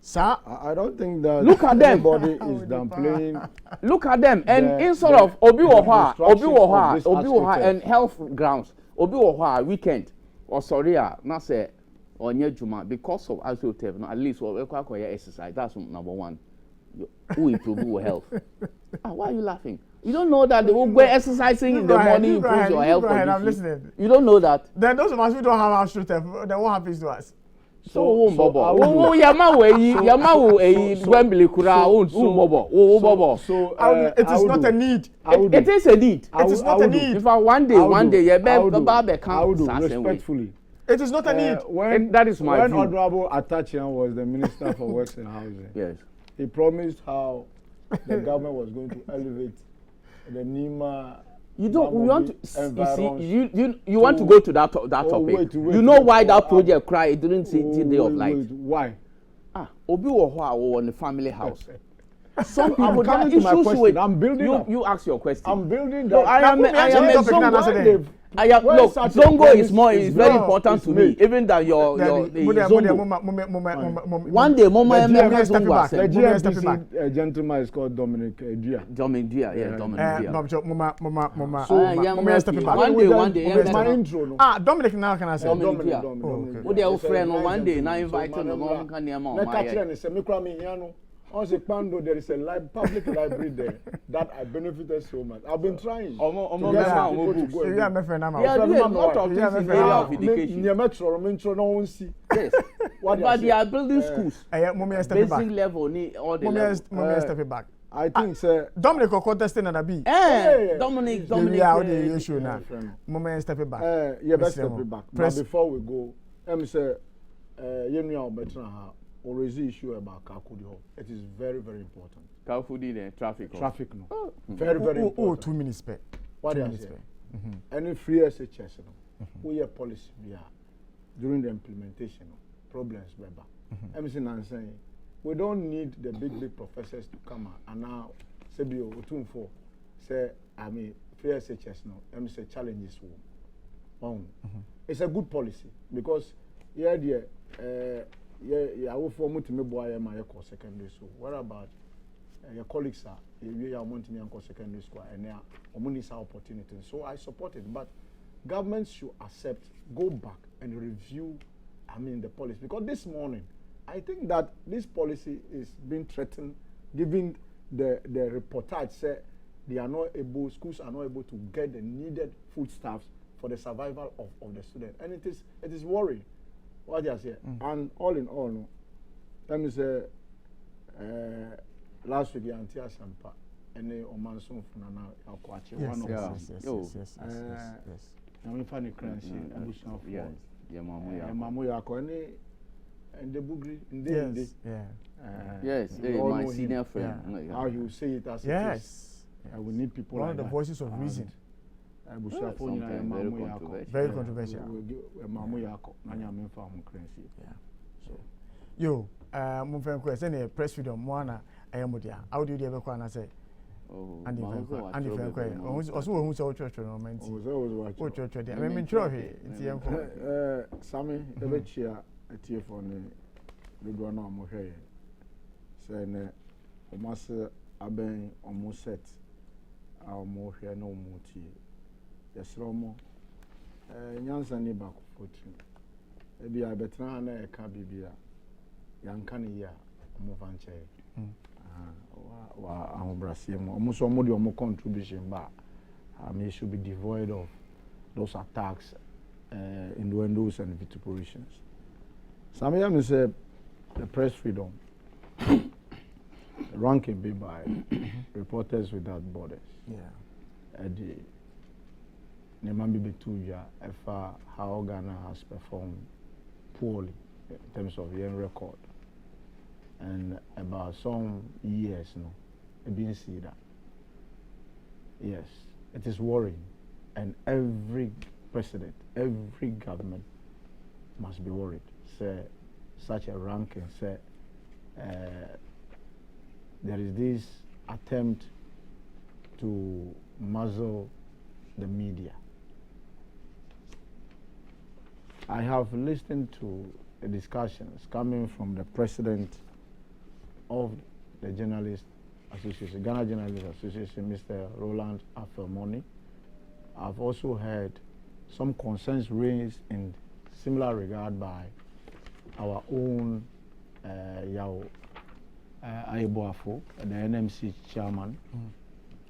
S15: Sir, I don't think that
S16: look at them.
S15: Everybody is downplaying.
S16: Look at them, and instead of Obi Woha, and health grounds, Obi Woha weekend, or sorry, not say on your Juma because of AstroTurf. At least we require exercise. That's number one. Who improve health? Why are you laughing? You don't know that the way exercising in the morning improves your health.
S1: I'm listening.
S16: You don't know that.
S1: Then those of us who don't have AstroTurf, then what happens to us?
S16: So
S1: it is not a need.
S16: It is a need.
S1: It is not a need.
S16: If I one day,
S15: respectfully.
S1: It is not a need.
S16: That is my view.
S15: When Honorable Atachian was the Minister for Works and Housing,
S16: yes,
S15: he promised how the government was going to elevate the NEMA.
S16: You don't. We want to. You want to go to that topic.
S15: Wait,
S16: you know why that project cried during the day of light.
S15: Why?
S16: Obi on the family house. Some people.
S15: I'm coming to my question. I'm building.
S16: You ask your question.
S15: I'm building.
S16: No, I am look, Zongo is very important to me, even than your Zongo. One day,
S15: the GMPC gentleman is called Dominic Dia.
S16: Dominic Dia, yeah, Dominic
S15: Dia. One day. My intro.
S1: Dominic now can I say?
S15: Dominic.
S16: One day, now invite him.
S15: On Pando, there is a public library there that I benefited so much. I've been trying.
S16: Yes. But they are building schools. Basic level, all the
S1: step back.
S15: I think, sir.
S1: Dominic or contesting at a B.
S16: Dominic.
S1: Yeah, the issue now. Moment step back.
S15: Yeah, let's step back. But before we go, let me say, you know, better or raise the issue about Kakudi Hall. It is very, very important.
S16: Kakudi, the traffic.
S15: Traffic, no. Very, very important.
S1: 2 minutes spare.
S15: What do you say? Any free SHS, we have policy during the implementation, problems, I'm saying, we don't need the big professors to come out and now say, say, I mean, free SHS, no, I'm say challenges. It's a good policy because, I will form to me boy my secondary school. What about your colleagues are we are wanting to secondary school and they are this opportunity. So I support it, but governments should accept, go back and review the policy. Because this morning I think that this policy is being threatened, given the reportage said schools are not able to get the needed foodstuffs for the survival of the student. And it is worrying. What do you say? And all in all, no, let me say, last week, Auntie Asampa, and the Omanson Funana, Alquachi, one of them. Yes. I'm funny crashing, Mamu Yako, and the Bugri,
S16: yes, my senior friend.
S15: How you say it as
S1: yes.
S15: We need people.
S1: One of the voices of reason. Very controversial. Yo, Mufan question a press freedom one. I am with you. How do you ever call and say? Andy Franco. Also, who's our church or man? Oh, church. I mean, trophy.
S15: Sammy, the Vechia, a tear for the Guano Mohe. Saying, Master Aben almost set our Mohe no more tea. Yes, Romo. Nyansa ni back 14. Ebi a betra na e ka bibia. Yanka ne ya mo vanche. Wa ahobrasiem. Omo so mo de omo contribution ba. It should be devoid of those attacks, innuendos and vituperations. Some of them say the press freedom. Ranking be by Reporters Without Borders.
S1: Yeah.
S15: Nemambi Betuja, how Ghana has performed poorly in terms of the record. And about some years now, I've been seeing that. Yes, it is worrying. And every president, every government must be worried. Say, such a ranking, say, there is this attempt to muzzle the media. I have listened to the discussions coming from the president of the Journalists Association, Ghana Journalists Association, Mr. Roland Afemoni. I've also heard some concerns raised in similar regard by our own Yao Ayeboafo, the NMC chairman,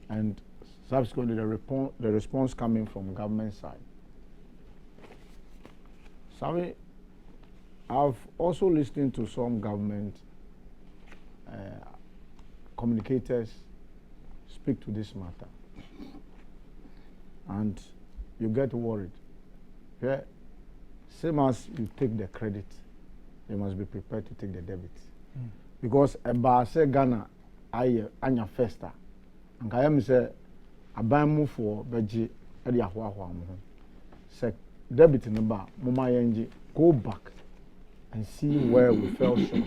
S15: and subsequently the response coming from government side. Sorry, I've also listened to some government communicators speak to this matter, and you get worried. Yeah? Same as you take the credit, you must be prepared to take the debit. Because a say Ghana anya festa, and I am say a move for beji edi ahwa say debit in the bar, mama yenji, go back and see where we fell short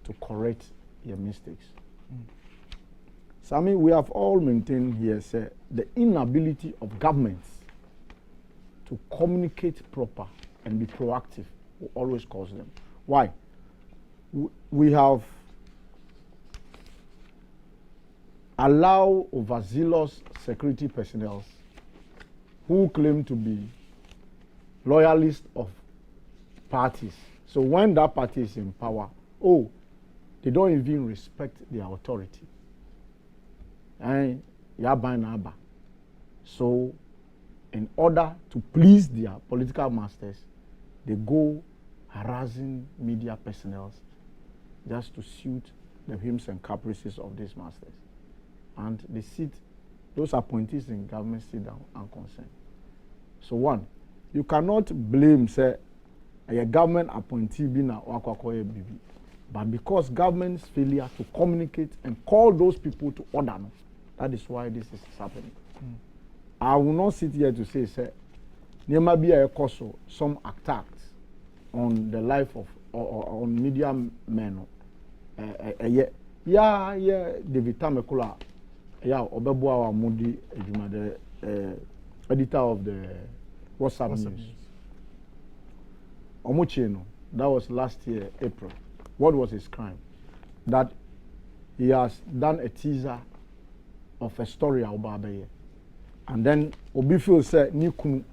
S15: to correct your mistakes. Sami, we have all maintained here say the inability of governments to communicate proper and be proactive will always cause them. Why? We have allowed overzealous security personnel who claim to be loyalists of parties. So when that party is in power, they don't even respect their authority. And so in order to please their political masters, they go harassing media personnel just to suit the whims and caprices of these masters. And they sit, those appointees in government sit down unconcerned. So one, you cannot blame, say, a government appointee being a wakwakoye bibi. But because government's failure to communicate and call those people to order, that is why this is happening. I will not sit here to say, there might be a cause of some attacks on the life of or on media men. David Tamekula, Obebua Mudi, the editor of the WhatsApp News. Omuchino, that was last year, April. What was his crime? That he has done a teaser of a story about Abaye. And then Obifio said, Nikunu,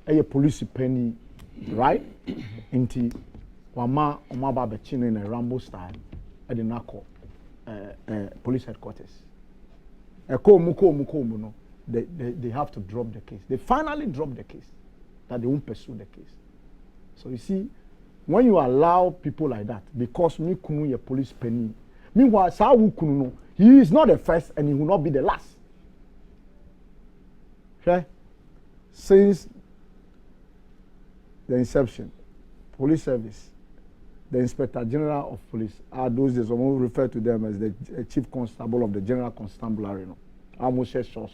S15: a police penny, right? Inti Wama Omaba Bechino in a Rambo style at the Nako police headquarters. They have to drop the case. They finally dropped the case, that they won't pursue the case. So you see, when you allow people like that, because me kunu ye police penny, meanwhile, Sawu kunu, he is not the first and he will not be the last. Okay? Since the inception, police service, the Inspector General of Police are those days, someone refer to them as the Chief Constable of the General Constabulary. Almost short.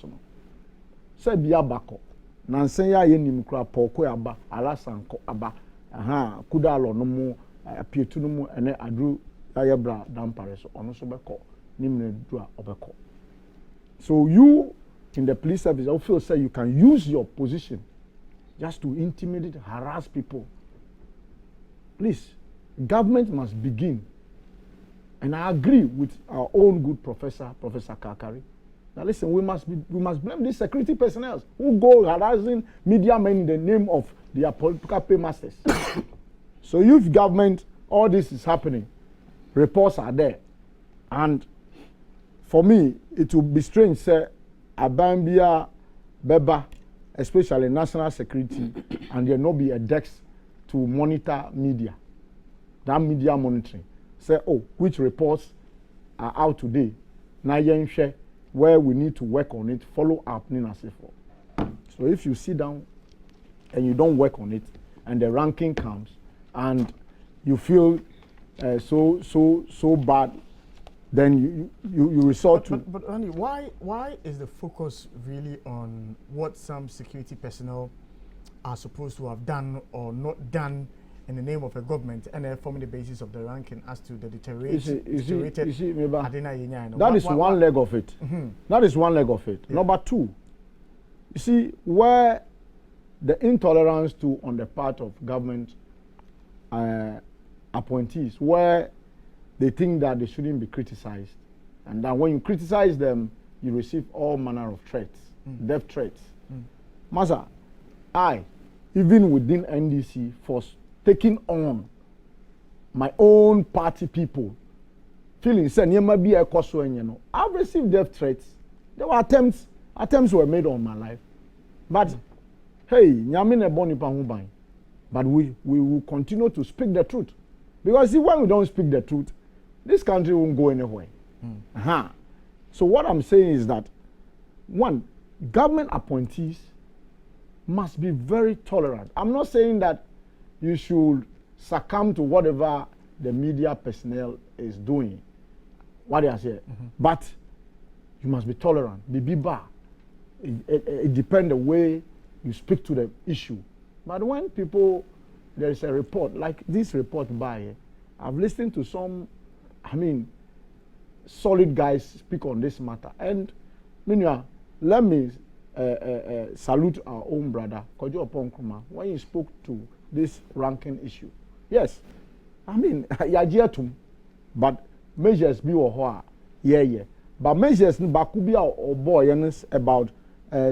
S15: So be a backup. Nansenya ye nimkura poko aba, alasanko aba, kudalo no mu, apietu no mu, ene adru ayebra dampare so ono so beko, nimne dua obeko. So you in the police service, I feel say you can use your position just to intimidate, harass people. Please, government must begin. And I agree with our own good Professor Kakari. Now listen, we must blame these security personnel who go harassing media men in the name of their political paymasters. So if government, all this is happening, reports are there. And for me, it will be strange, say, Abambia, Beba, especially national security, and there not be a desk to monitor media. That media monitoring. Say, which reports are out today? Now share where we need to work on it, follow up, So if you sit down and you don't work on it, and the ranking comes, and you feel so bad, then you resort to.
S1: But Andy, why is the focus really on what some security personnel are supposed to have done or not done in the name of a government and forming the basis of the ranking as to the deteriorated.
S15: That is one leg of it. That is one leg of it. Yeah. Number two, you see where the intolerance to on the part of government appointees, where they think that they shouldn't be criticized, and that when you criticize them, you receive all manner of threats, death threats. Masa, I, even within NDC, for taking on my own party people, feeling say I've received death threats. There were attempts were made on my life, but hey, but we will continue to speak the truth, because see, when we don't speak the truth, this country won't go anywhere. So what I'm saying is that, one, government appointees must be very tolerant. I'm not saying that you should succumb to whatever the media personnel is doing, what they are saying, but you must be tolerant. It depends the way you speak to the issue. But when people, there is a report, like this report I've listened to some, solid guys speak on this matter. And meanwhile, let me salute our own brother, Kojo Oponkruma, when he spoke to this ranking issue. Yes, but measures be or but measures bakubia or boy about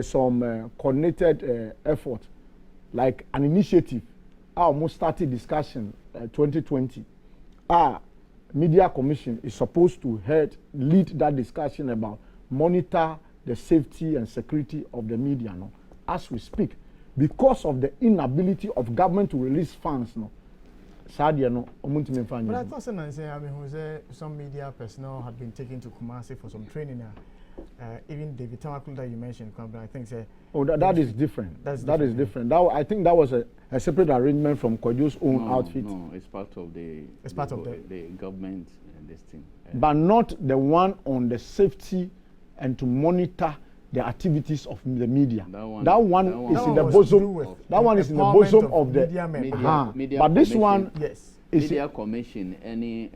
S15: some coordinated effort, like an initiative. I almost started discussion 2020. Media Commission is supposed to lead that discussion about monitor the safety and security of the media as we speak, because of the inability of government to release funds. But
S1: I thought some media personnel had been taken to Kumasi for some training. Even David Tamakul that you mentioned, I think
S15: that is different. That is different. I think that was a separate arrangement from Kojo's own outfit.
S16: No, it's part of the government and this thing.
S15: But not the one on the safety and to monitor the activities of the media. That one is in the bosom. That one is in the bosom of the media. But this one,
S1: yes,
S15: is
S16: Media Commission, any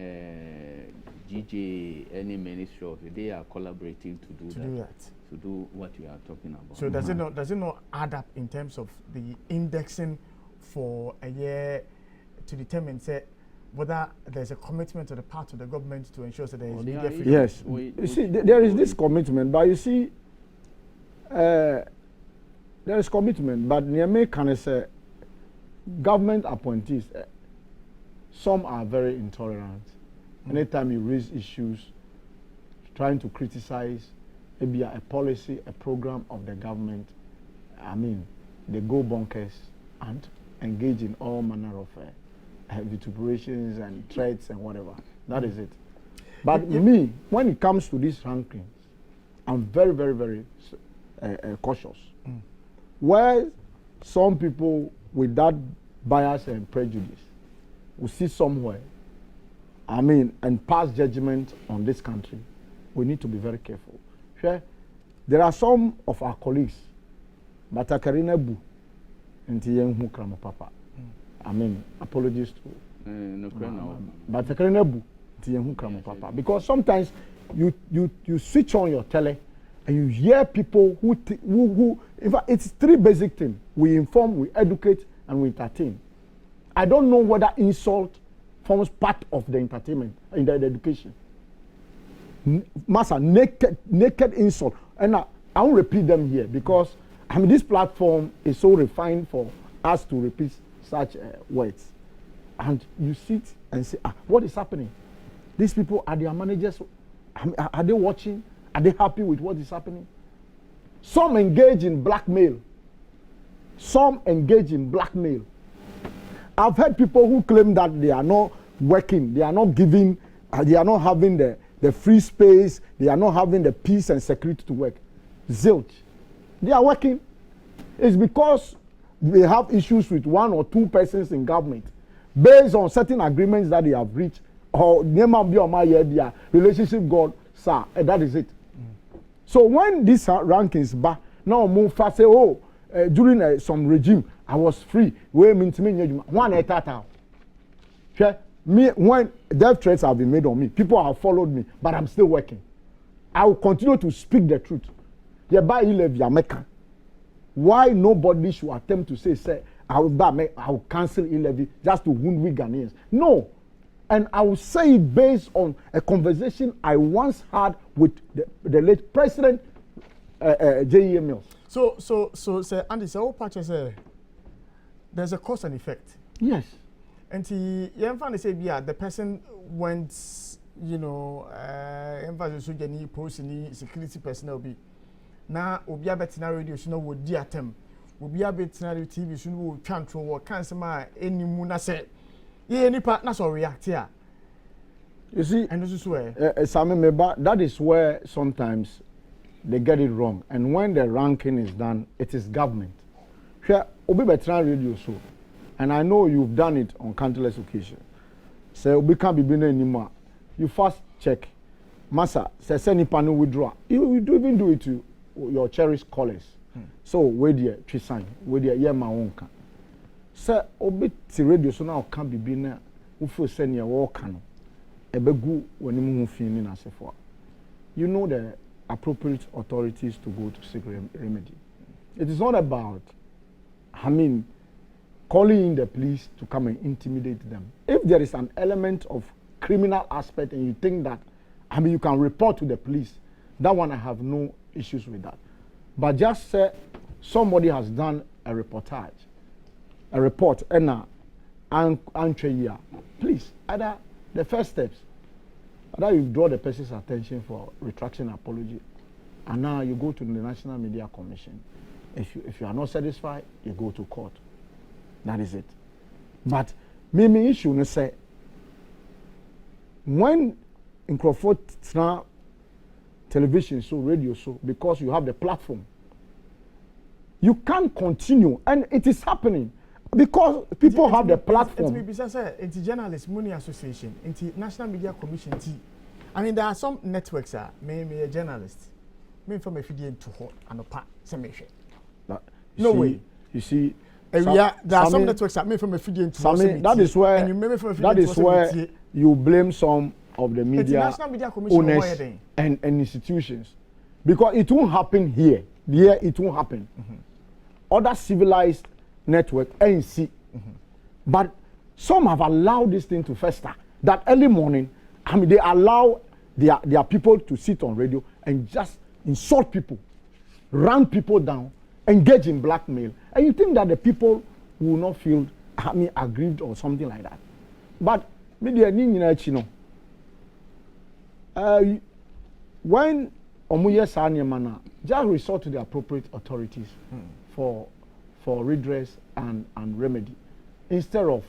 S16: GJ, any ministry of they are collaborating to do that. To do what you are talking about.
S1: So does it not add up in terms of the indexing for a year to determine whether there's a commitment on the part of the government to ensure that there is media freedom?
S15: Yes. You see, there is this commitment, but you see, there is commitment, but Niamey can say government appointees, some are very intolerant. Anytime you raise issues, trying to criticize maybe a policy, a program of the government, they go bonkers and engage in all manner of vituperations and threats and whatever. That is it. But me, when it comes to these rankings, I'm very, very, very cautious. Where some people with that bias and prejudice will see somewhere, and pass judgment on this country, we need to be very careful. Sure? There are some of our colleagues, but Karina Bu, and Tiyen Krama Papa. Apologies to but Karina Bu, Tiyen Krama Papa. Because sometimes you switch on your tele and you hear people who in fact, it's three basic things: we inform, we educate, and we entertain. I don't know whether insult forms part of the entertainment in the education. Massa, naked insult. And I won't repeat them here because this platform is so refined for us to repeat such words. And you sit and say, what is happening? These people, are their managers, are they watching? Are they happy with what is happening? Some engage in blackmail. I've heard people who claim that they are not working, they are not giving, they are not having the free space, they are not having the peace and security to work. Zilch. They are working. It's because they have issues with one or two persons in government based on certain agreements that they have reached or their relationship God, sir, and that is it. So when these rankings back, now move say, during some regime, I was free. One etata. Me, when death threats have been made on me, people have followed me, but I'm still working. I will continue to speak the truth. Why nobody should attempt to say I will cancel e-levy just to wound we Ghanaians? No. And I will say it based on a conversation I once had with the late President J.E. Mills.
S1: So, sir, Andy, so patch say there's a cause and effect.
S15: Yes.
S1: And the person went, security personnel be. Now, obi abetina radio so no wo di atem. Obi abetina TV so no wo twantro wo cancel ma enimu na say ye nipa na so react here.
S15: You see,
S1: and this is where
S15: that is where sometimes they get it wrong. And when the ranking is done, it is government. Obi betina radio so, and I know you've done it on countless occasions. Say obi can't be been anymore. You first check. Massa say send nipa no withdraw. You do even do it to your cherished callers. So where the tree sign, where the year my own can. Say obi ti radio so now can be na who feel send your walk can. Ebegu when you fin in as for. You know the appropriate authorities to go to seek remedy. It is not about calling in the police to come and intimidate them. If there is an element of criminal aspect and you think that you can report to the police, that one I have no issues with that. But just say somebody has done a report, please, either the first steps, either you draw the person's attention for retraction apology, and now you go to the National Media Commission. If you are not satisfied, you go to court. That is it. But me issue no say when in Crawford television so radio so because you have the platform, you can't continue, and it is happening because people have the platform.
S1: It's journalist money association, it's National Media Commission. I mean, there are some networks that may a journalist, me from a video to hot and a part summation. No way.
S15: You see,
S1: there are some networks that may from a video to
S15: that is where you blame some of the media owners and institutions, because it won't happen here. Here it won't happen. Other civilized network ANC, but some have allowed this thing to fester. That early morning, they allow their people to sit on radio and just insult people, run people down, engage in blackmail, and you think that the people will not feel aggrieved or something like that. But media when Omuye Sanyamana just resort to the appropriate authorities for redress and remedy, instead of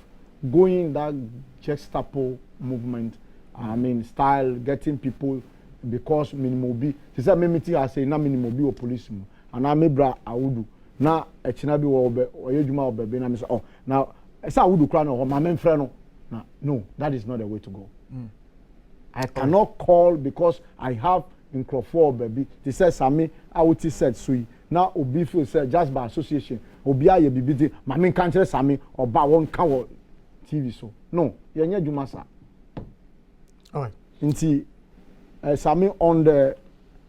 S15: going that Gestapo movement, style, getting people because minimobi. They say memiti I say na minimobi or police and I mebra awudu na echinabi wo obe oyejuma obe na me say now esa awudu kra no ma men frɛ no. No, that is not the way to go. I cannot call because I have in Crawford baby. They say Sami Awuti said sui. Now Obi feel said just by association. Obi aye bibidi mami kanche Sami or ba won kan TV so. No, yenye juma sa.
S1: Alright.
S15: Inti Sami on the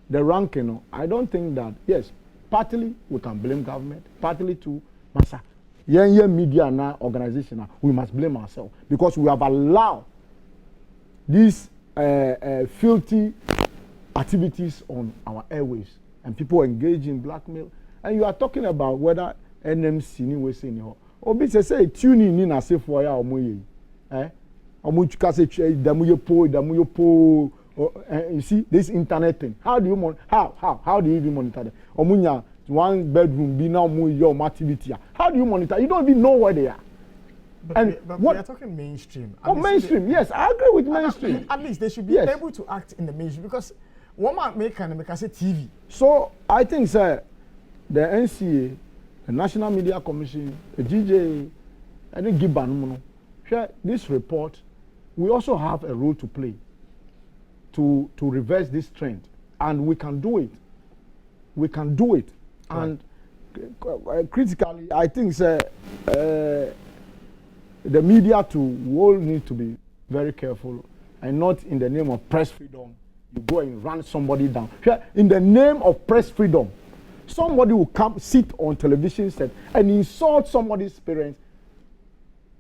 S15: ranking, I don't think that yes, partly we can blame government, partly to masa. Yenye media na organization na we must blame ourselves because we have allowed these filthy activities on our airwaves and people engage in blackmail. And you are talking about whether NMC ni we say ni ho. Obi say tune in na say for ya omoye. Omuchuka say damuye po. You see this internet thing. How do you how do you even monitor them? Omunya one bedroom be now your activity. How do you monitor? You don't even know where they are.
S1: But we are talking mainstream.
S15: Mainstream, yes, I agree with mainstream.
S1: At least they should be able to act in the mainstream because one man make say TV.
S15: So I think, sir, the NCA, the National Media Commission, the GJ, and the Giban, this report, we also have a role to play to reverse this trend, and we can do it. We can do it, and critically, I think, sir. the media too will need to be very careful, and not in the name of press freedom, you go and run somebody down. In the name of press freedom, somebody will come sit on television set and insult somebody's parents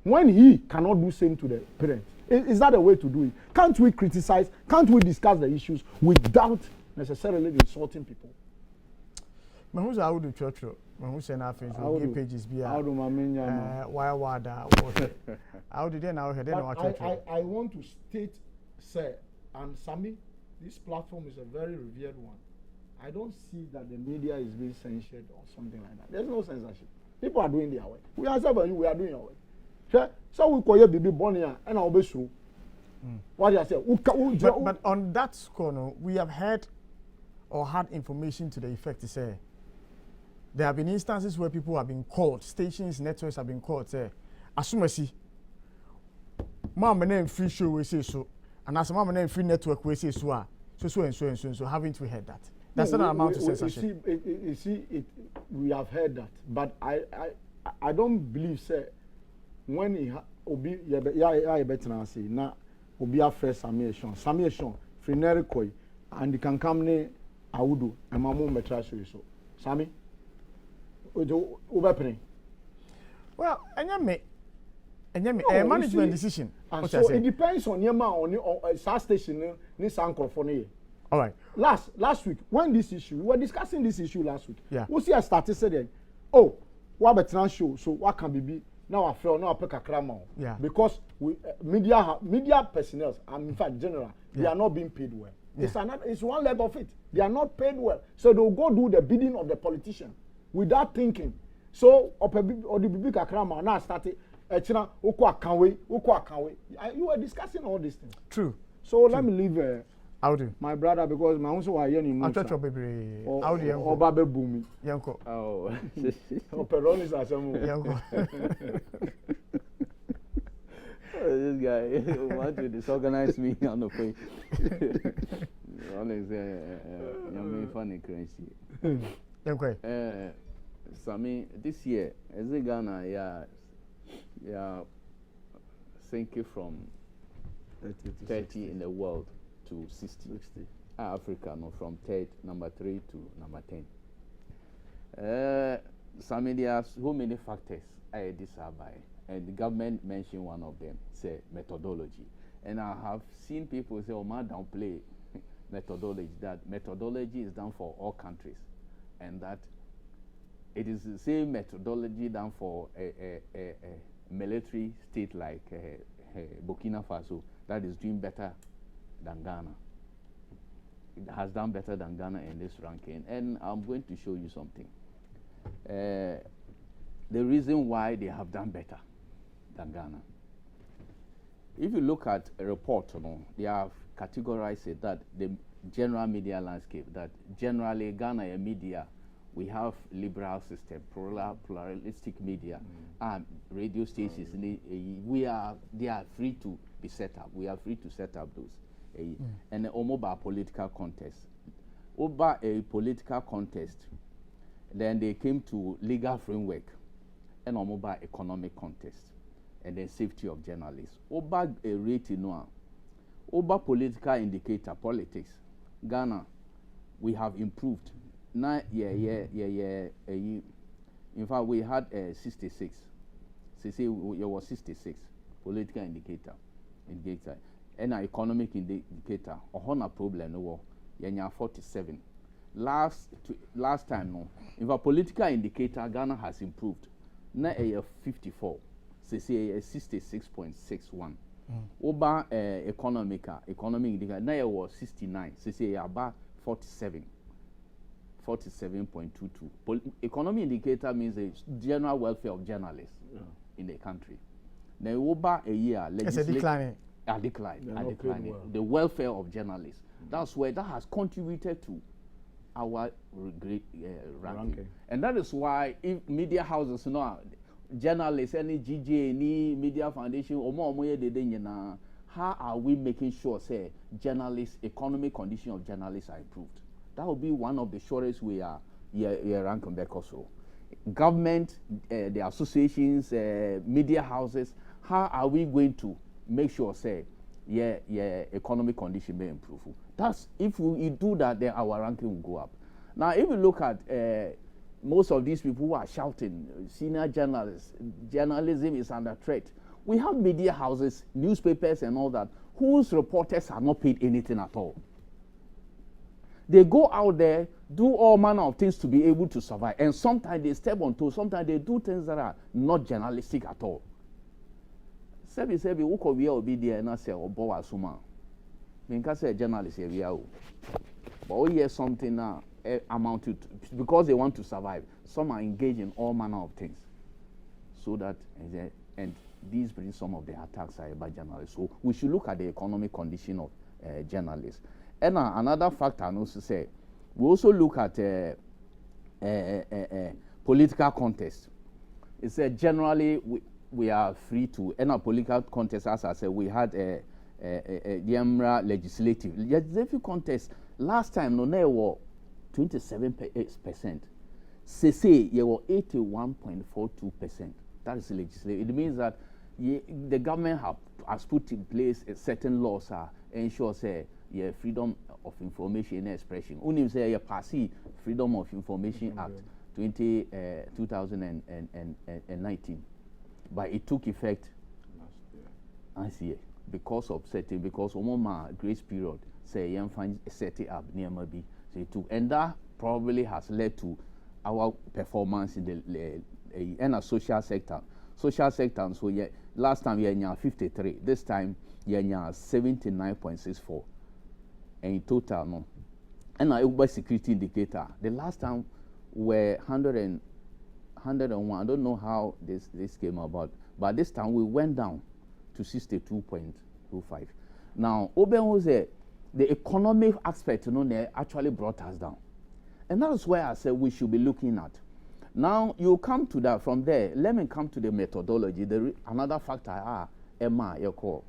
S15: when he cannot do same to the parents. Is that a way to do it? Can't we criticize? Can't we discuss the issues without necessarily insulting people?
S1: Who's out of church? Who's saying our Facebook pages be
S15: how do
S1: why how did they now hear
S15: I want to state, sir, and Sammy, this platform is a very revered one. I don't see that the media is being censored or something like that. There's no censorship. People are doing their way. We are doing our way. So we call you Bibi Bonia and I'll be through. What do I say?
S1: But on that score, no, we have heard or had information to the effect to say there have been instances where people have been called, stations, networks have been called, say, Asumasi, Mama name free show we say so, and as Mama name free network we say so, so haven't we heard that? That's not an amount of censorship.
S15: You see, we have heard that, but I don't believe, sir, when he obi ya better now say na obi afre Samuel free nerikoi and the can come ne awudu and mamu metra so Sammy
S1: well, management decision.
S15: And so it depends on your man on SAR station ni Sankrofone.
S1: All right.
S15: Last week, when this issue, we were discussing this issue last week.
S1: Yeah.
S15: We see a started saying, oh, what better show? So what can be now? I feel now I pick a crama.
S1: Yeah.
S15: Because we media personnel, and in fact general, they are not being paid well. Yeah. It's one level of it. They are not paid well, so they will go do the bidding of the politician without thinking. So or the big crama now started. You were discussing all these things.
S1: True.
S15: So let me leave.
S1: Audi.
S15: My brother, because my uncle was here in
S1: Musa. Baby.
S15: Audi. Or Babe Boomy.
S1: Yanko.
S16: Oh.
S15: Peronis are some.
S1: Yanko.
S16: This guy want to disorganize me on the way. Always, you're funny, crazy.
S1: Yanko.
S16: Sammy, this year, as a Ghana, yeah, sinking from 30 in the world to 60. Africa, no, from number 3 to number 10. Sammy, there are so many factors I decide by, and the government mentioned one of them, say methodology. And I have seen people say, "Oh, man, downplay methodology." That methodology is done for all countries, and that it is the same methodology done for a military state like Burkina Faso that is doing better than Ghana. It has done better than Ghana in this ranking, and I'm going to show you something. The reason why they have done better than Ghana. If you look at a report, they have categorized it that the general media landscape, that generally Ghana and media, we have liberal system, pluralistic media, radio stations. They are free to be set up. We are free to set up those. And the mobile political contest. Over a political contest, then they came to legal framework and a mobile economic contest, and then safety of journalists. Over a rating, over political indicator, politics, Ghana, we have improved. Now, in fact, we had 66. Say it was 66 political indicator, and an economic indicator. A problem no, 47. Last time no, in fact, political indicator Ghana has improved. Now 54. Say 66.61. Over economic indicator now it was 69. Say about 47. 47.22. Economy indicator means the general welfare of journalists in the country. Now, over a year,
S1: it's a decline.
S16: A decline. Well. The welfare of journalists. That's where that has contributed to our great ranking. And that is why if media houses, journalists, any GJ, any media foundation, how are we making sure, say, journalists, economic condition of journalists are improved? That will be one of the surest we are ranking back also. government, the associations, media houses, how are we going to make sure, say, economic condition may improve? That's, if we do that, then our ranking will go up. Now, if you look at most of these people who are shouting, senior journalists, journalism is under threat. We have media houses, newspapers and all that, whose reporters are not paid anything at all. They go out there, do all manner of things to be able to survive. And sometimes they step on toes, sometimes they do things that are not journalistic at all. Sebi, uko we will be there and I say, oh, boy, asuma. Because a journalist here, but we hear something now amounted to, because they want to survive. Some are engaged in all manner of things. So that, and these bring some of the attacks by journalists. So we should look at the economic condition of journalists. And another factor I also say, we also look at political contest. It said generally we are free to, in a political contest, as I said, we had the EMRA legislative contest. Last time, there were 27%. Say there were 81.42%. That is legislative. It means that the government has put in place a certain laws ensure say freedom of information and expression. Only say passy Freedom of Information Act 2019, but it took effect last year because of certain grace period say you find set it up near maybe so it took, and that probably has led to our performance in the social sector. Social sector, so last time you had 53, this time you had 79.64, and in total, no. And our security indicator, the last time were 101. I don't know how this came about, but this time we went down to 62.25. Now, the economic aspect, actually brought us down, and that's where I said we should be looking at. Now you come to that from there. Let me come to the methodology. Another factor Emma Yoko.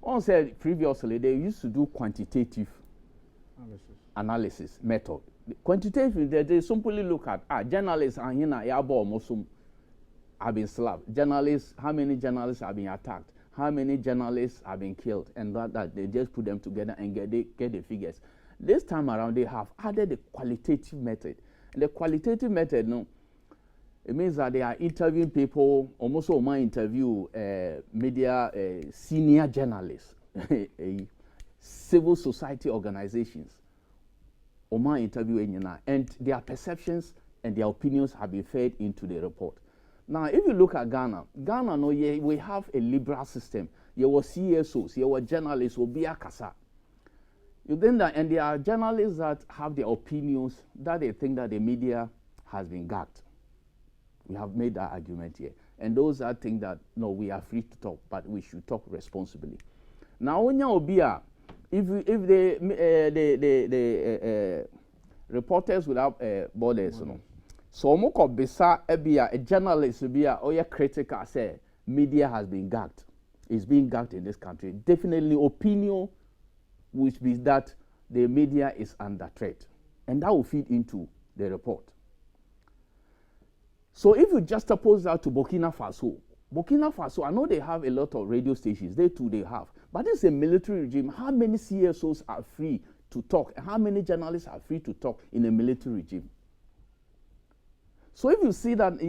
S16: One said previously they used to do quantitative analysis method. Quantitative, they simply look at journalists and have been slapped. Journalists, how many journalists have been attacked? How many journalists have been killed? And that they just put them together and get the figures. This time around they have added the qualitative method. The qualitative method, it means that they are interviewing people, almost all my interview media, senior journalists, civil society organizations, my interviewing, and their perceptions and their opinions have been fed into the report. Now, if you look at Ghana, we have a liberal system. You will CSOs, you will journalists, will be a kasa. You think that, and there are journalists that have their opinions that they think that the media has been gagged. We have made that argument here. And those that think that, no, we are free to talk, but we should talk responsibly. Now, when you be if the Reporters Without Borders, so moko besa a journalist be a critical say media has been gagged. It's being gagged in this country. Definitely opinion which means that the media is under threat. And that will feed into the report. So if you just oppose that to Burkina Faso, I know they have a lot of radio stations, they have. But this is a military regime. How many CSOs are free to talk? How many journalists are free to talk in a military regime? So if you see that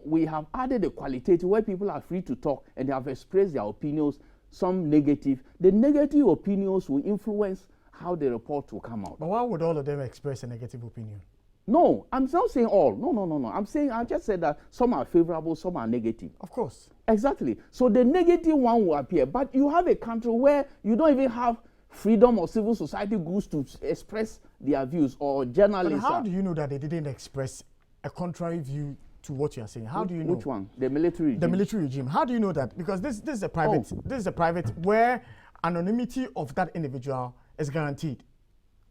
S16: we have added a qualitative where people are free to talk and they have expressed their opinions, some negative. The negative opinions will influence how the report will come out.
S1: But why would all of them express a negative opinion?
S16: No, I'm not saying all. No. I just said that some are favorable, some are negative.
S1: Of course.
S16: Exactly. So the negative one will appear. But you have a country where you don't even have freedom or civil society groups to express their views, or journalists.
S1: But how do you know that they didn't express a contrary view to what you are saying? How do you know?
S16: Which one? The military regime.
S1: The military regime. How do you know that? Because this is a private. This is a private where anonymity of that individual is guaranteed.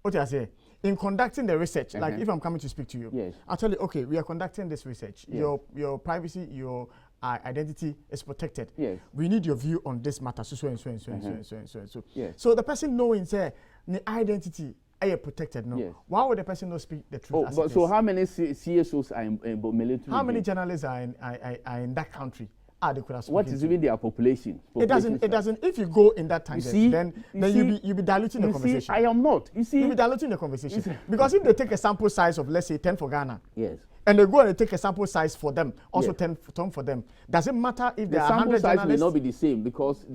S1: What you are saying? In conducting the research, like if I'm coming to speak to you,
S16: yes.
S1: I'll tell you, okay, we are conducting this research.
S16: Yes.
S1: Your privacy, your identity is protected.
S16: Yes.
S1: We need your view on this matter. So.
S16: Yes.
S1: So the person knowing say the identity are protected? No.
S3: Yes.
S1: Why would the person not speak the truth?
S3: Oh,
S1: as
S3: but
S1: it
S3: so
S1: is?
S3: how many CSOs are in military?
S1: How many
S3: regime?
S1: journalists are in that country? They could have
S3: What
S1: spoken
S3: is
S1: to?
S3: even their population?
S1: It doesn't. If you go in that tangent,
S3: see,
S1: then you'll be diluting the conversation.
S3: See, I am not. You see,
S1: you'll be diluting the conversation because if they take a sample size of, let's say, 10 for Ghana,
S3: yes,
S1: and they go and take a sample size for them, also
S3: yes.
S1: 10 for them, does it matter if there
S3: the
S1: are
S3: sample
S1: 100
S3: size
S1: journalists?
S3: may not be the same because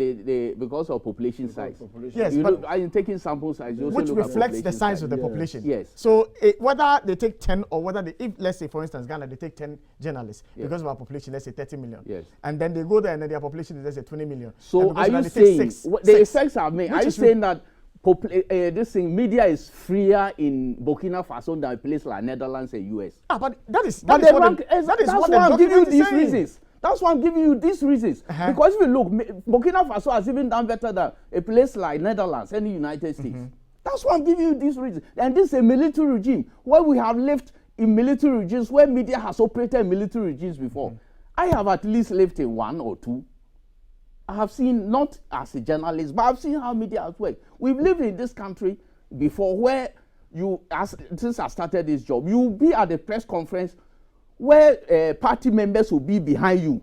S3: because of population size.
S1: Yes,
S3: you
S1: but
S3: look, are you taking sample size? You also
S1: which
S3: look at
S1: reflects the
S3: population
S1: size of the
S3: Yes.
S1: population.
S3: Yes.
S1: So whether they take 10 or whether if let's say for instance Ghana they take 10 journalists because of our population, let's say 30 million.
S3: Yes.
S1: And then they go there and then their population is let's say 20 million.
S3: So are you saying the effects are made? Are you saying that this thing media is freer in Burkina Faso than a place like Netherlands and US?
S1: But that's
S3: that's
S1: what
S3: I'm giving you these reasons. That's why I'm giving you these reasons. Because if you look, Burkina Faso has even done better than a place like Netherlands and the United States. That's why I'm giving you these reasons. And this is a military regime where we have lived in military regimes where media has operated in military regimes before. I have at least lived in one or two. I have seen, not as a journalist, but I've seen how media has worked. We've lived in this country before where since I started this job, you'll be at the press conference where party members will be behind you,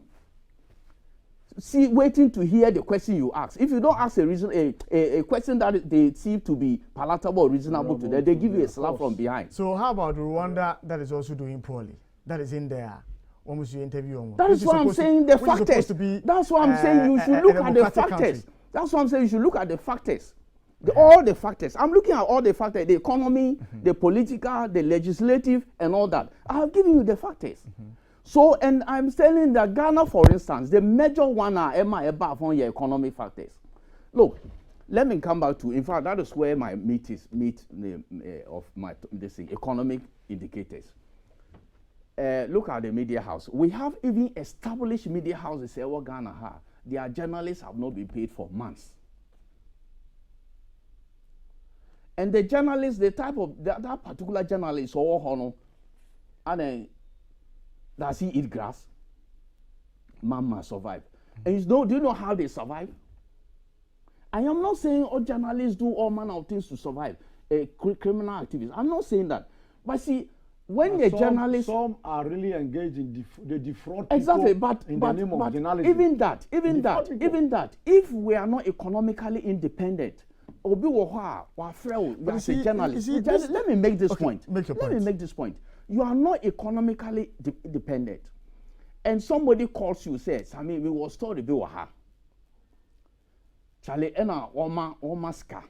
S3: waiting to hear the question you ask. If you don't ask a question that they seem to be palatable or reasonable to them, they give you a slap from behind.
S1: So how about Rwanda that is also doing poorly? That is in there. Almost you interview.
S3: That is why I'm saying the factors. That's why I'm saying you should look at the factors. That's why I'm saying you should look at the factors. All the factors. I'm looking at all the factors, the economy, the political, the legislative, and all that. I have given you the factors. So, and I'm saying that Ghana, for instance, the major one are above on your economic factors. Look, let me come back to, in fact, that is where my meat of my this thing, economic indicators. Look at the media house. We have even established media houses in Ghana. Their journalists have not been paid for months. And the journalists, the type of that particular journalist, and then does he eat grass? Mama survive. And do you know how they survive? I am not saying all journalists do all manner of things to survive, criminal activities. I'm not saying that. But see, when the journalists, some
S15: are really engaged in the defraud people.
S3: Exactly, but
S15: the name of journalism.
S3: even that, if we are not economically independent, Obi Woha, as a journalist, let me make this point. Let me make this point. You are not economically dependent, and somebody calls you, says, "I mean, we will store the Woha." Charlie, ena oma ska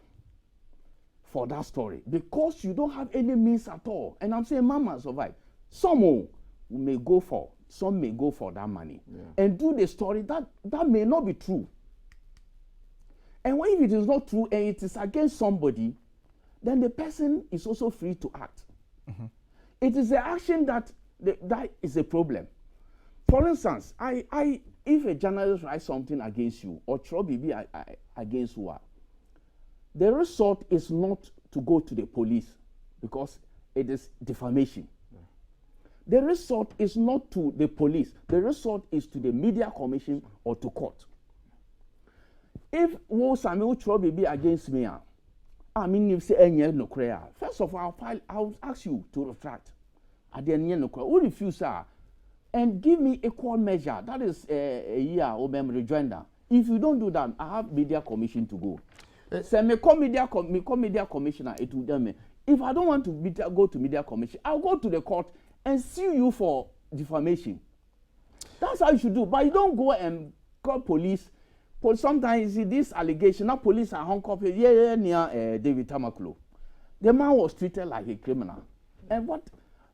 S3: for that story because you don't have any means at all. And I'm saying, Mama survive. Some may go for that money and do the story that may not be true. And when if it is not true and it is against somebody, then the person is also free to act. It is the action that is a problem. For instance, if a journalist writes something against you or Trobi against you, the result is not to go to the police because it is defamation. The result is not to the police. The result is to the media commission or to court. If Samuel Trobi be against me, I mean, if say any no prayer. First of all, I'll ask you to retract. At the end, no prayer. Who refuse and give me equal measure? That is a year or rejoinder. If you don't do that, I have media commission to go. Say me call media commissioner. It will tell me. If I don't want to go to media commission, I'll go to the court and sue you for defamation. That's how you should do. But you don't go and call police. But sometimes you see this allegation. Now police are hung up near David Tamaklo. The man was treated like a criminal. And what?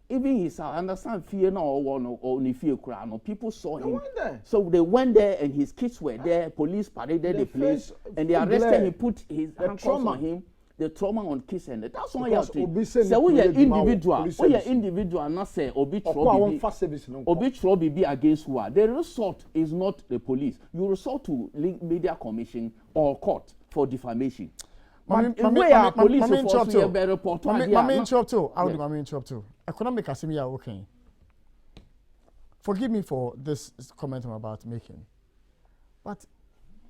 S3: Even his, I understand fear no or fear crowd. No, people saw him. So they went there and his kids were there. Police paraded the place and they arrested him, put his handcuffs on him. The trauma on kiss and that's why you have to say we are individual, not say Obi Trobi be against who. The result is not the police. You resort to media commission or court for defamation.
S1: Economic assembly are okay. Forgive me for this comment I'm about making, but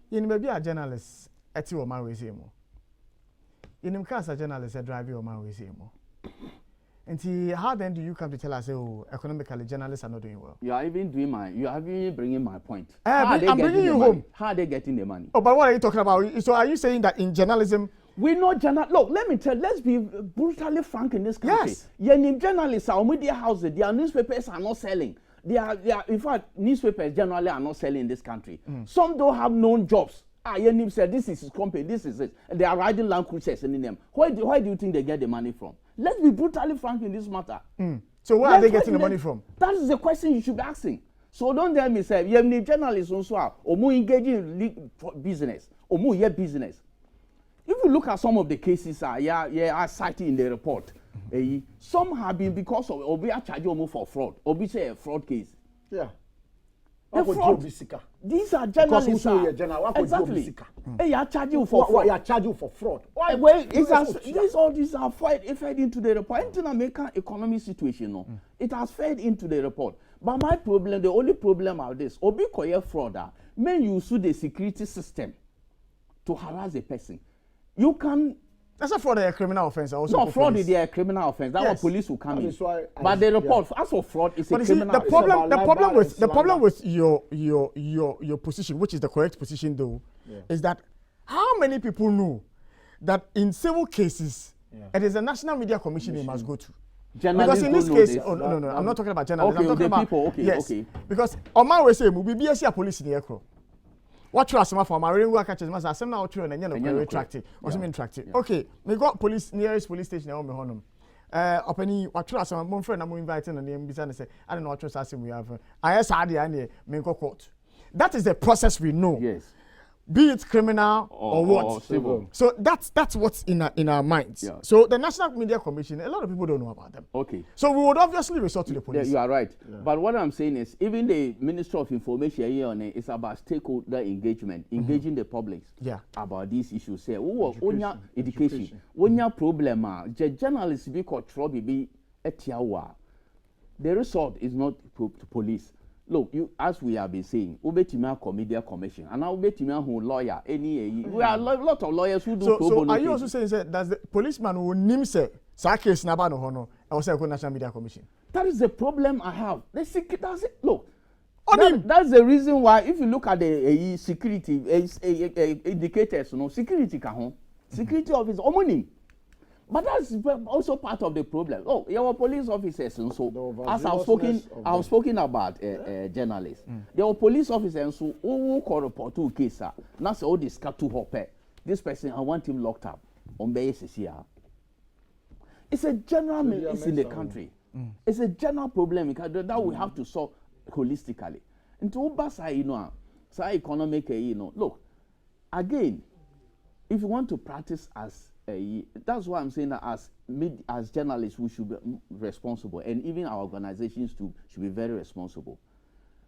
S1: you may be a journalist at your man with him. In him as a journalist, a driver or man we say more. And how then do you come to tell us, oh, economically journalists are not doing well?
S16: You are even bringing my point.
S1: I'm bringing you home.
S16: How are they getting the money?
S1: Oh, but what are you talking about? So are you saying that in journalism?
S16: We know look, let's be brutally frank in this country.
S1: Yes.
S16: Yeah, journalists are media houses, their newspapers are not selling. They are, in fact, newspapers generally are not selling in this country. Some don't have known jobs. Yenim said, this is his company, this is it. And they are riding Land Cruisers in them. Why do you think they get the money from? Let's be brutally frank in this matter.
S1: So where are they getting the money from?
S16: That is the question you should be asking. So don't tell me, say, you need journalists also are, or more engaging in business, or more business. If you look at some of the cases, are cited in the report. Some have been because of Obi charged for fraud. Obi say a fraud case.
S15: Yeah.
S16: These are journalists.
S15: Exactly.
S16: Hey, you charge you for fraud.
S15: You charge you for fraud.
S16: All these are fed into the report. In American economic situation, no, it has fed into the report. But my problem, the only problem of this, Obi koye fraud, men use the security system to harass a person. You can.
S1: That's a fraud, a criminal offense. Also,
S16: no, fraud is a criminal offense. That's what police will come in. But the report, as for fraud, is a criminal.
S1: The problem with your position, which is the correct position, though, is that how many people know that in civil cases, it is a National Media Commission you must go to. Because in this case, no, I'm not talking about journalists.
S16: Okay,
S1: I'm talking about
S16: people. Okay,
S1: yes,
S16: okay.
S1: Because on my way say, we be a police in the aircraft. What trust my for my work catches my some now true and no retracted or some interactive. Okay, we got police nearest police station on me honum. Openi what trust my mom friend I'm inviting and name business say I don't know what trust we have. I said I me go court. That is the process we know.
S16: Yes.
S1: Be it criminal or what?
S16: Or civil.
S1: So that's what's in our minds.
S16: Yeah.
S1: So the National Media Commission, a lot of people don't know about them.
S16: Okay.
S1: So we would obviously resort to the police.
S16: Yeah, you are right. Yeah. But what I'm saying is, even the Ministry of Information here on it is about stakeholder engagement, engaging the public about these issues. Say, education. When your problem, the journalists be control be etiawa. The result is not to police. Look, as we have been saying, Ubetima Media Commission, and now Ubetima who lawyer, we are a lot of lawyers who do pro bono.
S1: So are you also saying that the policeman who name say, Sakis Nabano Hono, I was saying National Media Commission?
S16: That is the problem I have. That's it. Look, that's the reason why, if you look at the security indicators, security security office, but that's also part of the problem. Oh, your police officers and so as I've spoken about journalists. There were police officers and so who call report to case. Now say all this cut to hope. This person I want him locked up on basis here. It's a general it's in the country. It's a general problem that we have to solve holistically. And to Ubasa, economic, look, again, if you want to practice as that's why I'm saying that as journalists we should be responsible, and even our organizations too should be very responsible.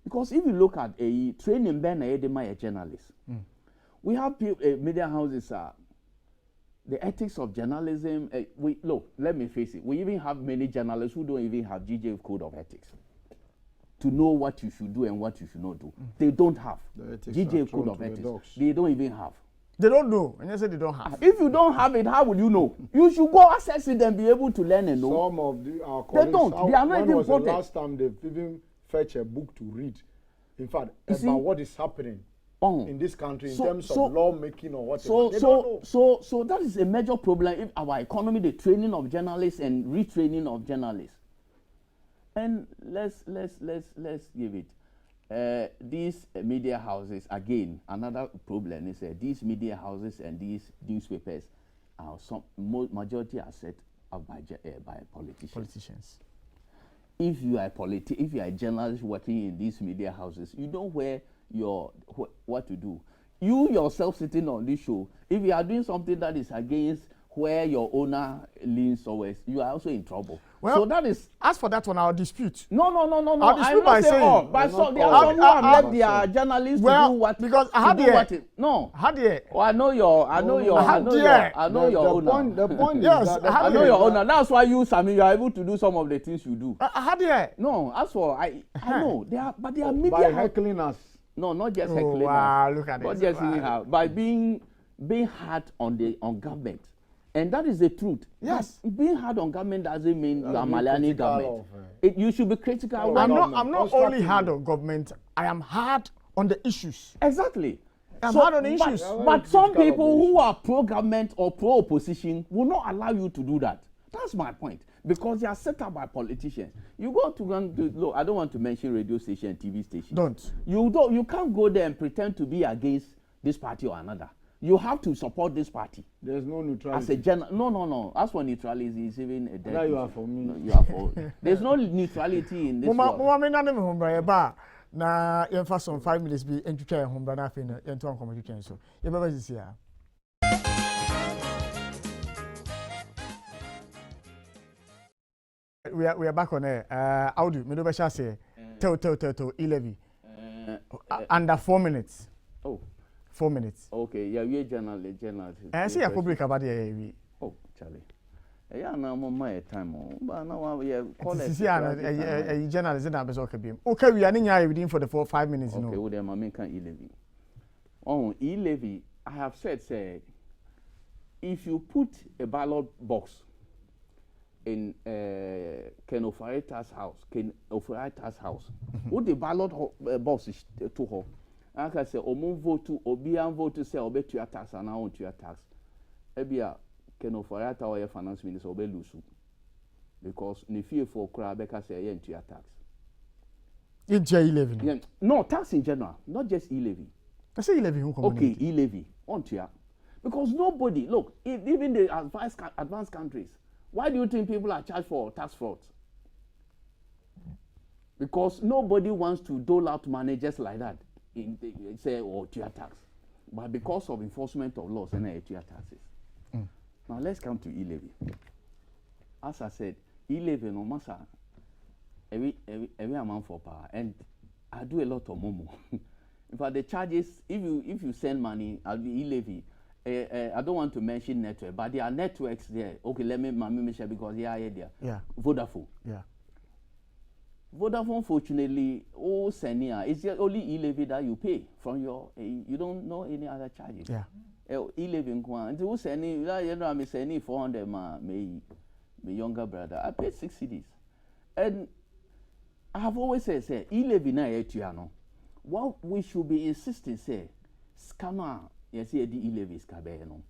S16: Because if you look at a training ban a journalist, we have media houses the ethics of journalism. Let me face it. We even have many journalists who don't even have GJ code of ethics to know what you should do and what you should not do. They don't have GJ code of ethics. They don't even have.
S1: They don't know, and you said they don't have.
S16: If you don't have it, how will you know? You should go access it and be able to learn and know.
S15: Some of our colleagues,
S16: they don't. They are not even
S15: important. The last time they've even fetched a book to read, in fact, about what is happening in this country in terms of lawmaking or whatever.
S16: So that is a major problem in our economy: the training of journalists and retraining of journalists. And let's give it. These media houses, again, another problem is these media houses and these newspapers are majority are set up by politicians. If you are a journalist working in these media houses, you know what to do. You yourself sitting on this show, if you are doing something that is against where your owner leans always, you are also in trouble.
S1: Well,
S16: so that is.
S1: As for that one, I'll dispute.
S16: No.
S1: I'll dispute by saying.
S16: Oh, but so there are some who have left their journalists to do what.
S1: Because I know your
S15: owner. The point
S1: yes,
S15: is that
S16: I know your owner. That's why you are able to do some of the things you do. No, as for I know they are media
S15: by heckling us.
S16: No, not just heckling us.
S1: Wow, look at
S16: not
S1: this.
S16: Just by being hard on government. And that is the truth.
S1: Yes.
S16: But being hard on government doesn't mean you are maligning government. You should be critical.
S1: I'm not only hard on government, I am hard on the issues.
S16: Exactly.
S1: I'm hard on the issues.
S16: But some people who are pro-government or pro-opposition will not allow you to do that. That's my point. Because they are set up by politicians. You go to look, I don't want to mention radio station, TV station.
S1: Don't.
S16: You can't go there and pretend to be against this party or another. You have to support this party.
S15: There's no neutrality.
S16: As a general, no. As for neutrality, it's even a dead.
S15: Now you are for me.
S16: No, you are for. There's no neutrality in this world.
S1: Na yɛmfa some 5 minutes bi ntwitwa ho bra na afei na yɛnto nkɔmɔ twitwa so yɛbɛba sisi a we are back on air. Audu me do be sha say tell E-Levy under 4 minutes.
S16: Oh,
S1: 4 minutes.
S16: Okay, yeah, we journal.
S1: See ya public about the
S16: oh, Charlie. Yeah, now my time. But now we call it.
S1: See ya journalist na be so kabiem. Okay, we are nya within for the 5 minutes
S16: no. Okay, we dem make can E-Levy. Oh, E-Levy, I have said say if you put a ballot box in Ken Ofariata's house, what the ballot box is to her. I can say, vote to Obian vote to say, obey to your tax and I want to your tax. Ebia Ken Ofariata or your finance minister obey Lusu. Because ni fear for Krabeka say, yeah, to your tax.
S1: Into E-Levy?
S16: Yeah, no, tax in general, not just E-Levy.
S1: I say E-Levy.
S16: Okay, E-Levy, on to your. Because nobody, look, even the advanced countries, why do you think people are charged for tax fraud? Because nobody wants to dole out money just like that. Say, oh, to your tax. But because of enforcement of laws, and to your taxes. Now let's come to E-Levy. As I said, E-Levy no massa every amount for power, and I do a lot of momo. In fact, the charges, if you send money, I'll be E-Levy. I don't want to mention network, but there are networks there. Okay, let me mention because there.
S1: Yeah.
S16: Vodafone.
S1: Yeah.
S16: Vodafone, fortunately, Senia, it's just only E-Levy that you pay from your. You don't know any other charges.
S1: Yeah.
S16: E-Levy and who Senia, I'm sending 400 my younger brother. I paid 6 CDs, and I have always said, E-Levy na no. What we should be insisting say, scammer. Yes, E-Levy is no.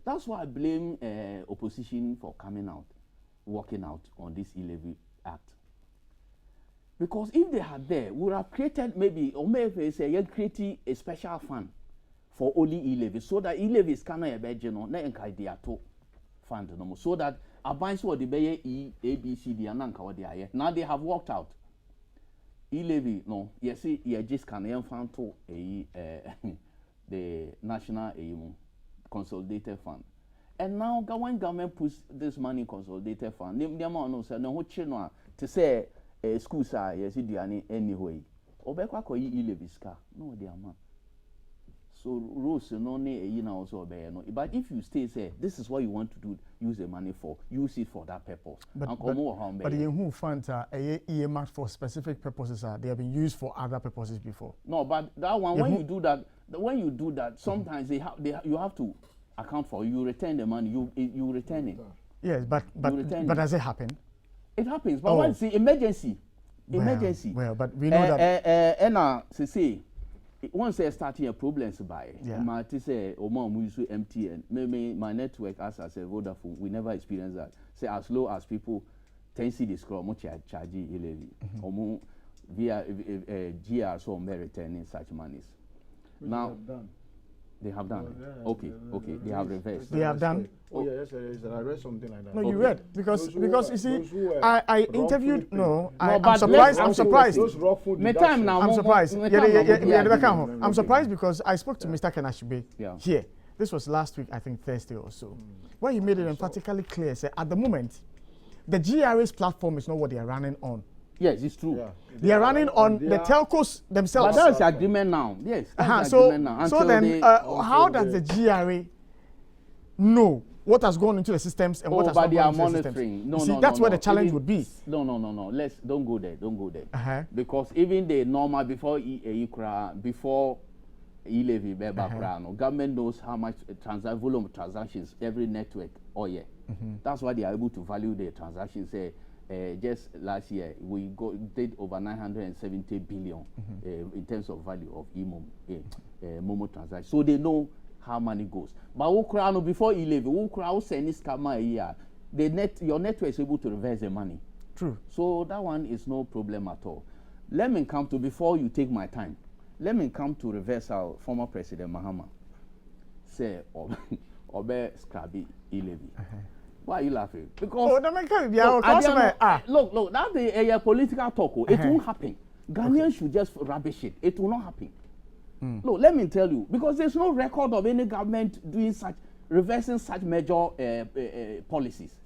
S16: That's why I blame opposition for coming out, working out on this E-Levy Act. Because if they had there, we would have created maybe, or maybe say, creating a special fund for only E-Levy, so that E-Levy is kind of a bad, fund, so that a bunch of the E, A, B, C, D, and now they have worked out. E-Levy, no, yes, you just can't fund to the National Consolidated Fund. And now when government puts this money in Consolidated Fund, the amount no say no to say schools are yes anyway. Obekwa ko E-Levy ska no the amount. So rules no also obey no. But if you stay say this is what you want to do, use the money for, use it for that purpose. But
S1: the who funds are earmarked for specific purposes, they have been used for other purposes before.
S16: No, but that one when you do that, sometimes you have to account for. You return the money. You return it.
S1: Yes, but does it happen?
S16: It happens. But once the emergency.
S1: Well, but we know that.
S16: Once they start here problems by my say MTN, maybe my network as I said Vodafone, we never experienced that. Say as low as people 10 cedis much charge E-Levy. Via GR so may returning such monies. Now they have done. Okay. They have reversed.
S1: They have done.
S15: Oh yeah, yes, I read something like that.
S1: No, you read because you see, I interviewed. I'm surprised. I'm surprised. I'm surprised. I'm surprised because I spoke to Mr. Kenashibe here. This was last week, I think Thursday or so, where he made it emphatically clear. Say at the moment, the GRA's platform is not what they are running on.
S16: Yes, it's true.
S1: Yeah. They are running on the telcos themselves.
S16: But that's the agreement now. Yes.
S1: So then, how does the GRA know what has gone into the systems and what has not gone into the systems? That's where the challenge would be.
S16: No. Don't go there. Because even the normal before e-levy government knows how much volume of transactions every network year. That's why they are able to value their transactions. Just last year we did over 970 billion in terms of value of Momo transactions. So they know how money goes. But before e-levy, send this scammer a year. Your network is able to reverse the money.
S1: True.
S16: So that one is no problem at all. Let me come to, before you take my time, let me come to reverse our former President Mahama. Say, Obe Scrappy e-levy. Why are you laughing? Because look, that's a political talk. It won't happen. Ghanaians should just rubbish it. It will not happen. Look, let me tell you, because there's no record of any government reversing such major policies.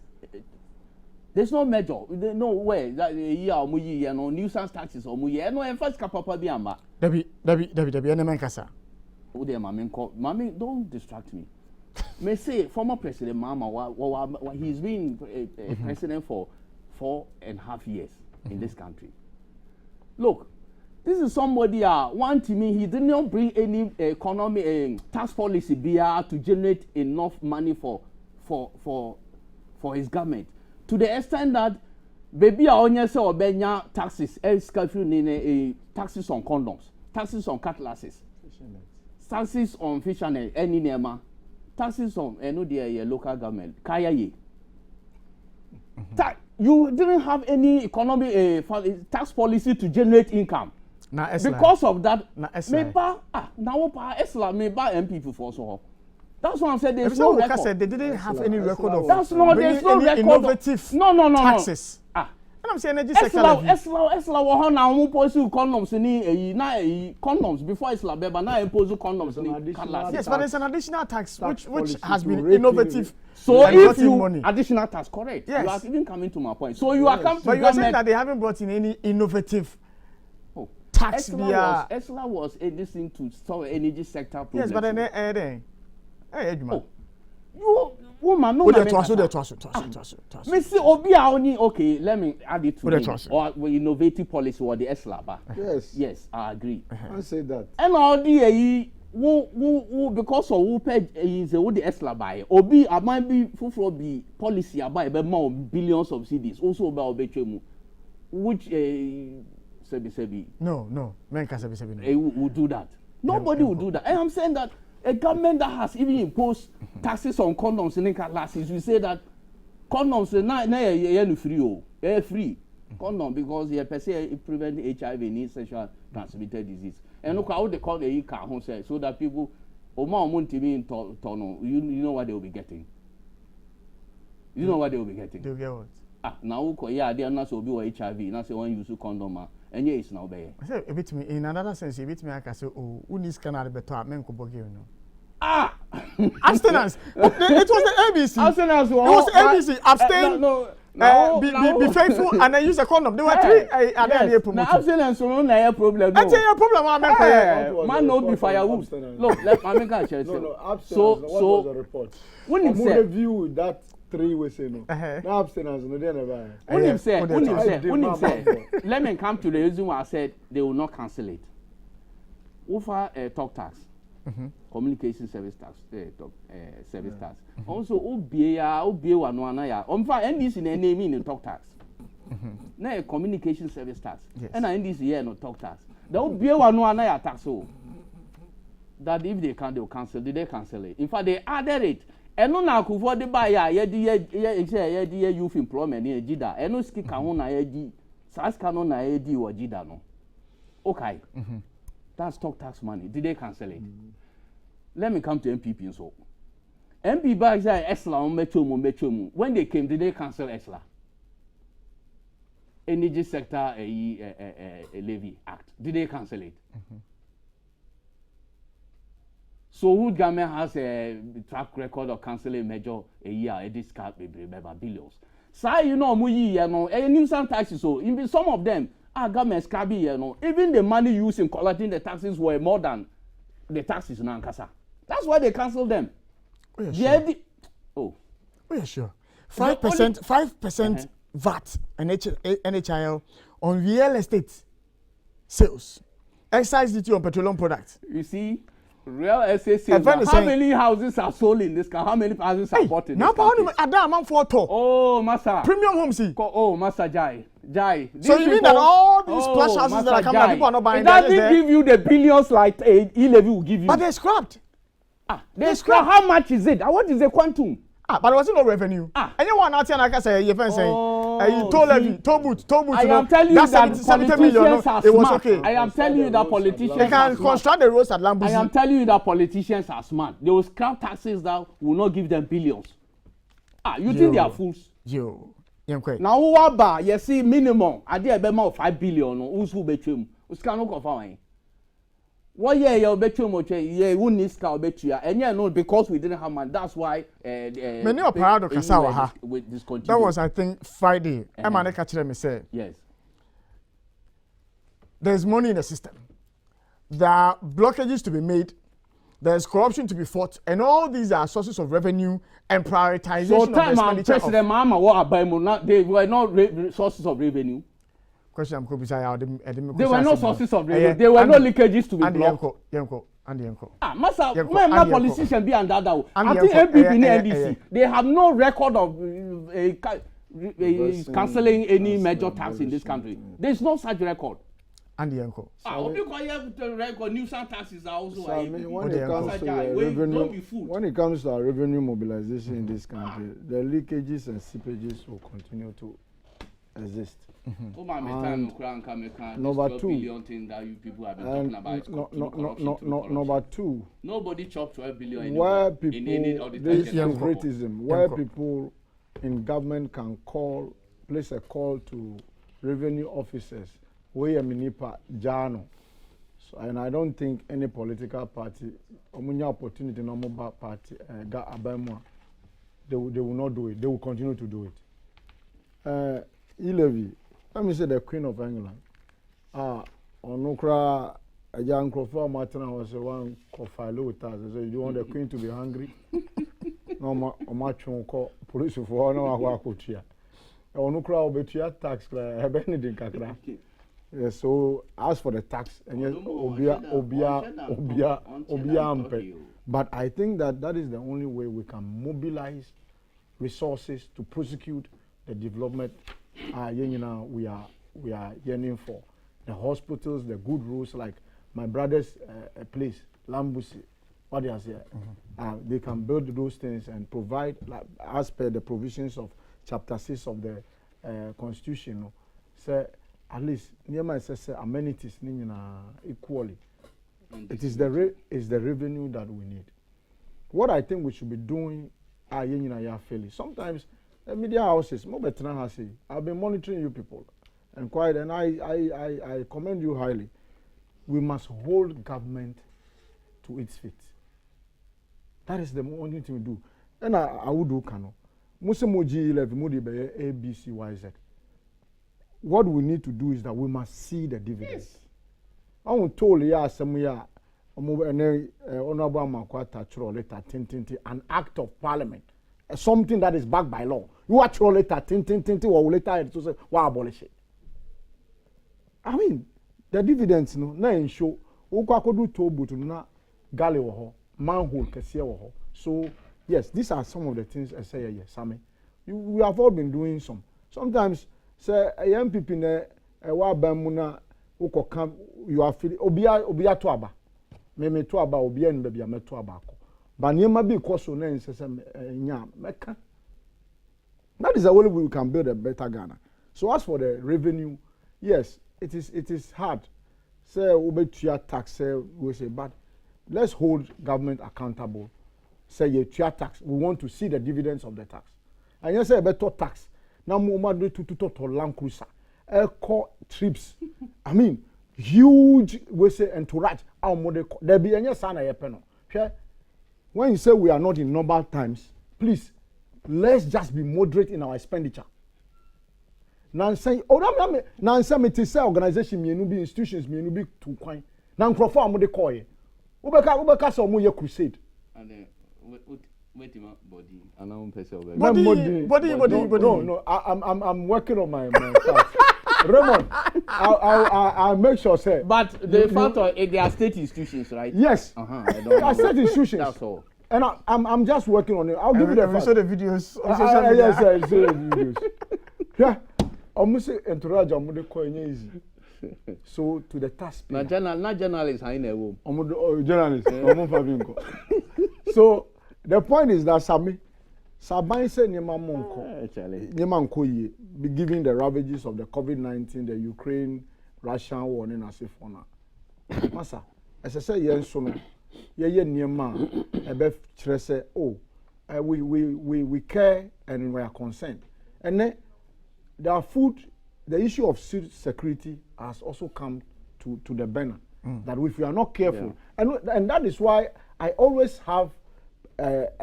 S16: There's no measure. No way that nuisance taxes or no first kapapa biamba.
S1: Debbie,
S16: Oh, dear, Mammy, don't distract me. May say former President Mahama, he's been president for 4.5 years in this country. Look, this is somebody one to me, he did not bring any economic tax policy to generate enough money for his government. To the extent that baby onye say obenya taxes, taxes on condoms, taxes on cutlasses, taxes on fishermen, any nema, taxes on local government. Kaya ye. You didn't have any economic tax policy to generate income. Because of that, meba Esla meba MPP for so. That's why I said there's no record.
S1: Said they didn't have any record of
S16: that's not there's no record
S1: innovative
S16: no
S1: taxes. And I'm saying energy sector.
S16: Esla wa na mo policy condoms ni condoms before Esla beba na impose condoms ni.
S1: Yes, but there's an additional tax which has been innovative.
S16: So if you additional tax, correct. Yes. You are even coming to my point. So you are coming to
S1: but you are saying that they haven't brought in any innovative tax.
S16: Esla was anything to solve energy sector problems.
S1: Yes, but then
S16: you woman no okay, let me add it to it. Or innovative policy or the ESLA. Yes, I agree.
S15: I say that.
S16: And all the because of who pay is the ESLA by obi might be for be policy about more billions of cedis also about Obechemu, which sebi
S1: no men can sebi
S16: will do that. Nobody will do that. And I'm saying that a government that has even imposed taxes on condoms in classes, we say that condoms are free condom because they per se prevent HIV and sexual transmitted disease. And look how they call the say so that people you know what they will be getting. You know what they will be getting.
S1: They'll get what?
S16: Now they are not so be HIV. Now say one use condom. And it's now there.
S1: I say a bit me in another sense. A bit me I can say who needs canal better men ko bogi you know. Abstinence. It was the ABC.
S16: Abstinence.
S1: It was ABC. Abstain. Be faithful and then use a condom. There were three. And then they promoted.
S16: Abstinence no na problem.
S1: That's a problem.
S16: Man no be firewood. Look, let me make a
S15: No, abstinence. What was the report?
S16: When you say
S15: review that 3 ways no. Now abstinence no dey never.
S16: When you say, let me come to the reason why I said they will not cancel it. Over talk tax, communication service tax, service tax. Also, obie wa no anaya. Omfa NDC na name in talk tax. Na communication service tax. And NDC here no talk tax. The obie wa no anaya tax so. That if they can, they will cancel. Did they cancel it? In fact, they added it. Eno na akufo de ba ya ye youth employment ni ejida. Eno ski ka ho na ye saska no na ye di wo jida no. Okay. That's talk tax money. Did they cancel it? Let me come to MPP so. MP back say ESLA mechomu. When they came, did they cancel ESLA? Energy sector levy act. Did they cancel it? So who government has a track record of cancelling major a year a discount billions. So you know a nuisance taxes so in some of them government scabby even the money used in collecting the taxes were more than the taxes in Ankasa. That's why they cancelled them.
S1: Oh yeah, sure. 5% VAT and NHIL on real estate sales. Excise duty on petroleum products.
S16: You see, Real estate sales. How many houses are sold in this country? How many houses are bought in this country?
S1: Now, Adam, I'm for top.
S16: Oh, Massa.
S1: Premium homes.
S16: Oh, Massa Jai.
S1: So you mean that all these splash houses that are coming out, people are not buying them?
S16: It doesn't give you the billions like E-Levy will give you.
S1: But they're scrapped.
S16: They scrapped. How much is it? What is the quantum?
S1: But there was no revenue. And you want out here, like I say, you're saying, toll levy, toll boot.
S16: I am telling you that
S1: 70 million.
S16: It was okay. I am telling you that politicians
S1: they can construct the roads at Lambuzi.
S16: I am telling you that politicians are smart. They will scrap taxes that will not give them billions. You think they are fools? Now who are bad? You see, minimum. I did a of 5 billion. Who's who betray him? Who's cannot confirm? What year you bet you much? Yeah, who needs to bet you? And yeah, no, because we didn't have money. That's why.
S1: Many of Parado Kasawa that was, I think, Friday. Emma catch them say.
S16: Yes.
S1: There's money in the system. There are blockages to be made. There's corruption to be fought, and all these are sources of revenue and prioritization
S16: so
S1: of the expenditure.
S16: President Mama, they were not sources of revenue.
S1: Question I'm going
S16: they were not sources of revenue. There were no leakages to be blocked. Massa, when my politician be under that, I think MPP and NDC, they have no record of cancelling any major tax in this country. There is no such record.
S1: And the uncle.
S16: Nuisance taxes are also
S15: when it comes to our revenue mobilization in this country, the leakages and seepages will continue to exist. Number two, number two,
S16: nobody chopped 12 billion
S15: where people this is racism, where people in government can place a call to revenue officers. We are Minipa Jano. So, and I don't think any political party, any opportunity, no more party, got Abemwa, they will not do it. They will continue to do it. E-Levy, let me say the Queen of England. Onukra, a young Crawford Martin was one file with us. So you want the Queen to be hungry? No, much more police for no Awakutia. Onukra will be your tax, Benedict Kakra. Yes, so as for the tax, and yes, but I think that is the only way we can mobilize resources to prosecute the development we are yearning for. The hospitals, the good roads, like my brother's place, Lambuzi, what they are saying, they can build those things and provide, like, as per the provisions of Chapter 6 of the Constitution, say, at least nearby says amenities equally. It is the revenue that we need. What I think we should be doing fairly. Sometimes the media houses, I've been monitoring you people and I commend you highly. We must hold government to its feet. That is the only thing we do. And I would do Kano. Musemoji 11 Mudi A B C Y Z. What we need to do is that we must see the dividends. I want told you some year honorable Makwata letter an act of parliament, something that is backed by law. You actually letter or later to say why abolish it. I mean the dividends na ensure ukwakodu tobu to na galley wo manhole kese wo. So yes, these are some of the things I say yes, Sammy. We have all been doing some. Sometimes say a young people ne wa bamuna uko you are feeling obia to aba me to aba obia ni bia me to aba ko ba niema bi koso na nsese nya meka. That is the way we can build a better Ghana. So as for the revenue, yes, it is hard. Say obetua tax say we say, but let's hold government accountable. Say you tax, we want to see the dividends of the tax. And you say better tax. Now, Muhammad to Land Cruiser, airco trips. I mean, huge we say entourage. Our model there be any sign of penal. When you say we are not in normal times, please let's just be moderate in our expenditure. Now say, now say me say organization me be institutions me be too coin. Now crofo amode call ye. Ubeka so mo ye crusade.
S16: And wait body.
S15: No, I'm working on my stuff. Raymond, I'll make sure, say.
S16: But the fact of they are state institutions, right?
S15: Yes. They are state institutions.
S16: That's all.
S15: And I'm just working on it. I'll give you the
S1: we
S15: fact.
S1: saw the videos on social media.
S15: Yes, I saw the videos. Yeah. Almost entourage amude coin easy. So to the taxpayer.
S16: Not journalists, I know.
S15: Journalists. So the point is that Sabai said Nyeman be given the ravages of the COVID-19, the Ukraine-Russian war, and as if on Masa, as I say, yes, so no, Nyeman, we care and we are concerned. And then the issue of security has also come to the banner. That if we are not careful, and that is why I always have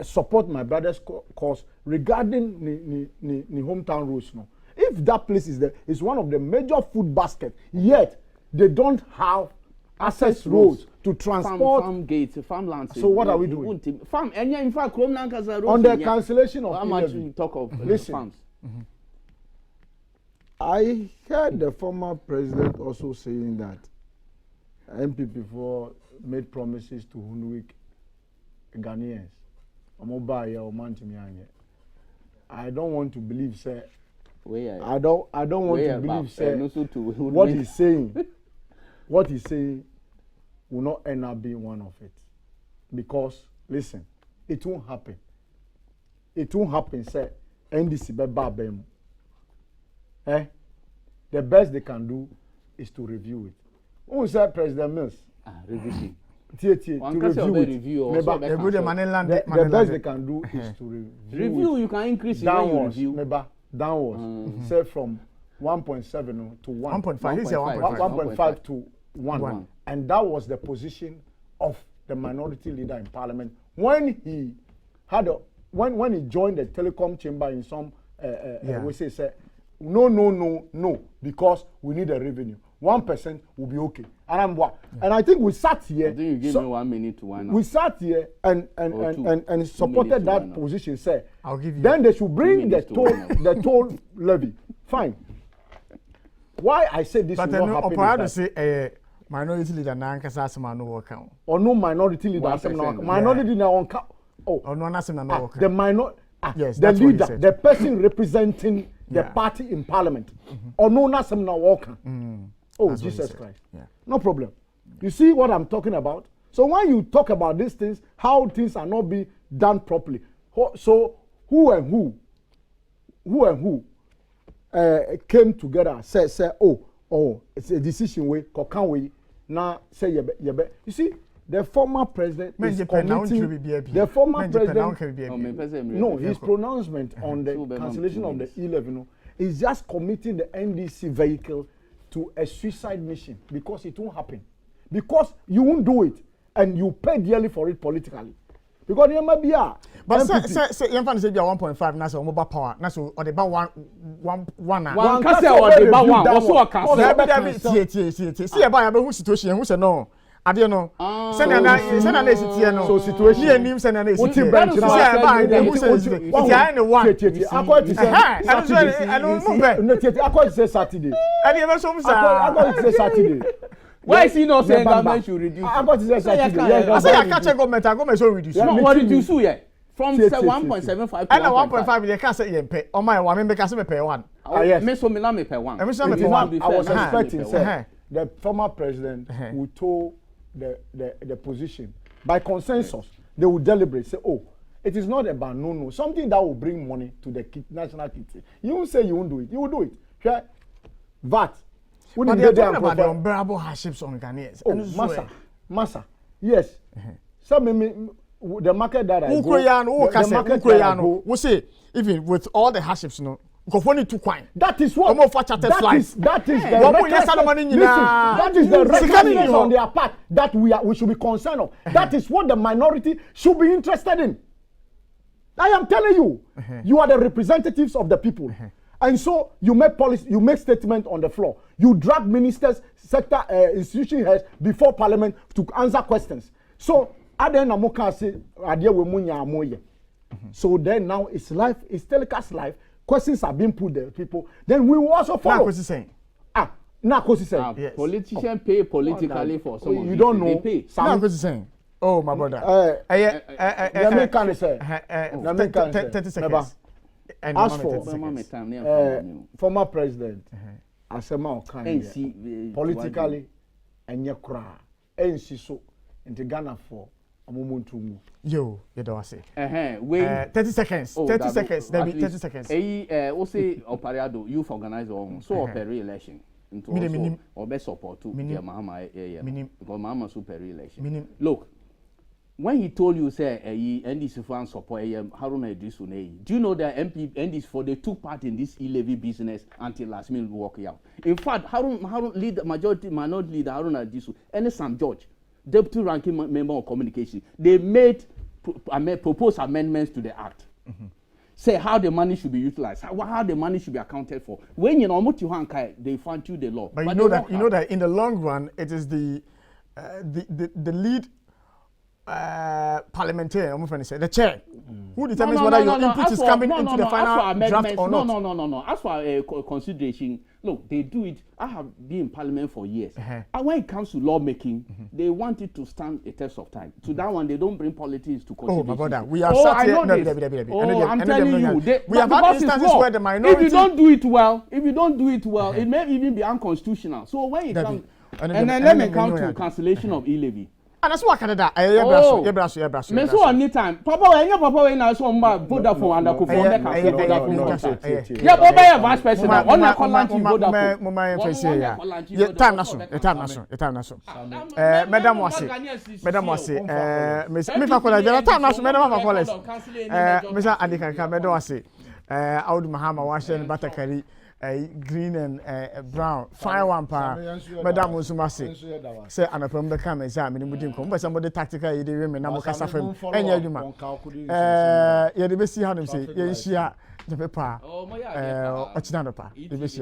S15: support my brother's cause regarding the hometown rules. No, if that place is one of the major food baskets, yet they don't have access roads to transport
S16: farm gates, farmlands.
S15: So what are we doing?
S16: Farm, and in fact, on
S15: the cancellation of
S16: how much we talk of farms.
S1: I heard the former president also saying that MPP made promises to Hunwick Ghanaians. I don't want to believe, sir. I don't want to believe, sir. What he's saying will not end up being one of it. Because, listen, it won't happen. It won't happen, sir. NDC be the best they can do is to review it. Who said President Mills?
S16: Review.
S1: To review it. The best they can do is to review.
S16: You can increase
S1: downwards. Downwards. Say from 1.7 to 1. 1.5 to 1. And that was the position of the minority leader in parliament when he had when he joined the telecom chamber in some we say no, because we need a revenue. 1% will be okay. And I think we sat here.
S16: I think you give me 1 minute to wind up.
S1: We sat here and supported that position. Say, I'll give you. Then they should bring the toll levy. Fine. Why I say this will not happen?
S15: Say minority leader na nkasa asema no work out.
S1: Or no minority leader minority leader on
S15: no asema no work.
S1: The
S15: yes,
S1: the leader, the person representing the party in parliament. Or no nasem na work. Oh, that's Jesus Christ. No problem. You see what I'm talking about? So when you talk about these things, how things are not being done properly. So who came together, say, oh, it's a decision way, kokan way, now say yebe. You see, the former president is committing, the former president, no, his pronouncement on the cancellation of the 11 is just committing the NDC vehicle to a suicide mission because it won't happen. Because you won't do it and you pay dearly for it politically. Because there might be a
S15: but say you say 1.5 na so mobile power na so or the ba one
S16: can say or the ba one also can
S15: see see e ba ya be who situation who say no ade no say na tie no
S1: so situation
S15: ni enim say na esi
S1: tie bench na
S15: say ba who say tie any one
S1: akọ ti say
S15: I don't know
S1: no tie akọ ti say Saturday
S15: and you so
S1: akọ ti say Saturday.
S16: Why is he not saying government should reduce?
S1: I got to say Saturday.
S15: I say I catch government should reduce.
S16: No, what reduce you? From 1.75 to 1.5.
S15: And 1.5 they can say you pay. Oh my, I mean because me pay 1.
S16: Yes. Me so me la me pay 1.
S1: I was expecting say the former president who told the position by consensus they will deliberate say it is not about no something that will bring money to the national kitty. You won't say you won't do it. You will do it. Okay? VAT.
S15: But they're talking about the unbearable hardships on Ghanaians.
S1: Oh, Massa. Yes. Some the market that I
S15: go. We say even with all the hardships, no.
S1: That is what. That is the recklessness on their part that we should be concerned of. That is what the minority should be interested in. I am telling you, you are the representatives of the people. And so you make policy, you make statement on the floor. You drag ministers, sector institution heads before parliament to answer questions. So so then now it's live, it's telecast live. Questions are being put there, people. Then we will also follow.
S15: Na kosi say.
S16: Politicians pay politically for some of
S15: you don't know.
S16: They pay.
S1: Na kosi say. Oh my brother.
S15: Let me can say.
S1: 30 seconds.
S15: As for former president, Asema Okan, politically, enye kra, ensi so, into Ghana for a moment to move.
S1: Yo, you don't say.
S16: 30
S1: seconds. 30 seconds. There be 30 seconds.
S16: We say Opariado, youth organizer on so open re-election. Into or best support to Mahama, because Mahama super re-election. Look. When he told you, say, NDC fans support Haruna Idrisu Nei, do you know that NDC for they took part in this e-levy business until last minute walk out? In fact, Harun lead minority leader Haruna Idrisu and Sam George, deputy ranking member of communication, they made proposed amendments to the act. Say how the money should be utilized, how the money should be accounted for. When you know they fund you the law.
S1: But you know that in the long run, it is the lead. Parliamentarian, I'm going to say the chair, who determines whether your input is coming into the final draft or not.
S16: No. As for consideration, look, they do it. I have been in Parliament for years, and when it comes to lawmaking, they want it to stand a test of time. To that one, they don't bring politics to consideration.
S1: Oh, my brother, we have sat here.
S16: I'm telling you,
S1: we have had instances where the minority.
S16: If you don't do it well, it may even be unconstitutional. So when it comes, and then let me come to cancellation of e-levy.
S1: And that's what Canada. Yebraso.
S16: Me so anytime. Papa, when na so mba Vodafone and Vodafone. Yeah, Baba ya vice president. On na call launch Vodafone.
S1: Mama face ya. Time na so. Madam wase. Me fa call ya time na so. Madam fa call. Me sa adika me do wase. Audu Mahama wa share Batakari. Green and brown, fine one pa. Madam Musumasi say, and a problem the camera is but somebody tactical, you didn't remember Namaka Safam, and you the best see how them say, yes, the paper, what's not a pa, the best